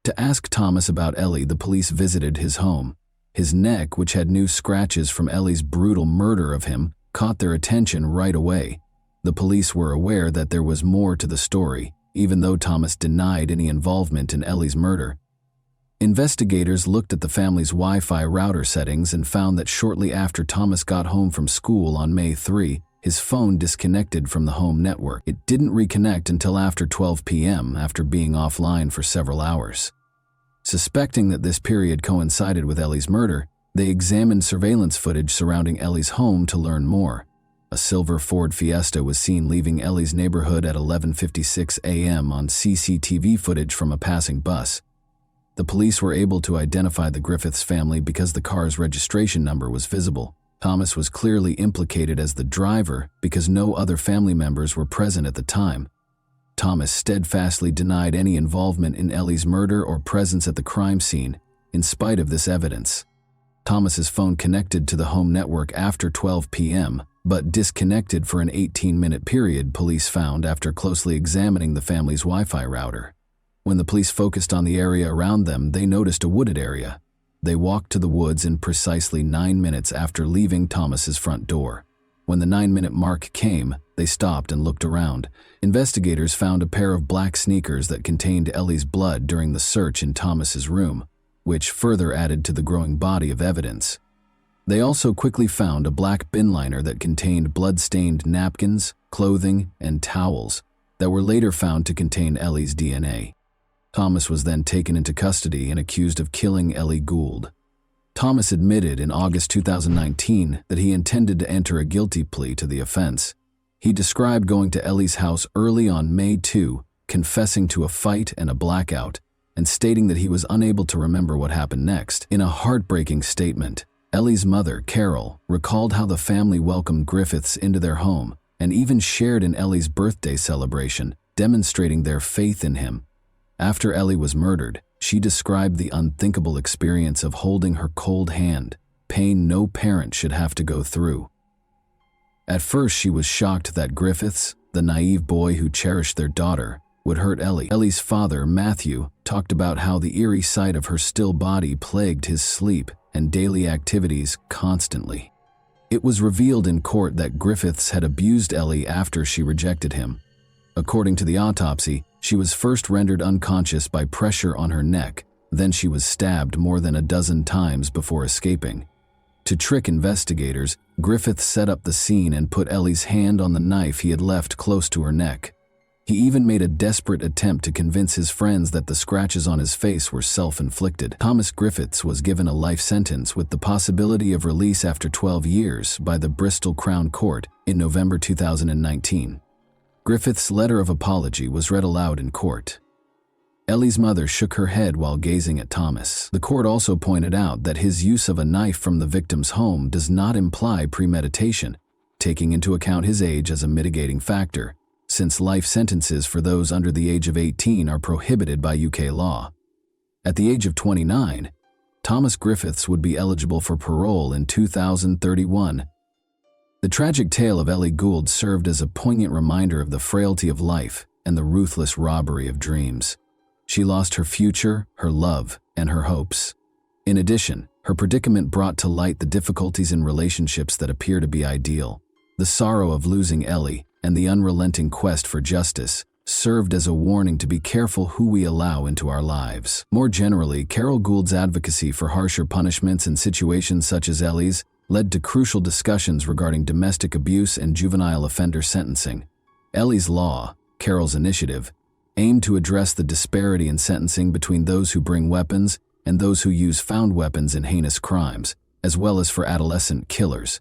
To ask Thomas about Ellie, the police visited his home. His neck, which had new scratches from Ellie's brutal murder of him, caught their attention right away. The police were aware that there was more to the story, even though Thomas denied any involvement in Ellie's murder. Investigators looked at the family's Wi-Fi router settings and found that shortly after Thomas got home from school on May 3, his phone disconnected from the home network. It didn't reconnect until after 12 p.m. after being offline for several hours. Suspecting that this period coincided with Ellie's murder, they examined surveillance footage surrounding Ellie's home to learn more. A silver Ford Fiesta was seen leaving Ellie's neighborhood at 11:56 a.m. on CCTV footage from a passing bus. The police were able to identify the Griffiths family because the car's registration number was visible. Thomas was clearly implicated as the driver because no other family members were present at the time. Thomas steadfastly denied any involvement in Ellie's murder or presence at the crime scene, in spite of this evidence. Thomas's phone connected to the home network after 12 p.m., but disconnected for an 18-minute period, police found after closely examining the family's Wi-Fi router. When the police focused on the area around them, they noticed a wooded area. They walked to the woods in precisely 9 minutes after leaving Thomas's front door. When the 9-minute mark came, they stopped and looked around. Investigators found a pair of black sneakers that contained Ellie's blood during the search in Thomas's room, which further added to the growing body of evidence. They also quickly found a black bin liner that contained blood-stained napkins, clothing, and towels that were later found to contain Ellie's DNA. Thomas was then taken into custody and accused of killing Ellie Gould. Thomas admitted in August 2019 that he intended to enter a guilty plea to the offense. He described going to Ellie's house early on May 2, confessing to a fight and a blackout, and stating that he was unable to remember what happened next. In a heartbreaking statement, Ellie's mother, Carol, recalled how the family welcomed Griffiths into their home and even shared in Ellie's birthday celebration, demonstrating their faith in him. After Ellie was murdered, she described the unthinkable experience of holding her cold hand, pain no parent should have to go through. At first, she was shocked that Griffiths, the naive boy who cherished their daughter, would hurt Ellie. Ellie's father, Matthew, talked about how the eerie sight of her still body plagued his sleep and daily activities constantly. It was revealed in court that Griffiths had abused Ellie after she rejected him. According to the autopsy, she was first rendered unconscious by pressure on her neck, then she was stabbed more than a dozen times before escaping. To trick investigators, Griffith set up the scene and put Ellie's hand on the knife he had left close to her neck. He even made a desperate attempt to convince his friends that the scratches on his face were self-inflicted. Thomas Griffiths was given a life sentence with the possibility of release after 12 years by the Bristol Crown Court in November 2019. Griffith's letter of apology was read aloud in court. Ellie's mother shook her head while gazing at Thomas. The court also pointed out that his use of a knife from the victim's home does not imply premeditation, taking into account his age as a mitigating factor, since life sentences for those under the age of 18 are prohibited by UK law. At the age of 29, Thomas Griffiths would be eligible for parole in 2031. The tragic tale of Ellie Gould served as a poignant reminder of the frailty of life and the ruthless robbery of dreams. She lost her future, her love, and her hopes. In addition, her predicament brought to light the difficulties in relationships that appear to be ideal. The sorrow of losing Ellie and the unrelenting quest for justice served as a warning to be careful who we allow into our lives. More generally, Carol Gould's advocacy for harsher punishments in situations such as Ellie's led to crucial discussions regarding domestic abuse and juvenile offender sentencing. Ellie's law, Carol's initiative, aimed to address the disparity in sentencing between those who bring weapons and those who use found weapons in heinous crimes, as well as for adolescent killers.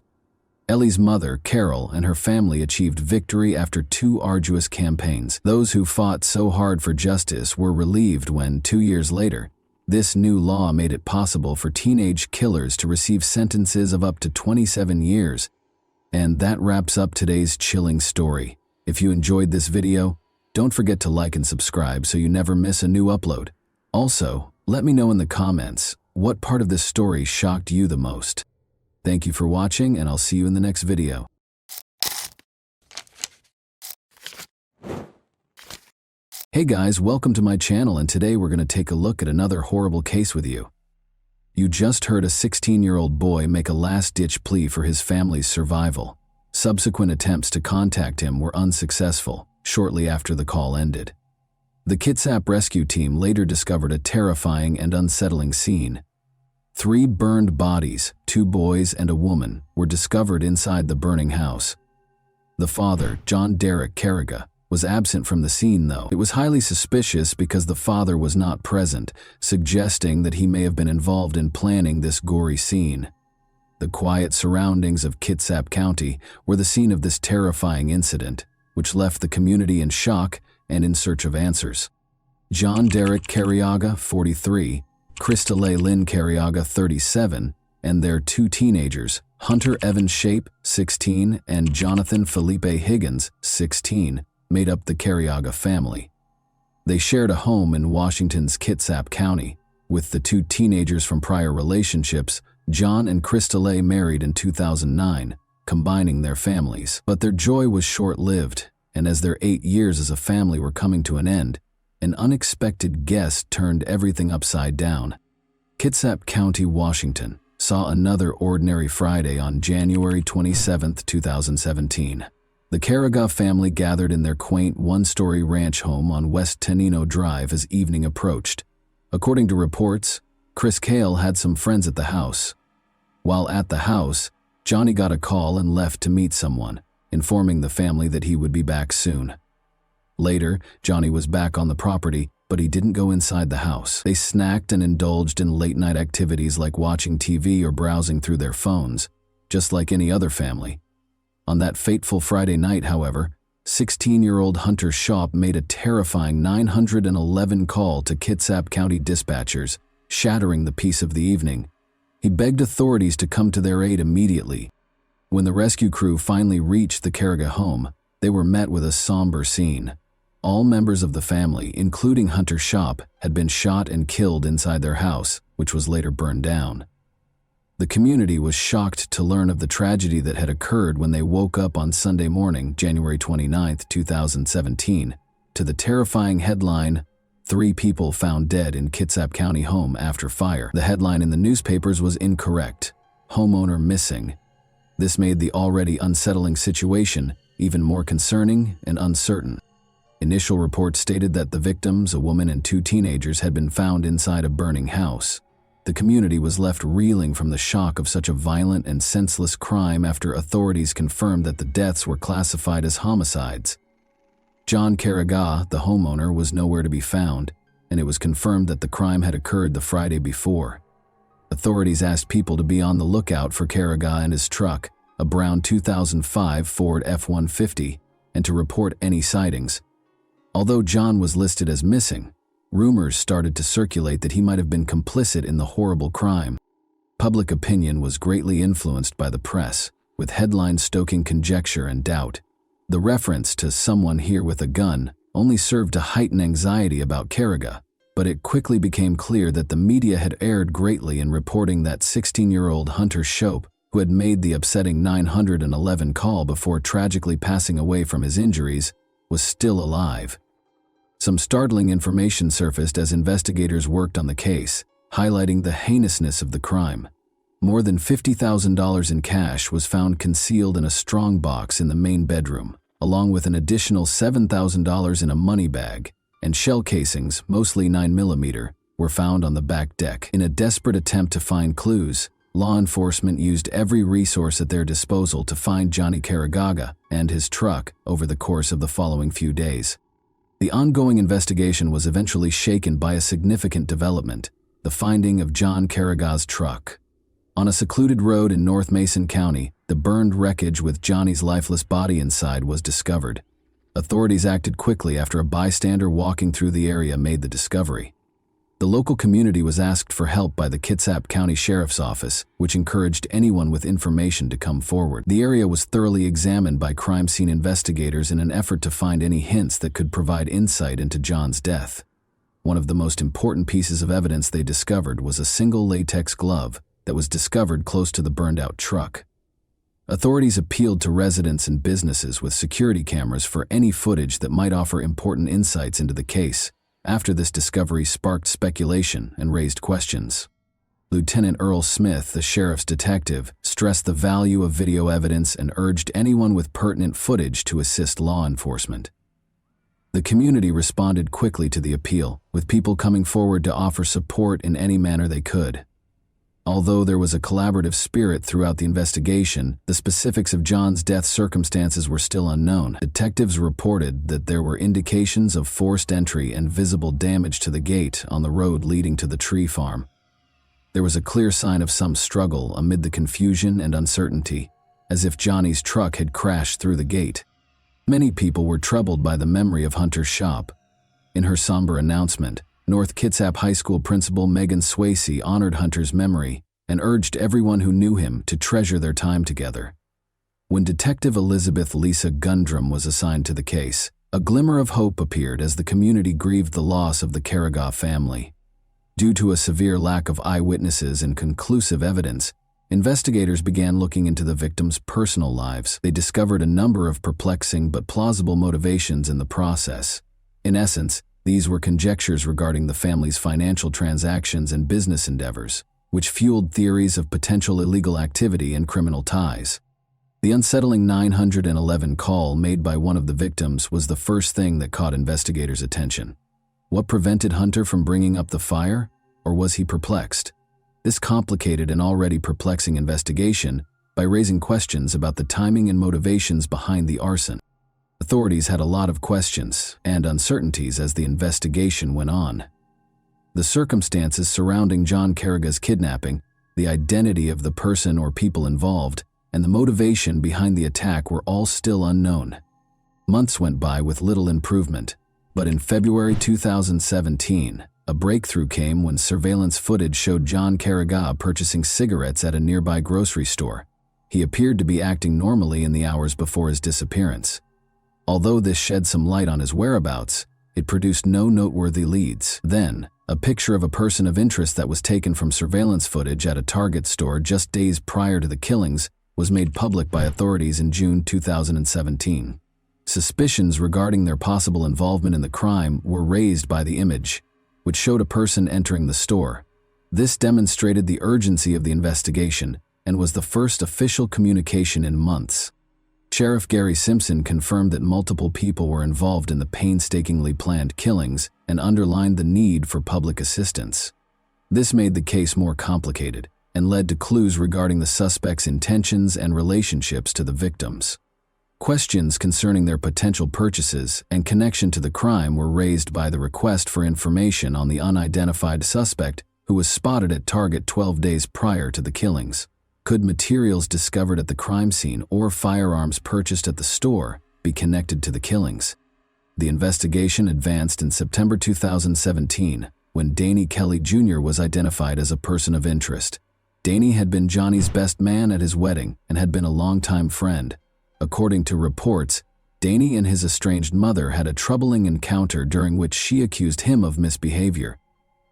Ellie's mother, Carol, and her family achieved victory after 2 arduous campaigns. Those who fought so hard for justice were relieved when, 2 years later, this new law made it possible for teenage killers to receive sentences of up to 27 years. And that wraps up today's chilling story. If you enjoyed this video, don't forget to like and subscribe so you never miss a new upload. Also, let me know in the comments what part of this story shocked you the most. Thank you for watching, and I'll see you in the next video. Hey guys, welcome to my channel, and today we're going to take a look at another horrible case with you. You just heard a 16-year-old boy make a last-ditch plea for his family's survival. Subsequent attempts to contact him were unsuccessful shortly after the call ended. The Kitsap rescue team later discovered a terrifying and unsettling scene. 3 burned bodies, 2 boys and a woman, were discovered inside the burning house. The father, John Derek Carriga, was absent from the scene though. It was highly suspicious because the father was not present, suggesting that he may have been involved in planning this gory scene. The quiet surroundings of Kitsap County were the scene of this terrifying incident, which left the community in shock and in search of answers. John Derek Carriaga, 43, Crystal Lynn Carriaga, 37, and their 2 teenagers, Hunter Evan Shape, 16, and Jonathan Felipe Higgins, 16, made up the Carriaga family. They shared a home in Washington's Kitsap County, with the 2 teenagers from prior relationships. John and Crystal married in 2009, combining their families. But their joy was short-lived, and as their 8 years as a family were coming to an end, an unexpected guest turned everything upside down. Kitsap County, Washington, saw another ordinary Friday on January 27, 2017. The Carriga family gathered in their quaint 1-story ranch home on West Tenino Drive as evening approached. According to reports, Chris Cale had some friends at the house. While at the house, Johnny got a call and left to meet someone, informing the family that he would be back soon. Later, Johnny was back on the property, but he didn't go inside the house. They snacked and indulged in late-night activities like watching TV or browsing through their phones, just like any other family. On that fateful Friday night, however, 16-year-old Hunter Shape made a terrifying 911 call to Kitsap County dispatchers, shattering the peace of the evening. He begged authorities to come to their aid immediately. When the rescue crew finally reached the Carriga home, they were met with a somber scene. All members of the family, including Hunter Shape, had been shot and killed inside their house, which was later burned down. The community was shocked to learn of the tragedy that had occurred when they woke up on Sunday morning, January 29, 2017, to the terrifying headline, 3 people found dead in Kitsap County home after fire. The headline in the newspapers was incorrect. Homeowner missing. This made the already unsettling situation even more concerning and uncertain. Initial reports stated that the victims, a woman and 2 teenagers, had been found inside a burning house. The community was left reeling from the shock of such a violent and senseless crime after authorities confirmed that the deaths were classified as homicides. John Carriga, the homeowner, was nowhere to be found, and it was confirmed that the crime had occurred the Friday before. Authorities asked people to be on the lookout for Carriga and his truck, a brown 2005 Ford F-150, and to report any sightings. Although John was listed as missing, rumors started to circulate that he might have been complicit in the horrible crime. Public opinion was greatly influenced by the press, with headlines stoking conjecture and doubt. The reference to someone here with a gun only served to heighten anxiety about Carriga, but it quickly became clear that the media had erred greatly in reporting that 16-year-old Hunter Shape, who had made the upsetting 911 call before tragically passing away from his injuries, was still alive. Some startling information surfaced as investigators worked on the case, highlighting the heinousness of the crime. More than $50,000 in cash was found concealed in a strong box in the main bedroom. along with an additional $7,000 in a money bag, and shell casings, mostly 9mm, were found on the back deck. In a desperate attempt to find clues, law enforcement used every resource at their disposal to find Johnny Caragaga and his truck over the course of the following few days. The ongoing investigation was eventually shaken by a significant development: the finding of John Caragaga's truck. On a secluded road in North Mason County, the burned wreckage with Johnny's lifeless body inside was discovered. Authorities acted quickly after a bystander walking through the area made the discovery. The local community was asked for help by the Kitsap County Sheriff's Office, which encouraged anyone with information to come forward. The area was thoroughly examined by crime scene investigators in an effort to find any hints that could provide insight into John's death. One of the most important pieces of evidence they discovered was a single latex glove that was discovered close to the burned-out truck. Authorities appealed to residents and businesses with security cameras for any footage that might offer important insights into the case. After this discovery sparked speculation and raised questions. Lieutenant Earl Smith, the sheriff's detective, stressed the value of video evidence and urged anyone with pertinent footage to assist law enforcement. The community responded quickly to the appeal, with people coming forward to offer support in any manner they could. Although there was a collaborative spirit throughout the investigation, the specifics of John's death circumstances were still unknown. Detectives reported that there were indications of forced entry and visible damage to the gate on the road leading to the tree farm. There was a clear sign of some struggle amid the confusion and uncertainty, as if Johnny's truck had crashed through the gate. Many people were troubled by the memory of Hunter's shop. In her somber announcement, North Kitsap High School Principal Megan Swayze honored Hunter's memory and urged everyone who knew him to treasure their time together. When Detective Elizabeth Lisa Gundrum was assigned to the case, a glimmer of hope appeared as the community grieved the loss of the Caragaga family. Due to a severe lack of eyewitnesses and conclusive evidence, investigators began looking into the victims' personal lives. They discovered a number of perplexing but plausible motivations in the process. In essence, these were conjectures regarding the family's financial transactions and business endeavors, which fueled theories of potential illegal activity and criminal ties. The unsettling 911 call made by one of the victims was the first thing that caught investigators' attention. What prevented Hunter from bringing up the fire, or was he perplexed? This complicated an already perplexing investigation by raising questions about the timing and motivations behind the arson. Authorities had a lot of questions and uncertainties as the investigation went on. The circumstances surrounding John Caragaga's kidnapping, the identity of the person or people involved, and the motivation behind the attack were all still unknown. Months went by with little improvement, but in February 2017, a breakthrough came when surveillance footage showed John Caragaga purchasing cigarettes at a nearby grocery store. He appeared to be acting normally in the hours before his disappearance. Although this shed some light on his whereabouts, it produced no noteworthy leads. Then, a picture of a person of interest that was taken from surveillance footage at a Target store just days prior to the killings was made public by authorities in June 2017. Suspicions regarding their possible involvement in the crime were raised by the image, which showed a person entering the store. This demonstrated the urgency of the investigation and was the first official communication in months. Sheriff Gary Simpson confirmed that multiple people were involved in the painstakingly planned killings and underlined the need for public assistance. This made the case more complicated and led to clues regarding the suspects' intentions and relationships to the victims. Questions concerning their potential purchases and connection to the crime were raised by the request for information on the unidentified suspect who was spotted at Target 12 days prior to the killings. Could materials discovered at the crime scene or firearms purchased at the store be connected to the killings? The investigation advanced in September 2017 when Danny Kelly Jr. was identified as a person of interest. Danny had been Johnny's best man at his wedding and had been a longtime friend. According to reports, Danny and his estranged mother had a troubling encounter during which she accused him of misbehavior.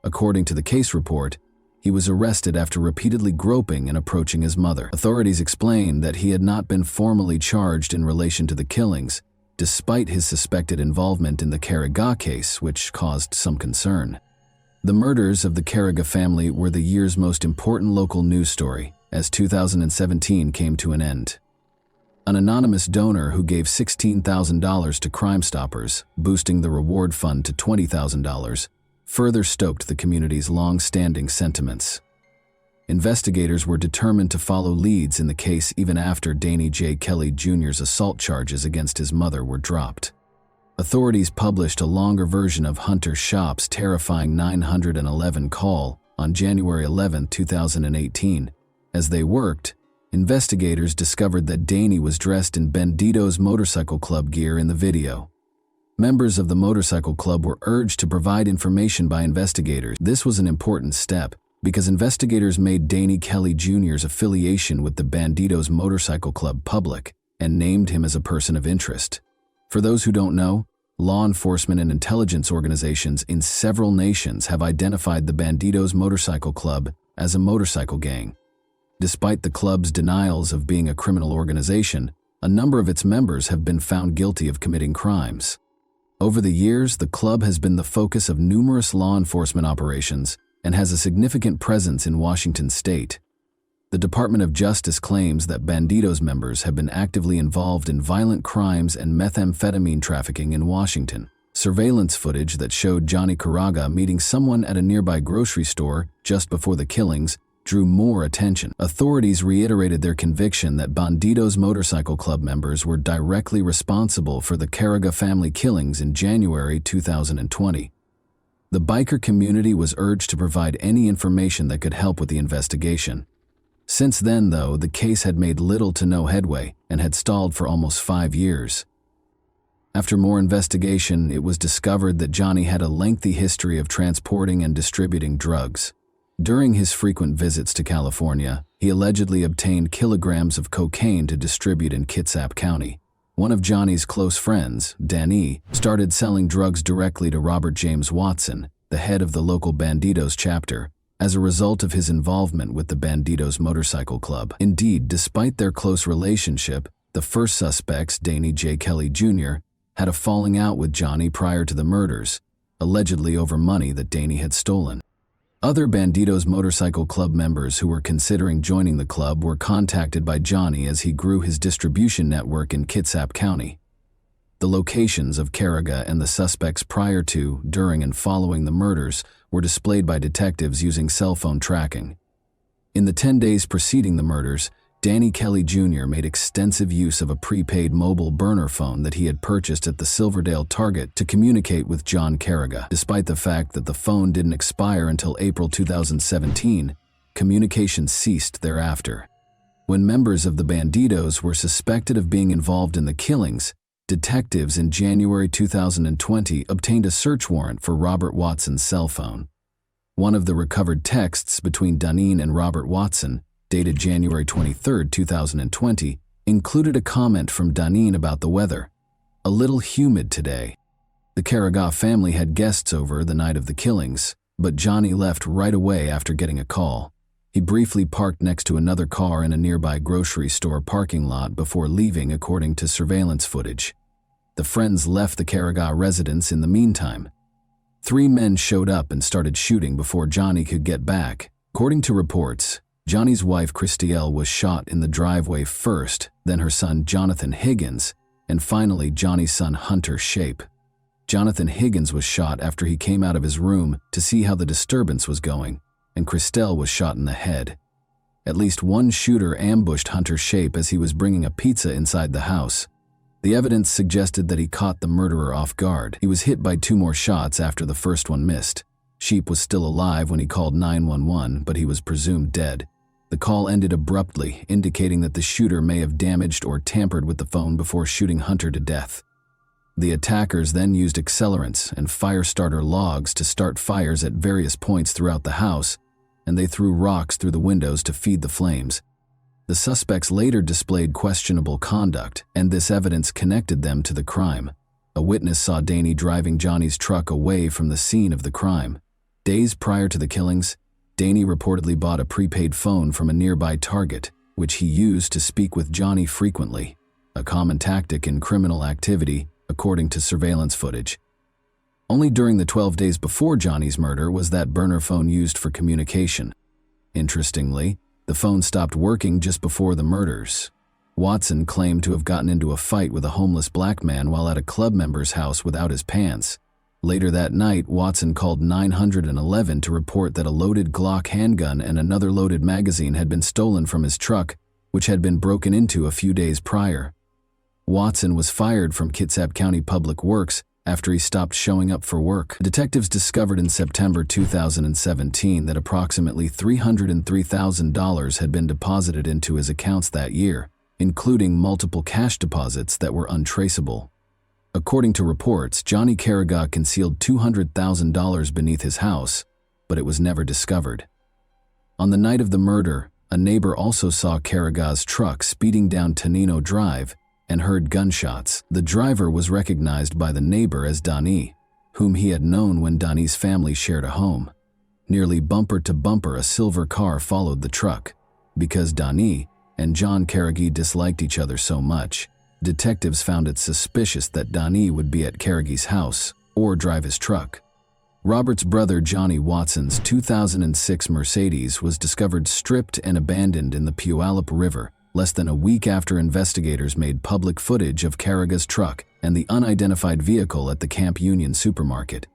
According to the case report, he was arrested after repeatedly groping and approaching his mother. Authorities explained that he had not been formally charged in relation to the killings, despite his suspected involvement in the Caragaga case, which caused some concern. The murders of the Caragaga family were the year's most important local news story, as 2017 came to an end. an anonymous donor who gave $16,000 to Crime Stoppers, boosting the reward fund to $20,000, further stoked the community's long-standing sentiments. Investigators were determined to follow leads in the case even after Danny J. Kelly Jr.'s assault charges against his mother were dropped. Authorities published a longer version of Hunter Shop's terrifying 911 call on January 11, 2018. As they worked, investigators discovered that Danny was dressed in Bandito's motorcycle club gear in the video. Members of the motorcycle club were urged to provide information by investigators. This was an important step because investigators made Danny Kelly Jr.'s affiliation with the Bandito's motorcycle club public and named him as a person of interest. For those who don't know, law enforcement and intelligence organizations in several nations have identified the Bandito's motorcycle club as a motorcycle gang. Despite the club's denials of being a criminal organization, a number of its members have been found guilty of committing crimes. Over the years, the club has been the focus of numerous law enforcement operations and has a significant presence in Washington state. The Department of Justice claims that Bandito's members have been actively involved in violent crimes and methamphetamine trafficking in Washington. Surveillance footage that showed Johnny Caraga meeting someone at a nearby grocery store just before the killings drew more attention. Authorities reiterated their conviction that Bandito's motorcycle club members were directly responsible for the Caraga family killings in January 2020. The biker community was urged to provide any information that could help with the investigation. Since then, though, the case had made little to no headway and had stalled for almost 5 years. After more investigation, it was discovered that Johnny had a lengthy history of transporting and distributing drugs. During his frequent visits to California, he allegedly obtained kilograms of cocaine to distribute in Kitsap County. One of Johnny's close friends, Danny, started selling drugs directly to Robert James Watson, the head of the local Banditos chapter, as a result of his involvement with the Banditos Motorcycle Club. Indeed, despite their close relationship, the first suspects, Danny J. Kelly Jr., had a falling out with Johnny prior to the murders, allegedly over money that Danny had stolen. Other Banditos Motorcycle Club members who were considering joining the club were contacted by Johnny as he grew his distribution network in Kitsap County. The locations of Caraga and the suspects prior to, during, and following the murders were displayed by detectives using cell phone tracking. In the 10 days preceding the murders, Danny Kelly Jr. made extensive use of a prepaid mobile burner phone that he had purchased at the Silverdale Target to communicate with John Caraga. Despite the fact that the phone didn't expire until April 2017, communication ceased thereafter. When members of the Banditos were suspected of being involved in the killings, detectives in January 2020 obtained a search warrant for Robert Watson's cell phone. One of the recovered texts between Duneen and Robert Watson, dated January 23, 2020, included a comment from Duneen about the weather. "A little humid today." The Caraga family had guests over the night of the killings, but Johnny left right away after getting a call. He briefly parked next to another car in a nearby grocery store parking lot before leaving, according to surveillance footage. The friends left the Caraga residence in the meantime. 3 men showed up and started shooting before Johnny could get back. According to reports, Johnny's wife Christielle was shot in the driveway first, then her son Jonathan Higgins, and finally Johnny's son Hunter Shape. Jonathan Higgins was shot after he came out of his room to see how the disturbance was going, and Christelle was shot in the head. At least one shooter ambushed Hunter Shape as he was bringing a pizza inside the house. The evidence suggested that he caught the murderer off guard. He was hit by 2 more shots after the first one missed. Sheep was still alive when he called 911, but he was presumed dead. The call ended abruptly, indicating that the shooter may have damaged or tampered with the phone before shooting Hunter to death. The attackers then used accelerants and fire starter logs to start fires at various points throughout the house, and they threw rocks through the windows to feed the flames. The suspects later displayed questionable conduct, and this evidence connected them to the crime. A witness saw Danny driving Johnny's truck away from the scene of the crime. Days prior to the killings, Danny reportedly bought a prepaid phone from a nearby Target, which he used to speak with Johnny frequently, a common tactic in criminal activity, according to surveillance footage. Only during the 12 days before Johnny's murder was that burner phone used for communication. Interestingly, the phone stopped working just before the murders. Watson claimed to have gotten into a fight with a homeless black man while at a club member's house without his pants. Later that night, Watson called 911 to report that a loaded Glock handgun and another loaded magazine had been stolen from his truck, which had been broken into a few days prior. Watson was fired from Kitsap County Public Works after he stopped showing up for work. Detectives discovered in September 2017 that approximately $303,000 had been deposited into his accounts that year, including multiple cash deposits that were untraceable. According to reports, Johnny Carragher concealed $200,000 beneath his house, but it was never discovered. On the night of the murder, a neighbor also saw Carragher's truck speeding down Tonino Drive and heard gunshots. The driver was recognized by the neighbor as Donnie, whom he had known when Donnie's family shared a home. Nearly bumper to bumper, a silver car followed the truck. Because Donnie and John Carragher disliked each other so much, detectives found it suspicious that Donnie would be at Carragher's house or drive his truck. Robert's brother Johnny Watson's 2006 Mercedes was discovered stripped and abandoned in the Puyallup River less than a week after investigators made public footage of Carragher's truck and the unidentified vehicle at the Camp Union supermarket.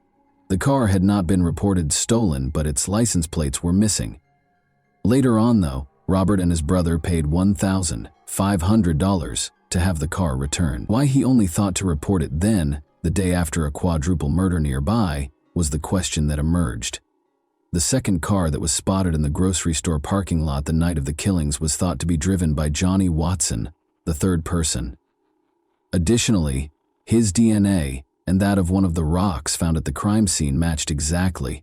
The car had not been reported stolen, but its license plates were missing. Later on, though, Robert and his brother paid $1,500 to have the car returned. Why he only thought to report it then, the day after a quadruple murder nearby, was the question that emerged. The second car that was spotted in the grocery store parking lot the night of the killings was thought to be driven by Johnny Watson, the third person. Additionally, his DNA and that of one of the rocks found at the crime scene matched exactly.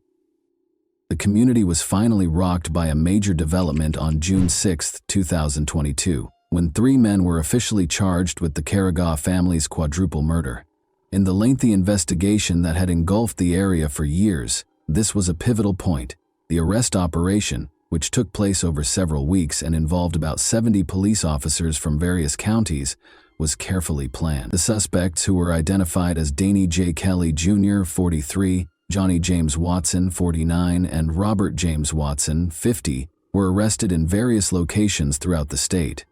The community was finally rocked by a major development on June 6, 2022, when 3 men were officially charged with the Carragher family's quadruple murder. In the lengthy investigation that had engulfed the area for years, this was a pivotal point. The arrest operation, which took place over several weeks and involved about 70 police officers from various counties, was carefully planned. The suspects, who were identified as Danny J. Kelly Jr., 43, Johnny James Watson, 49, and Robert James Watson, 50, were arrested in various locations throughout the state.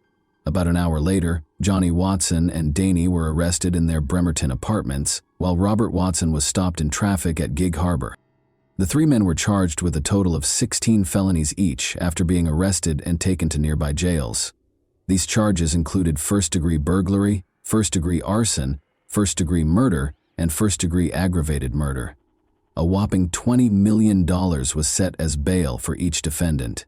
About an hour later, Johnny Watson and Danny were arrested in their Bremerton apartments, while Robert Watson was stopped in traffic at Gig Harbor. The 3 men were charged with a total of 16 felonies each after being arrested and taken to nearby jails. These charges included first-degree burglary, first-degree arson, first-degree murder, and first-degree aggravated murder. A whopping $20 million was set as bail for each defendant.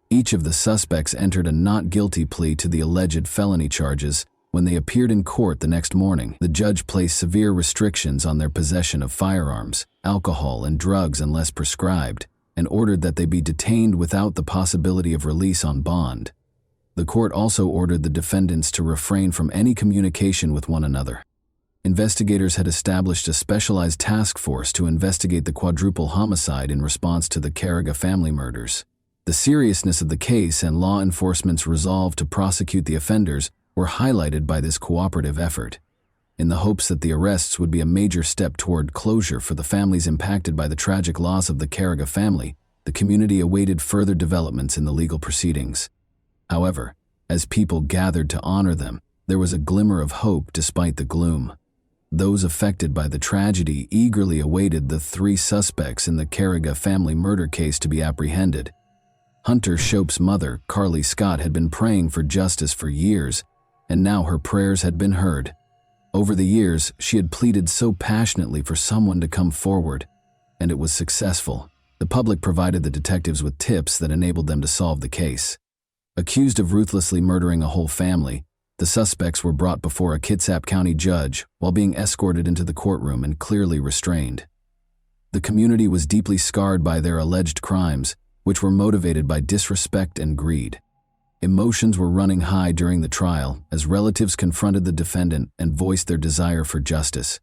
Each of the suspects entered a not guilty plea to the alleged felony charges. When they appeared in court the next morning, the judge placed severe restrictions on their possession of firearms, alcohol, and drugs unless prescribed, and ordered that they be detained without the possibility of release on bond. The court also ordered the defendants to refrain from any communication with one another. Investigators had established a specialized task force to investigate the quadruple homicide in response to the Carragher family murders. The seriousness of the case and law enforcement's resolve to prosecute the offenders were highlighted by this cooperative effort. In the hopes that the arrests would be a major step toward closure for the families impacted by the tragic loss of the Carragher family, the community awaited further developments in the legal proceedings. However, as people gathered to honor them, there was a glimmer of hope despite the gloom. Those affected by the tragedy eagerly awaited the 3 suspects in the Carragher family murder case to be apprehended. Hunter Shope's mother, Carly Scott, had been praying for justice for years, and now her prayers had been heard. Over the years, she had pleaded so passionately for someone to come forward, and it was successful. The public provided the detectives with tips that enabled them to solve the case. Accused of ruthlessly murdering a whole family, the suspects were brought before a Kitsap County judge while being escorted into the courtroom and clearly restrained. The community was deeply scarred by their alleged crimes, which were motivated by disrespect and greed. Emotions were running high during the trial as relatives confronted the defendant and voiced their desire for justice.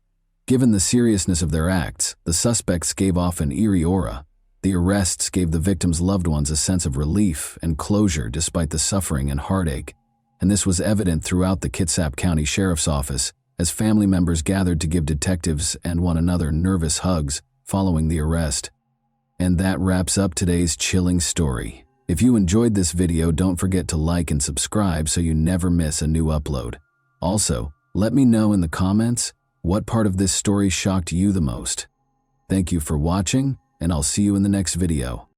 Given the seriousness of their acts, the suspects gave off an eerie aura. The arrests gave the victims' loved ones a sense of relief and closure despite the suffering and heartache, and this was evident throughout the Kitsap County Sheriff's Office as family members gathered to give detectives and one another nervous hugs following the arrest. And that wraps up today's chilling story. If you enjoyed this video, don't forget to like and subscribe so you never miss a new upload. Also, let me know in the comments what part of this story shocked you the most. Thank you for watching, and I'll see you in the next video.